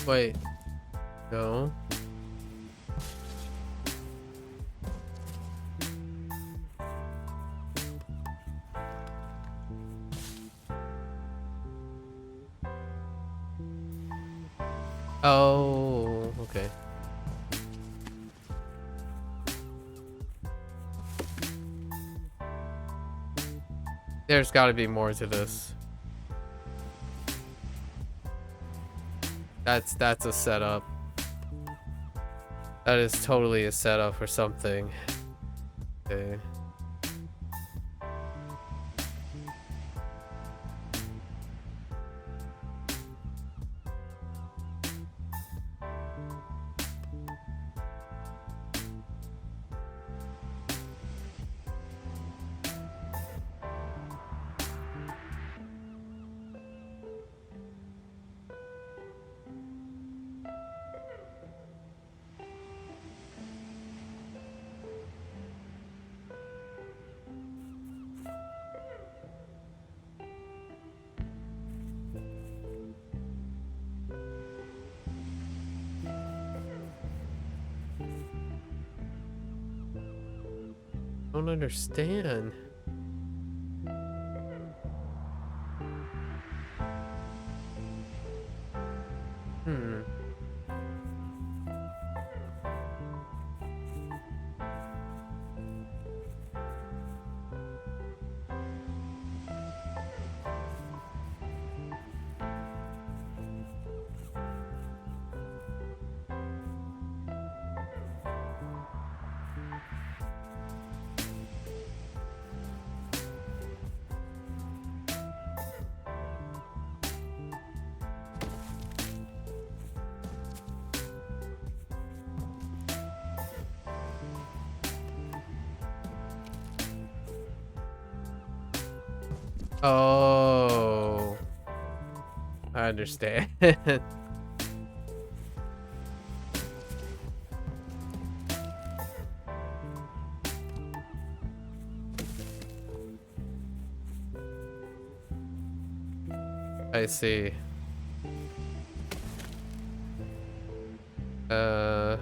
Wait. No. Oh, okay. There's got to be more to this. That's a setup. That is totally a setup for something. Okay. Don't understand. Hmm. Oh, I understand. I see. Uh.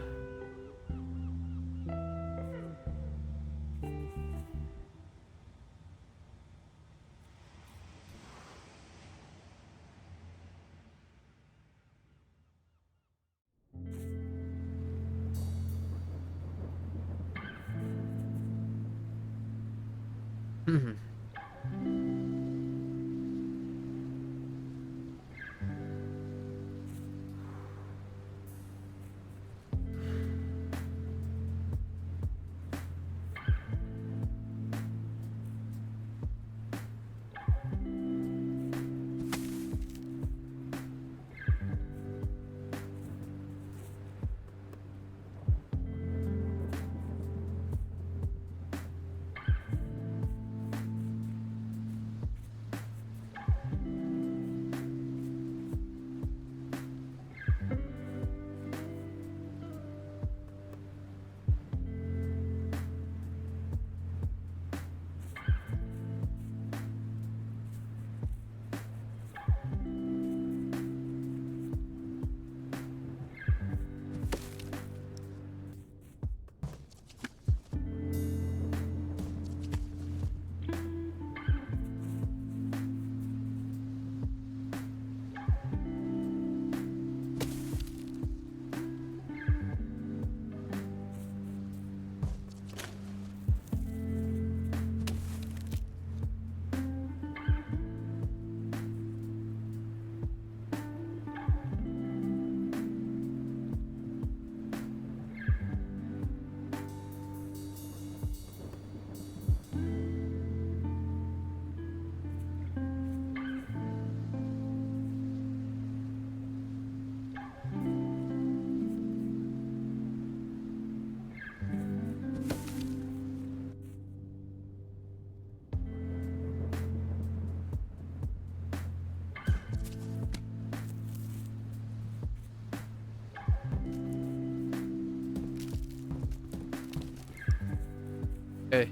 Okay.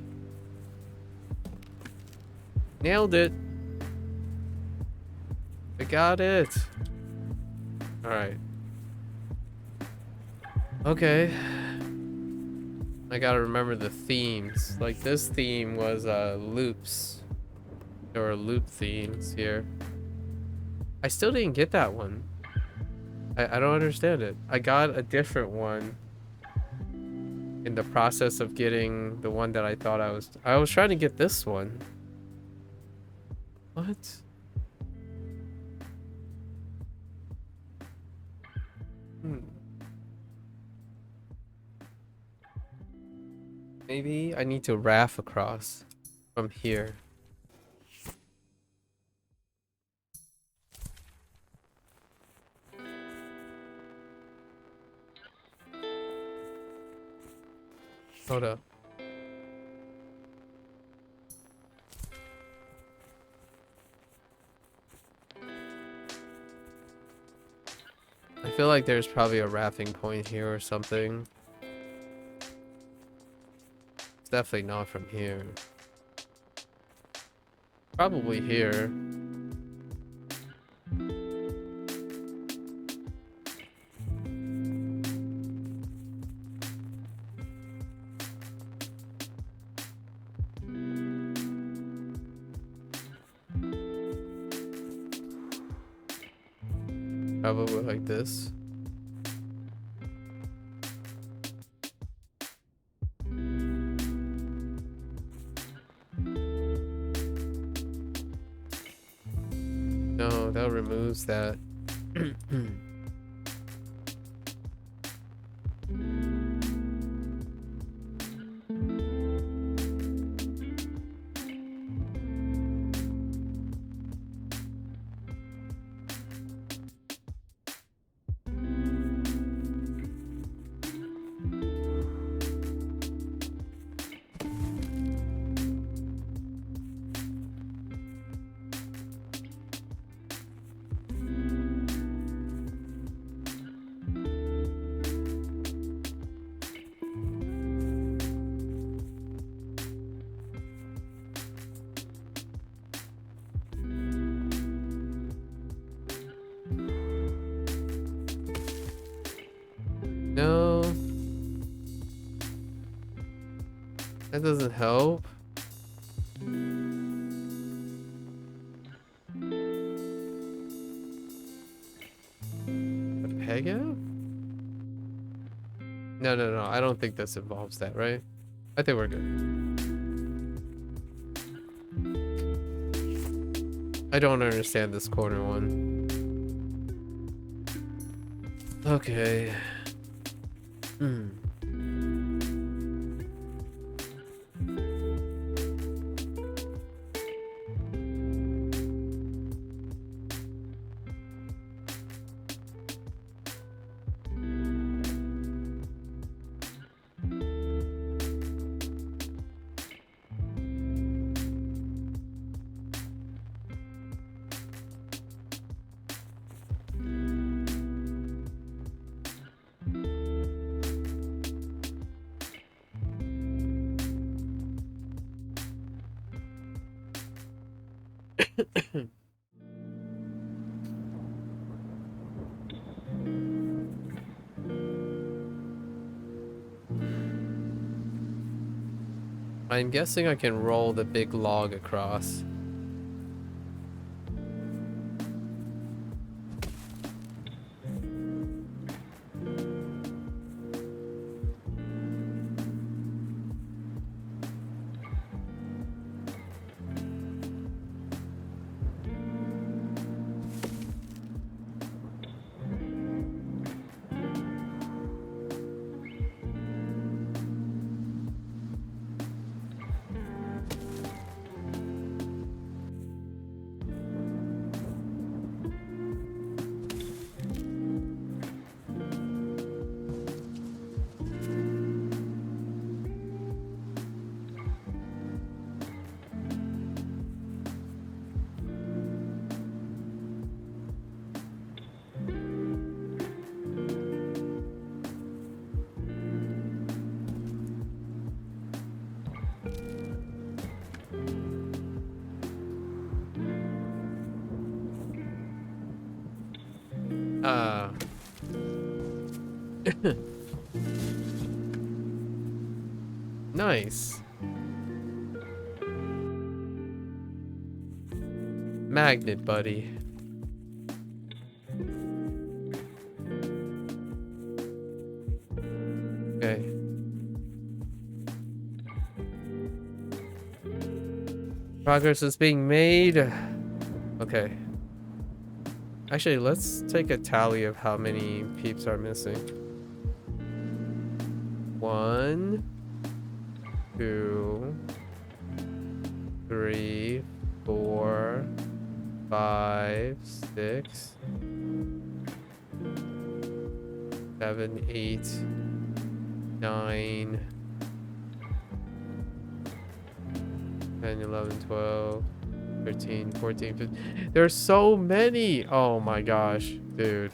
Nailed it. I got it. Alright. Okay. I gotta remember the themes. Like this theme was loops. There were loop themes here. I still didn't get that one. I don't understand it. I got a different one in the process of getting the one that I was trying to get this one. What? Maybe I need to raft across from here. Hold up. I feel like there's probably a rafting point here or something. It's definitely not from here. Probably here. Probably like this. No, that removes that. No. That doesn't help. A peg out? No. I don't think this involves that, right? I think we're good. I don't understand this corner one. Okay. I'm guessing I can roll the big log across. Nice. Magnet, buddy. Okay. Progress is being made. Okay. Actually, let's take a tally of how many peeps are missing. 1, 2, 3, 4, 5, 6, 7, 8, 9, 10, 11, 12, 13, 14, 15. There's so many. Oh my gosh, dude.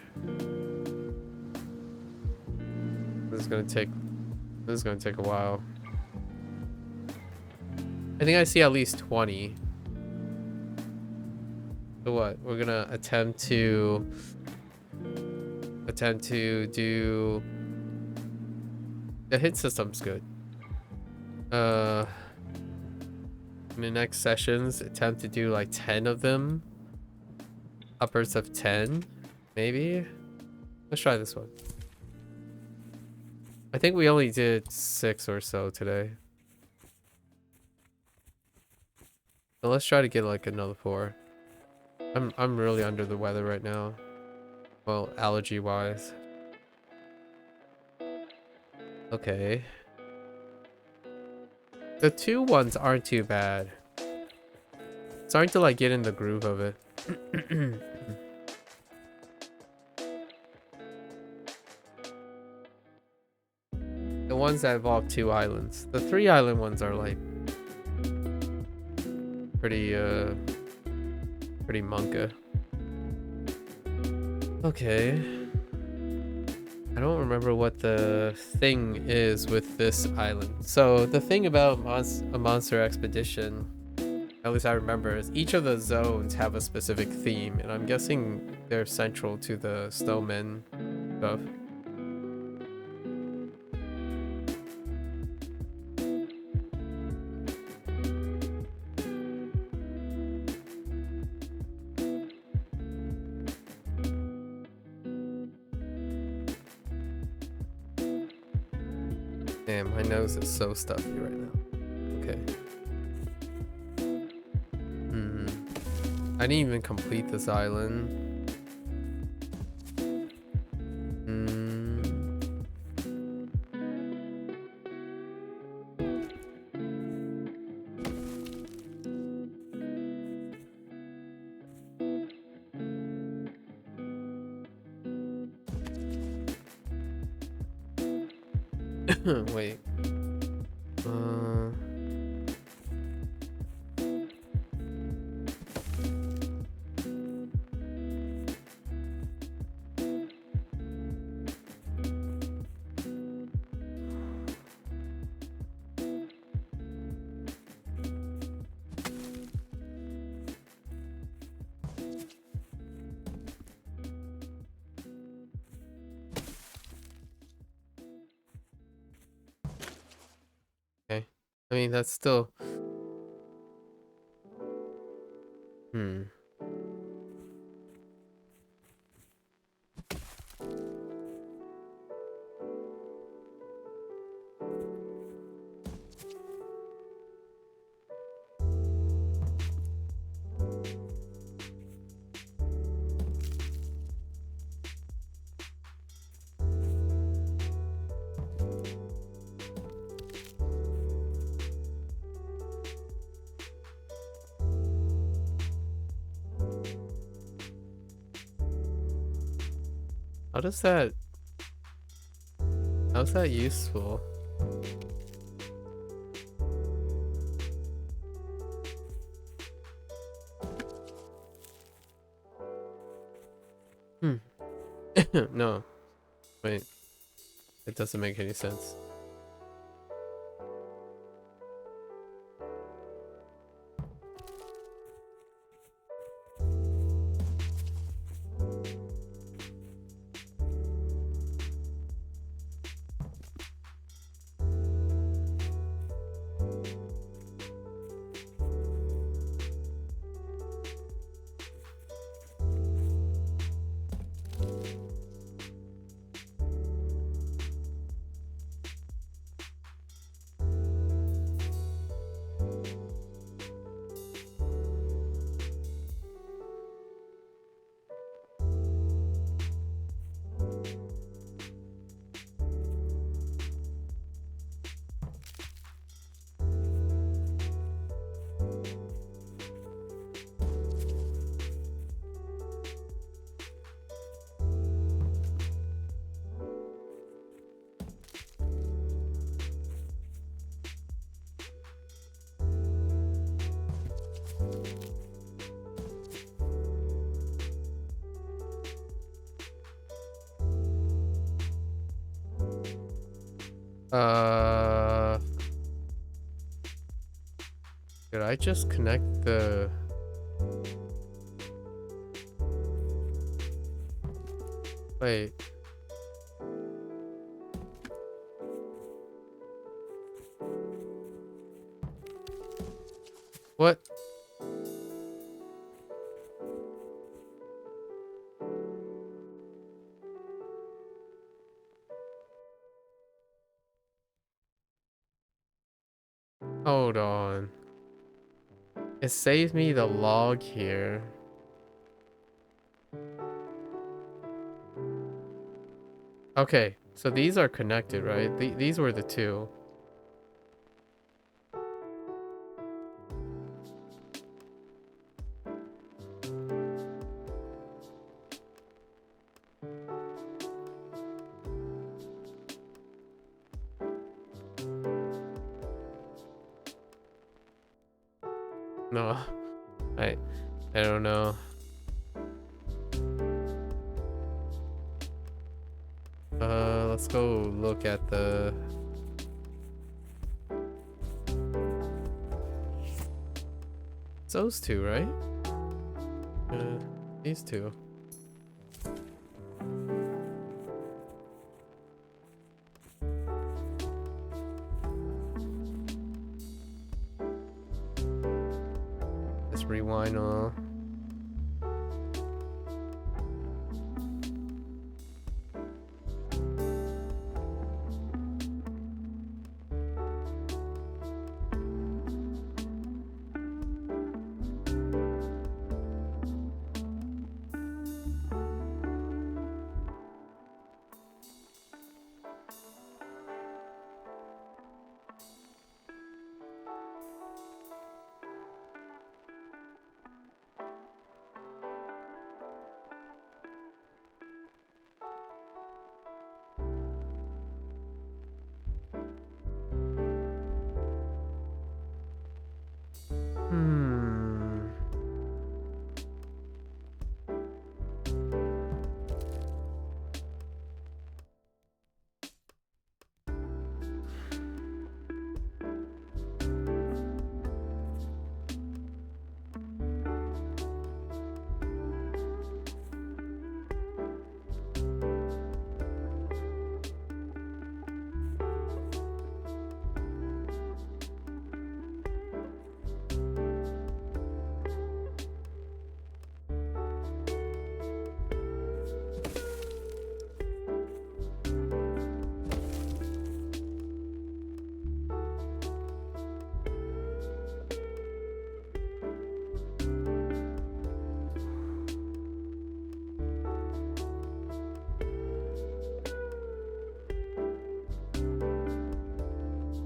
This is gonna take a while. I think I see at least 20. So what? We're gonna attempt to do the hit system's good. In the next sessions, attempt to do like 10 of them. Upwards of 10, maybe. Let's try this one. I think we only did 6 or so today. So let's try to get like another 4. I'm really under the weather right now. Well, allergy wise. Okay. The 2 ones aren't too bad. Starting to like get in the groove of it. The ones that involve 2 islands. The 3 island ones are like pretty monka. Okay. I don't remember what the thing is with this island. So the thing about a monster expedition, at least I remember, is each of the zones have a specific theme, and I'm guessing they're central to the snowmen stuff. Damn, my nose is so stuffy right now. Okay. I didn't even complete this island. Wait. Okay. I mean, that's still... How's that useful? No. Wait. It doesn't make any sense. Uh, did I just connect the... Wait. What? Hold on. It saved me the log here. Okay, so these are connected, right? These were the two. No, I don't know. Let's go look at the... It's those two, right? These two. Let's rewind on. Hmm.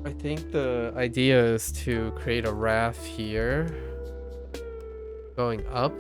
I think the idea is to create a raft here, going up.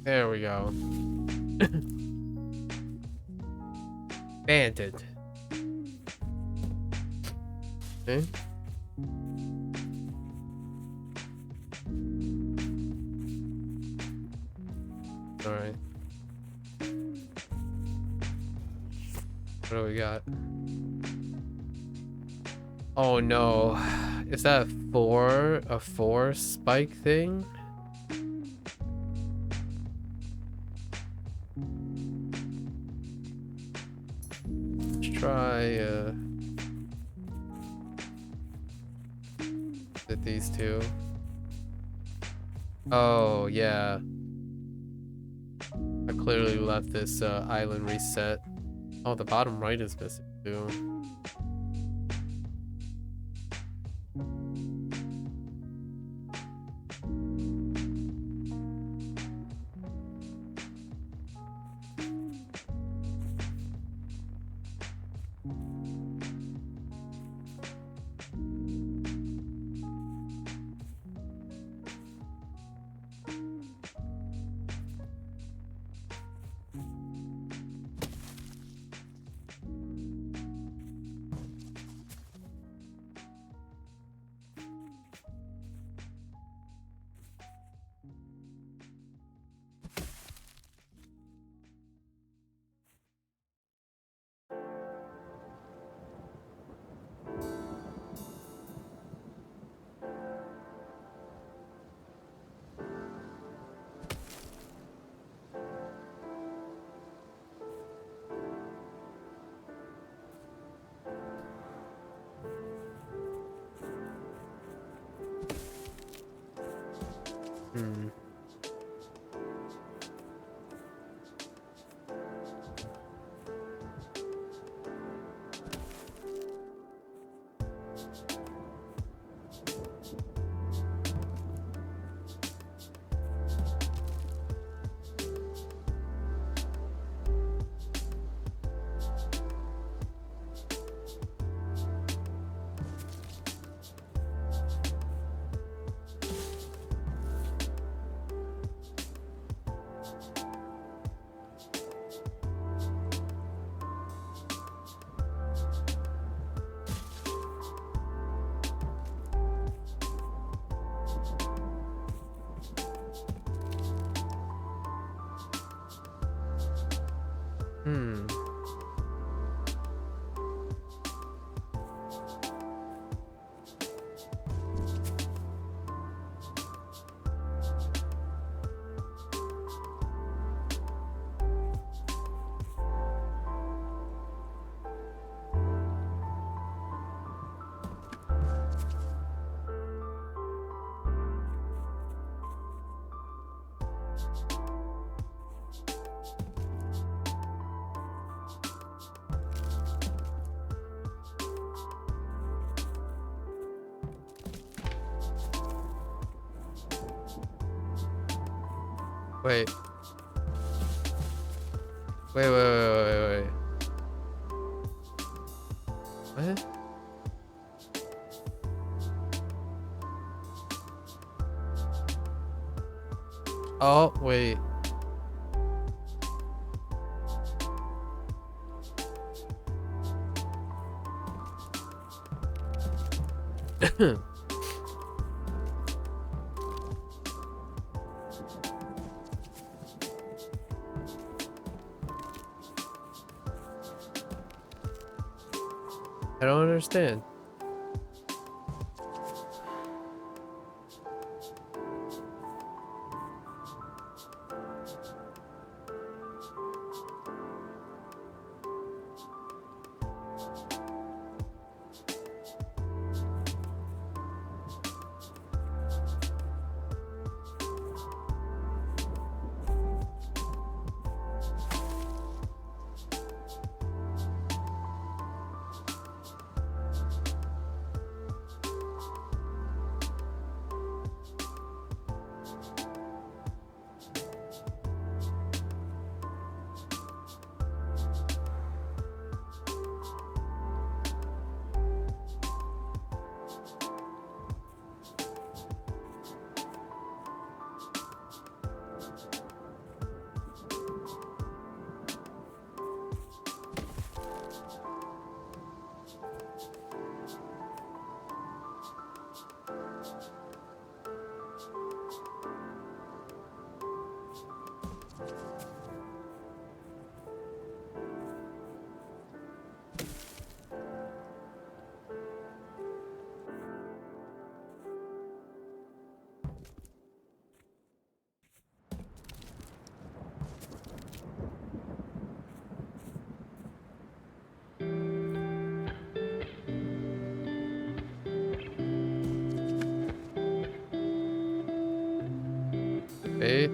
There we go. Banded. Okay. Alright. What do we got? Oh no. Is that a four spike thing? Let's try did these two? Oh yeah. I clearly left this island reset. Oh, the bottom right is missing too. Hmm. Hmm. Wait. Wait. What? Oh, wait. I don't understand. Wait.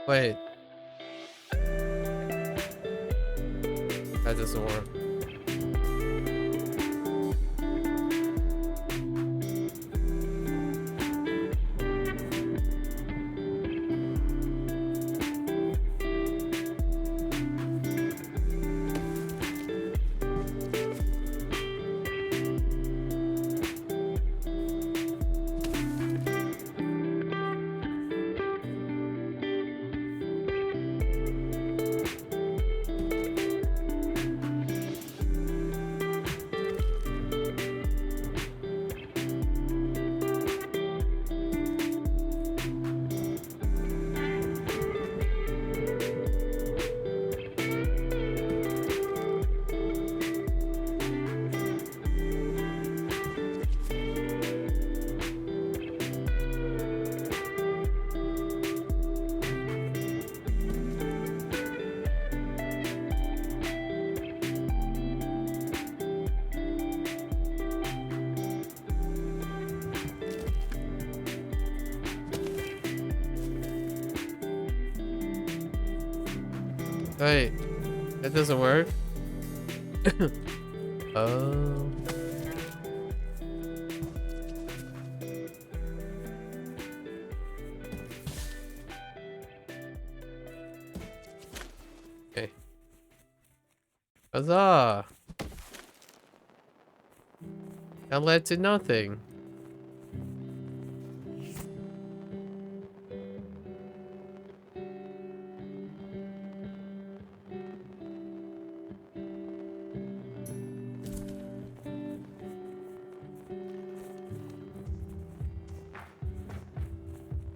Wait. That doesn't work. Wait. That doesn't work? Oh. Okay. Huzzah! That led to nothing.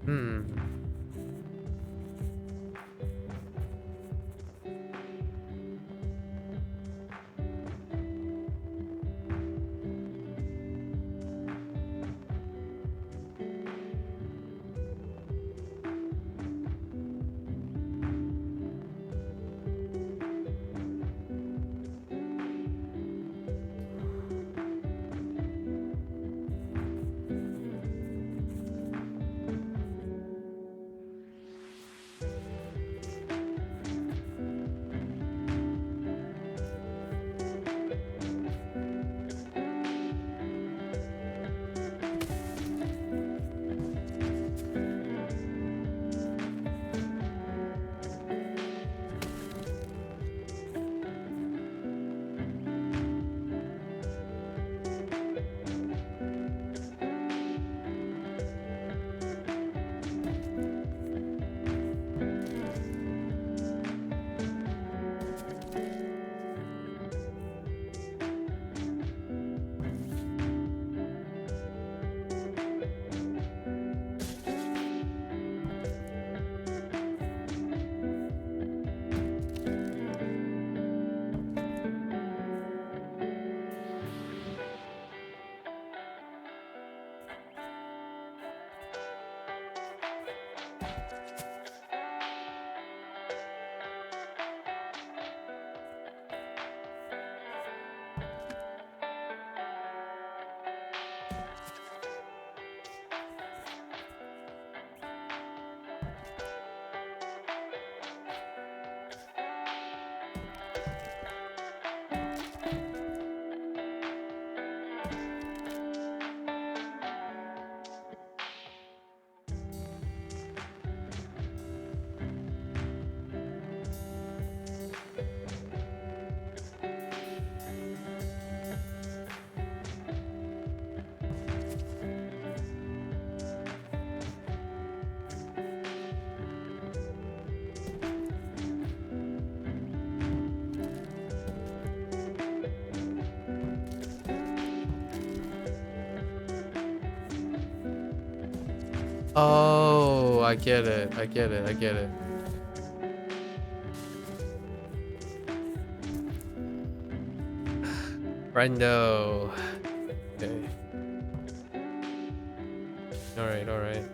Hmm. Oh, I get it. I get it. I get it. Brendo. Okay. All right. All right.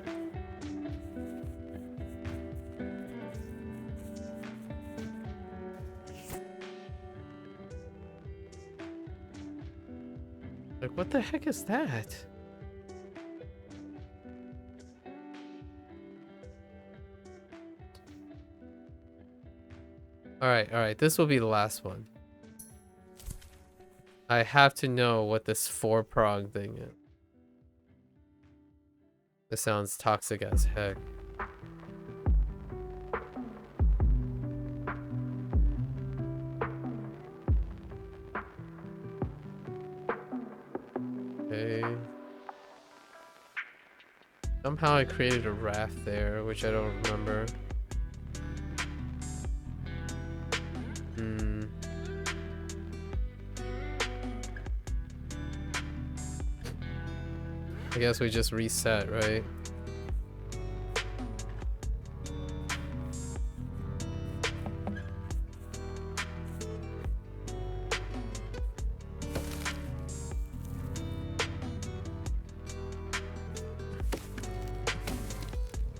Like, what the heck is that? All right. This will be the last one. I have to know what this 4-prong thing is. This sounds toxic as heck. Okay. Somehow I created a raft there, which I don't remember. Hmm. I guess we just reset, right?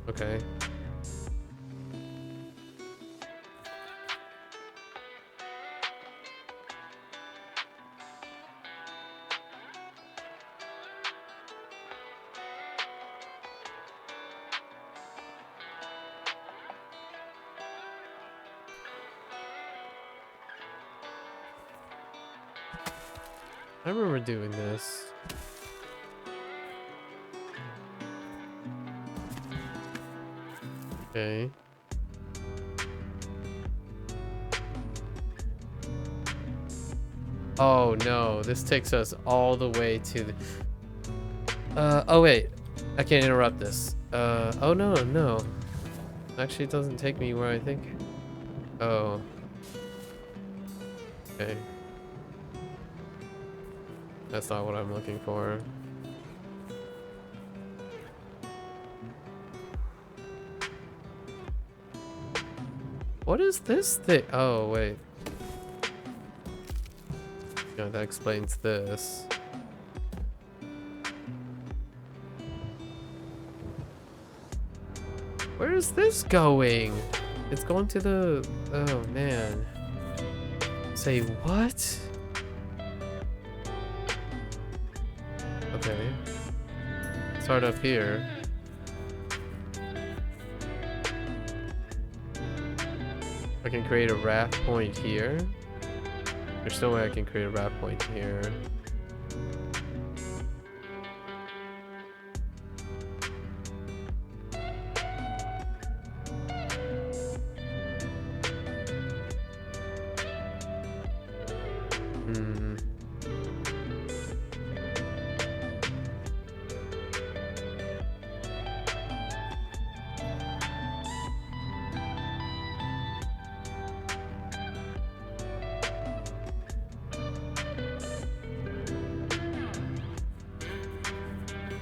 Okay. I remember doing this. Okay. Oh no, this takes us all the way to the... oh wait, I can't interrupt this. Oh no. Actually, it doesn't take me where I think. Oh. Okay. That's not what I'm looking for. What is this thing? Oh, wait. Yeah, that explains this. Where is this going? It's going to the... Oh, man. Say what? Okay. Start up here. I can create a raft point here. There's no way I can create a raft point here. Hmm.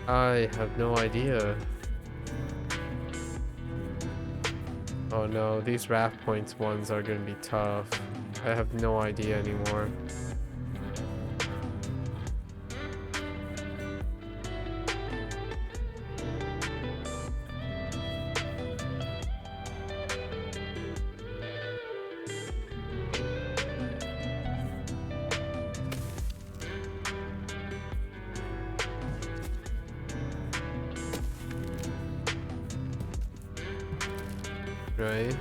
I have no idea. Oh no, these raft points ones are gonna be tough. I have no idea anymore. Right?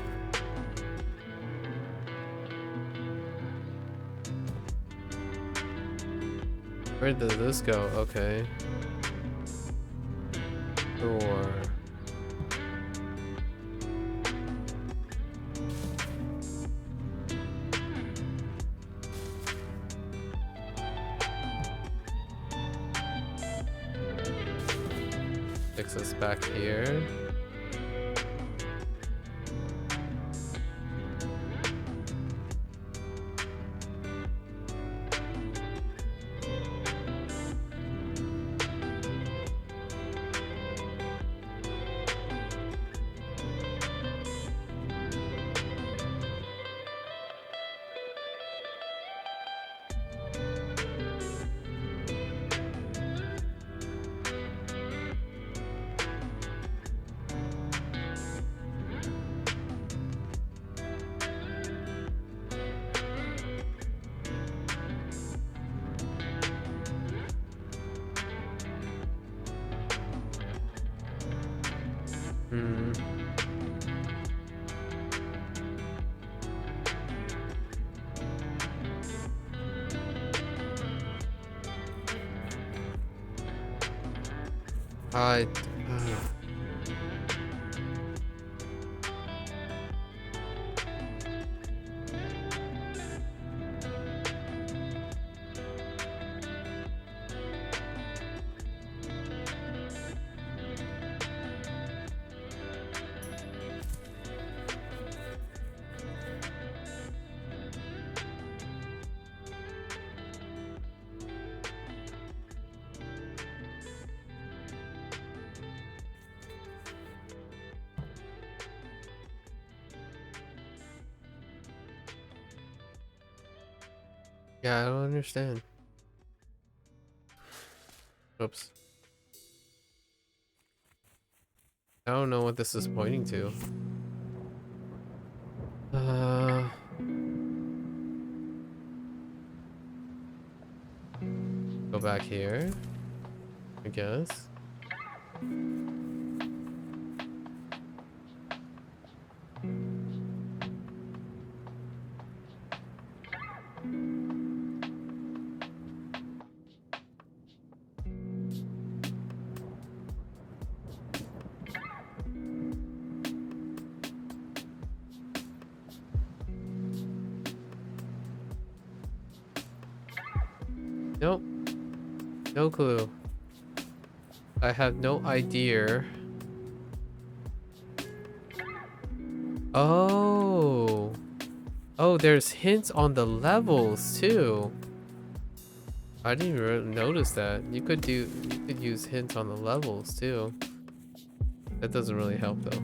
Where does this go? Okay. Door. Takes us back here. Hmm. I. Yeah, I don't understand. Oops. I don't know what this is pointing to. Uh, go back here, I guess. Nope, no clue. I have no idea. Oh. Oh, there's hints on the levels too. I didn't even notice that. You could use hints on the levels too. That doesn't really help though.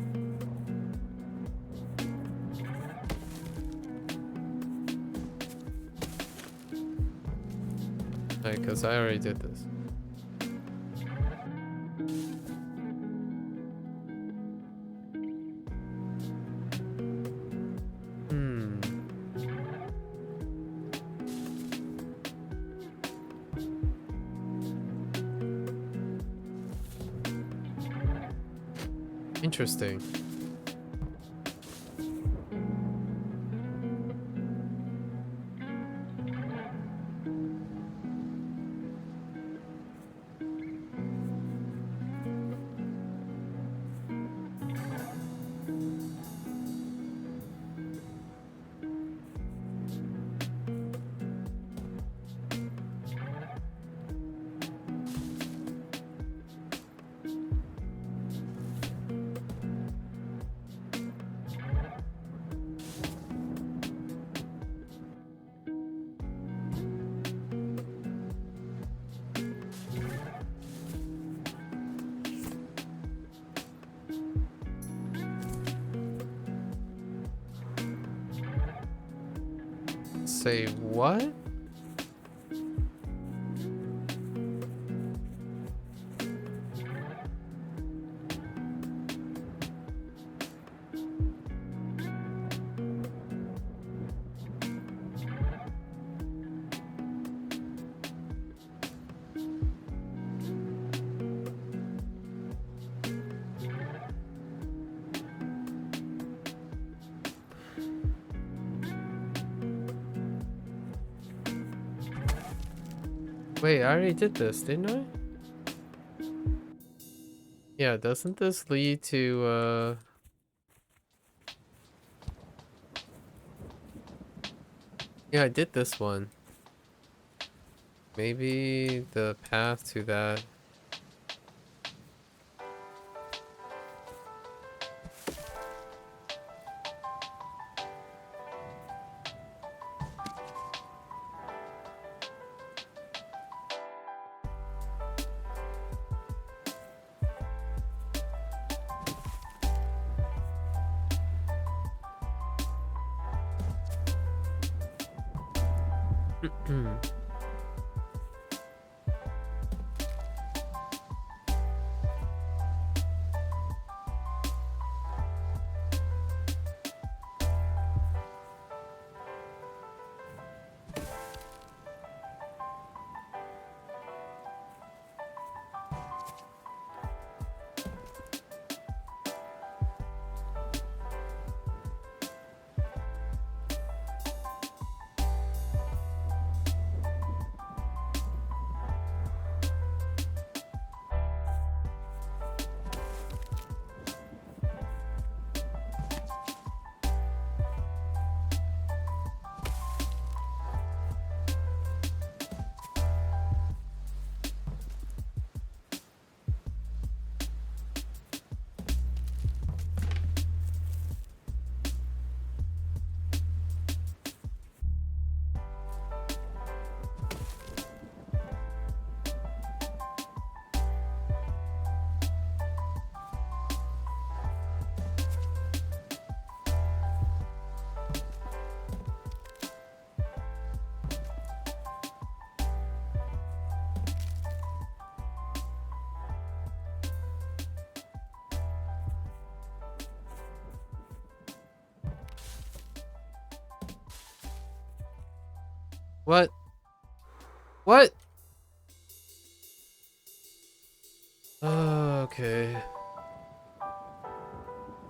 Like, cause I already did this. Hmm. Interesting. Say what? Wait, I already did this, didn't I? Yeah, doesn't this lead to yeah, I did this one. Maybe the path to that. What? What? Okay.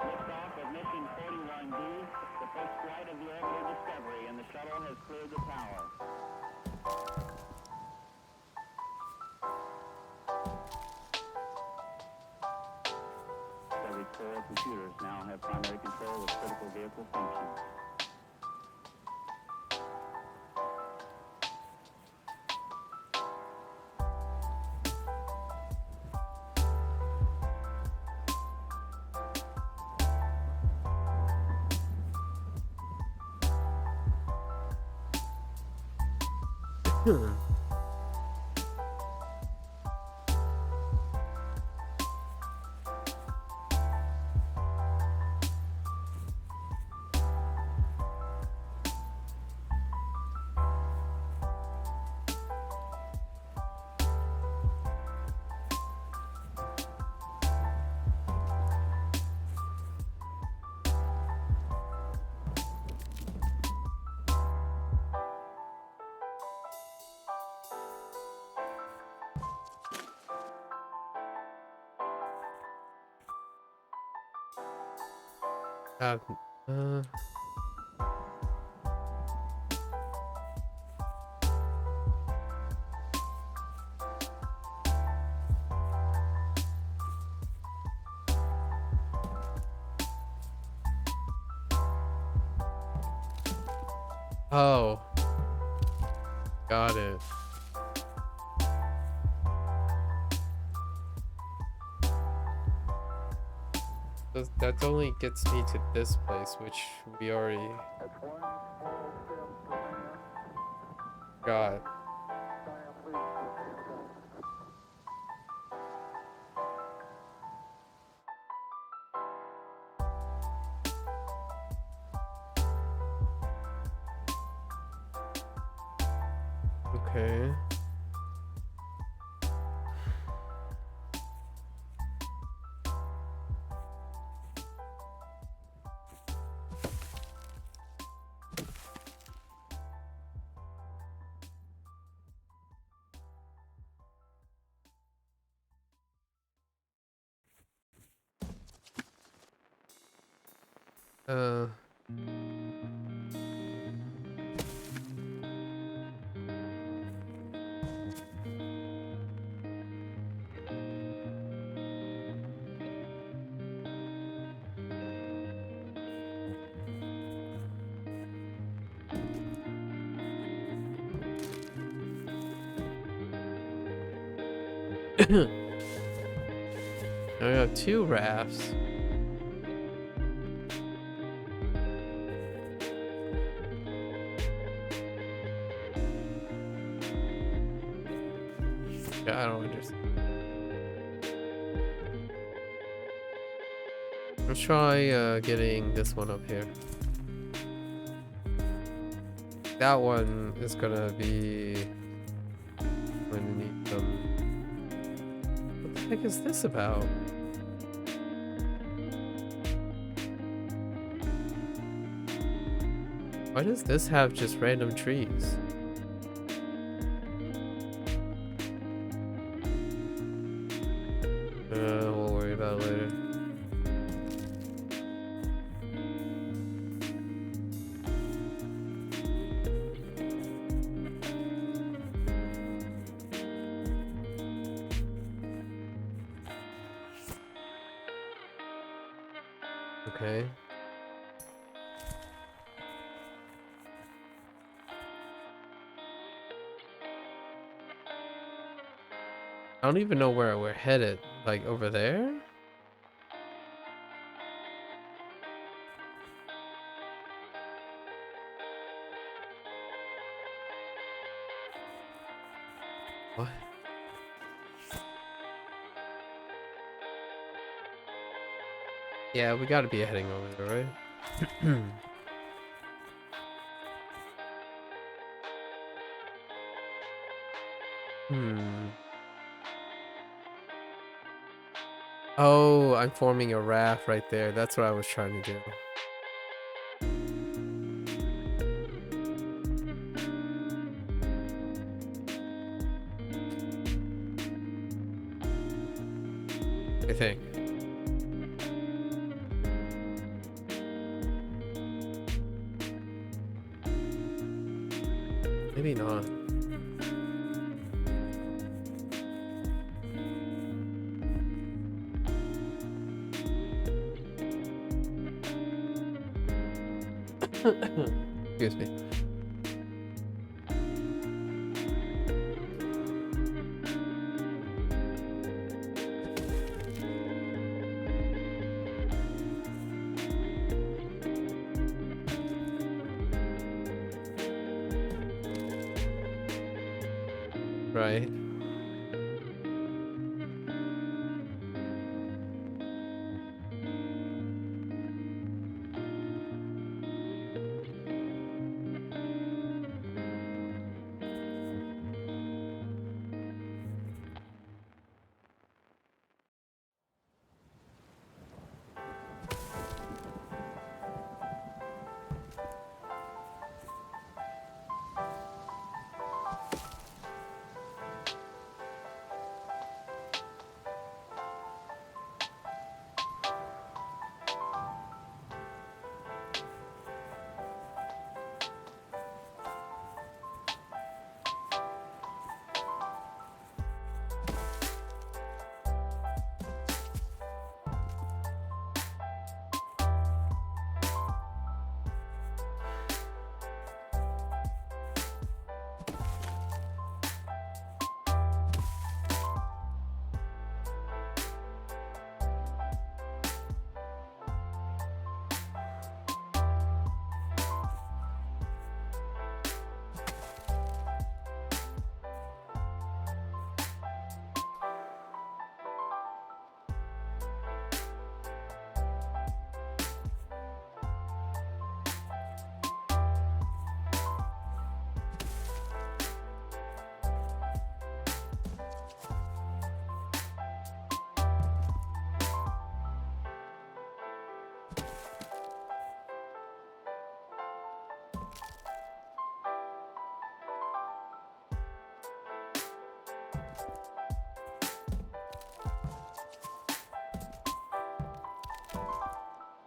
Liftoff of mission 41D, the first flight of the orbital Discovery, and the shuttle has cleared the tower. Discovery's core computers now have primary control of critical vehicle functions. Uh, uh, oh, got it. That only gets me to this place, which we already got. Okay. Uh. I have 2 rafts. Yeah, I don't understand. Let's try getting this one up here. That one is gonna be gonna need some. What the heck is this about? Why does this have just random trees? We'll worry about it later. Okay. I don't even know where we're headed. Like over there? What? Yeah, we gotta be heading over there, right? Hmm. Oh, I'm forming a raft right there. That's what I was trying to do. I think. Maybe not. Excuse me. Right.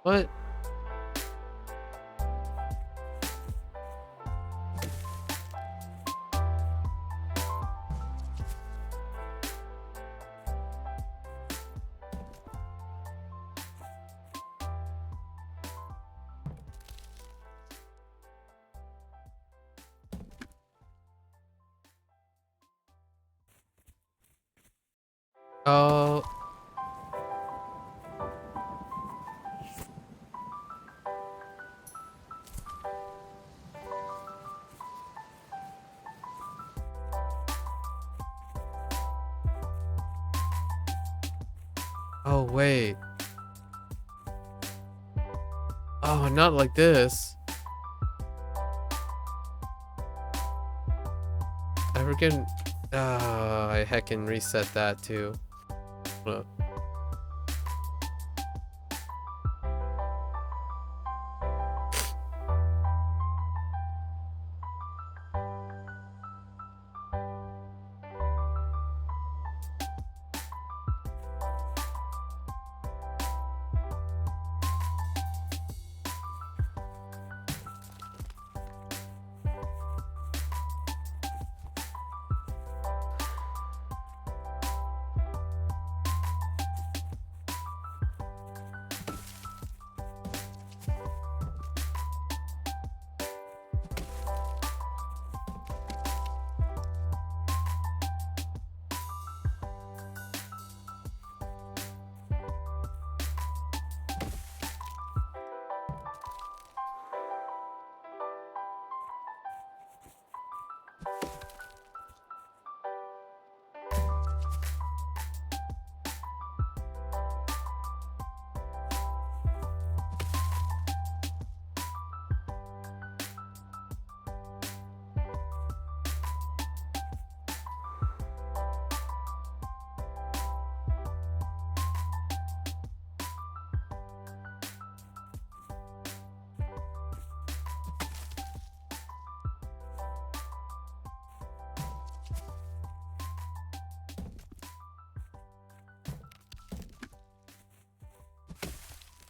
What? Oh. Oh, wait. Oh, not like this. I freaking... I heckin' reset that too. Hold up.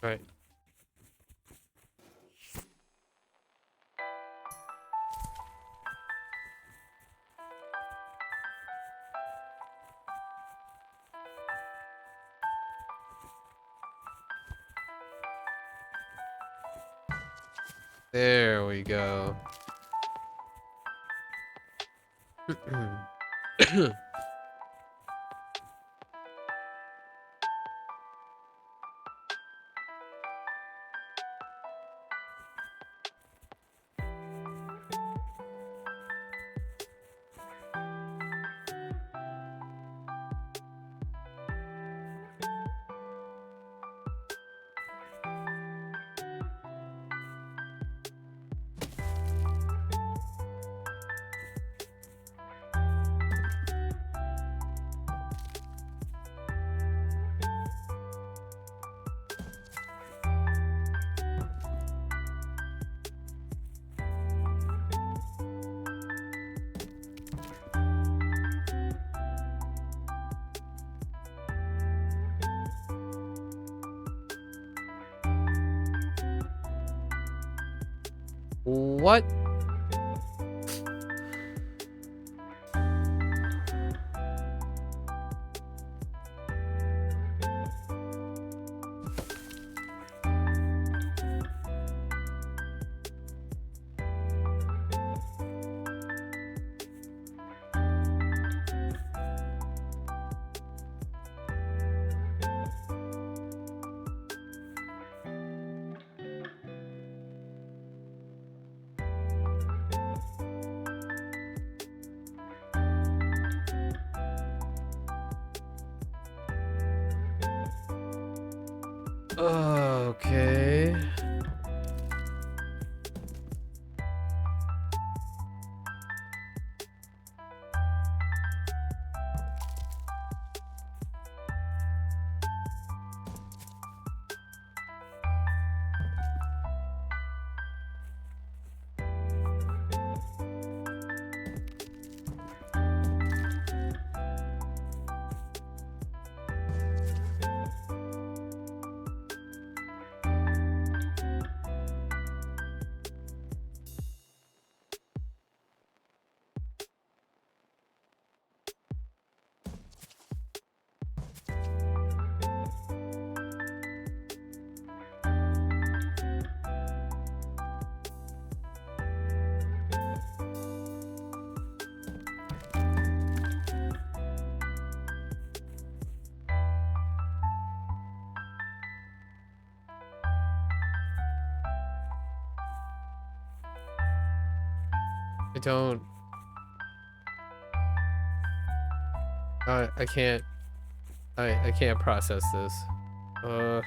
Right. There we go. What? Okay. I don't. I can't. I can't process this. Uh.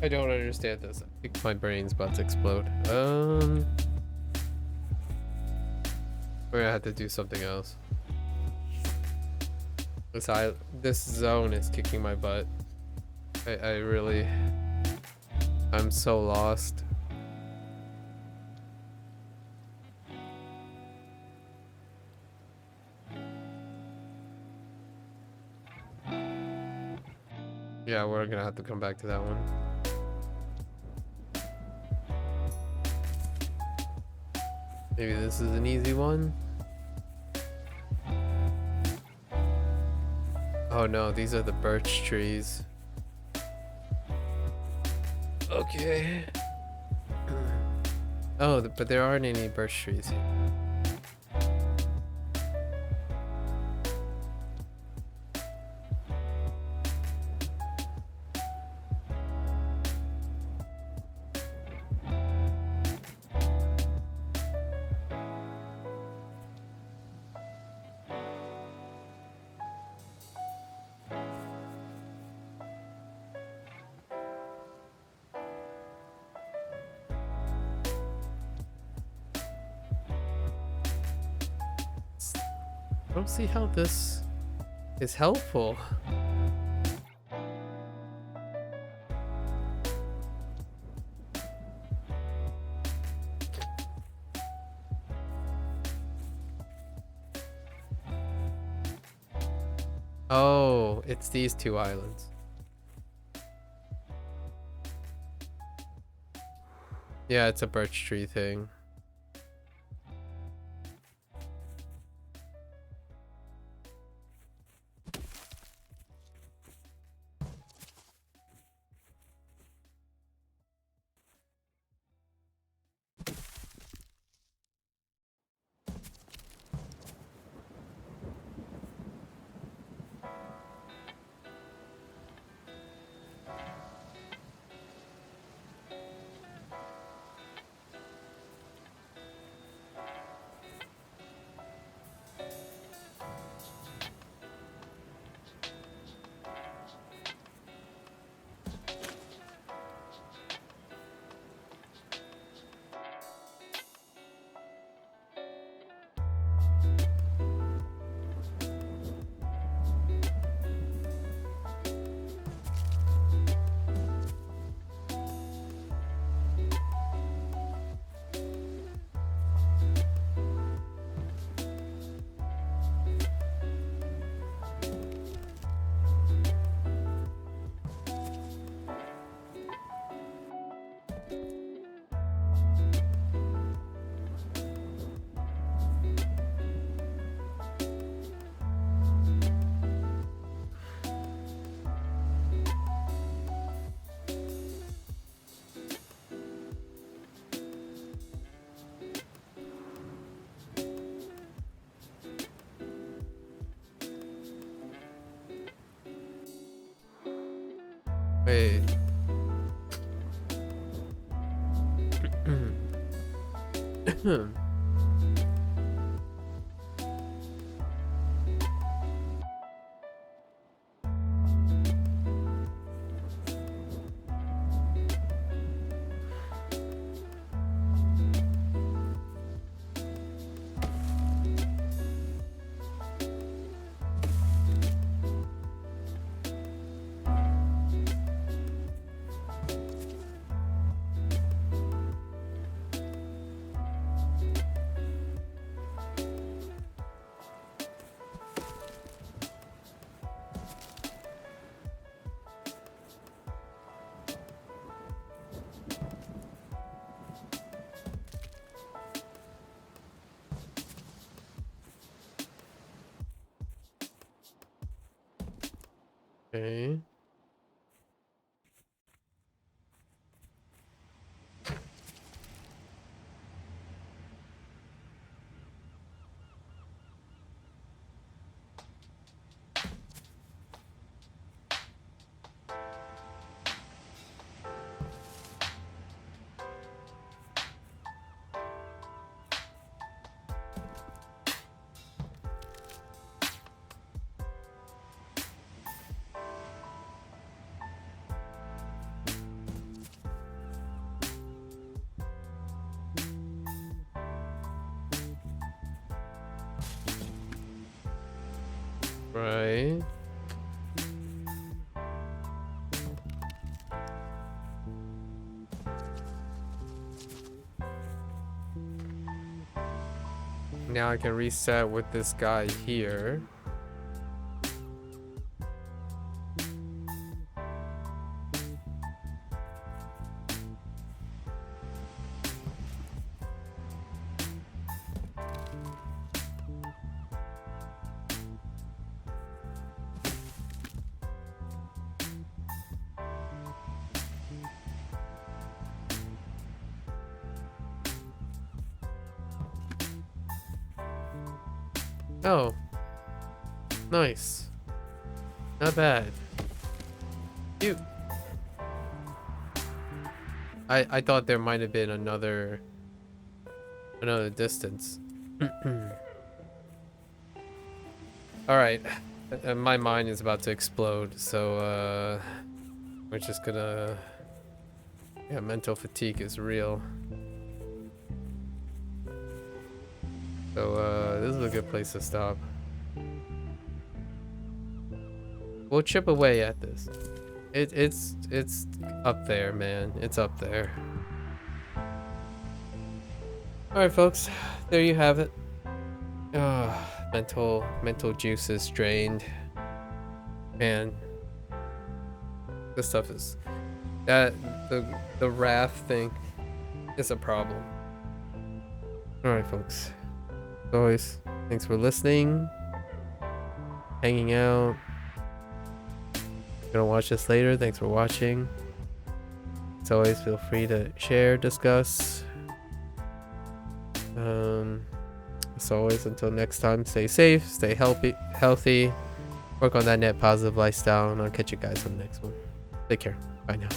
I don't understand this. I think my brain's about to explode. We're gonna have to do something else. This zone is kicking my butt. I really, I'm so lost. Yeah, we're gonna have to come back to that one. Maybe this is an easy one. Oh no, these are the birch trees. Okay. Oh, but there aren't any birch trees here. don't see how this is helpful. Oh, it's these two islands. Yeah, it's a birch tree thing. Wait. Okay. Right. Now I can reset with this guy here. Oh, nice. Not bad. Cute. I thought there might have been another distance. All right. My mind is about to explode, so we're just gonna, yeah, mental fatigue is real. So this is a good place to stop. We'll chip away at this. It's up there, man. It's up there. All right, folks. There you have it. Mental juices drained. Man, this stuff is that the wrath thing is a problem. All right, folks. As always, thanks for listening, hanging out. Gonna watch this later. Thanks for watching. As always, feel free to share, discuss. As always, until next time, stay safe, stay healthy, work on that net positive lifestyle, and I'll catch you guys on the next one. Take care. Bye now.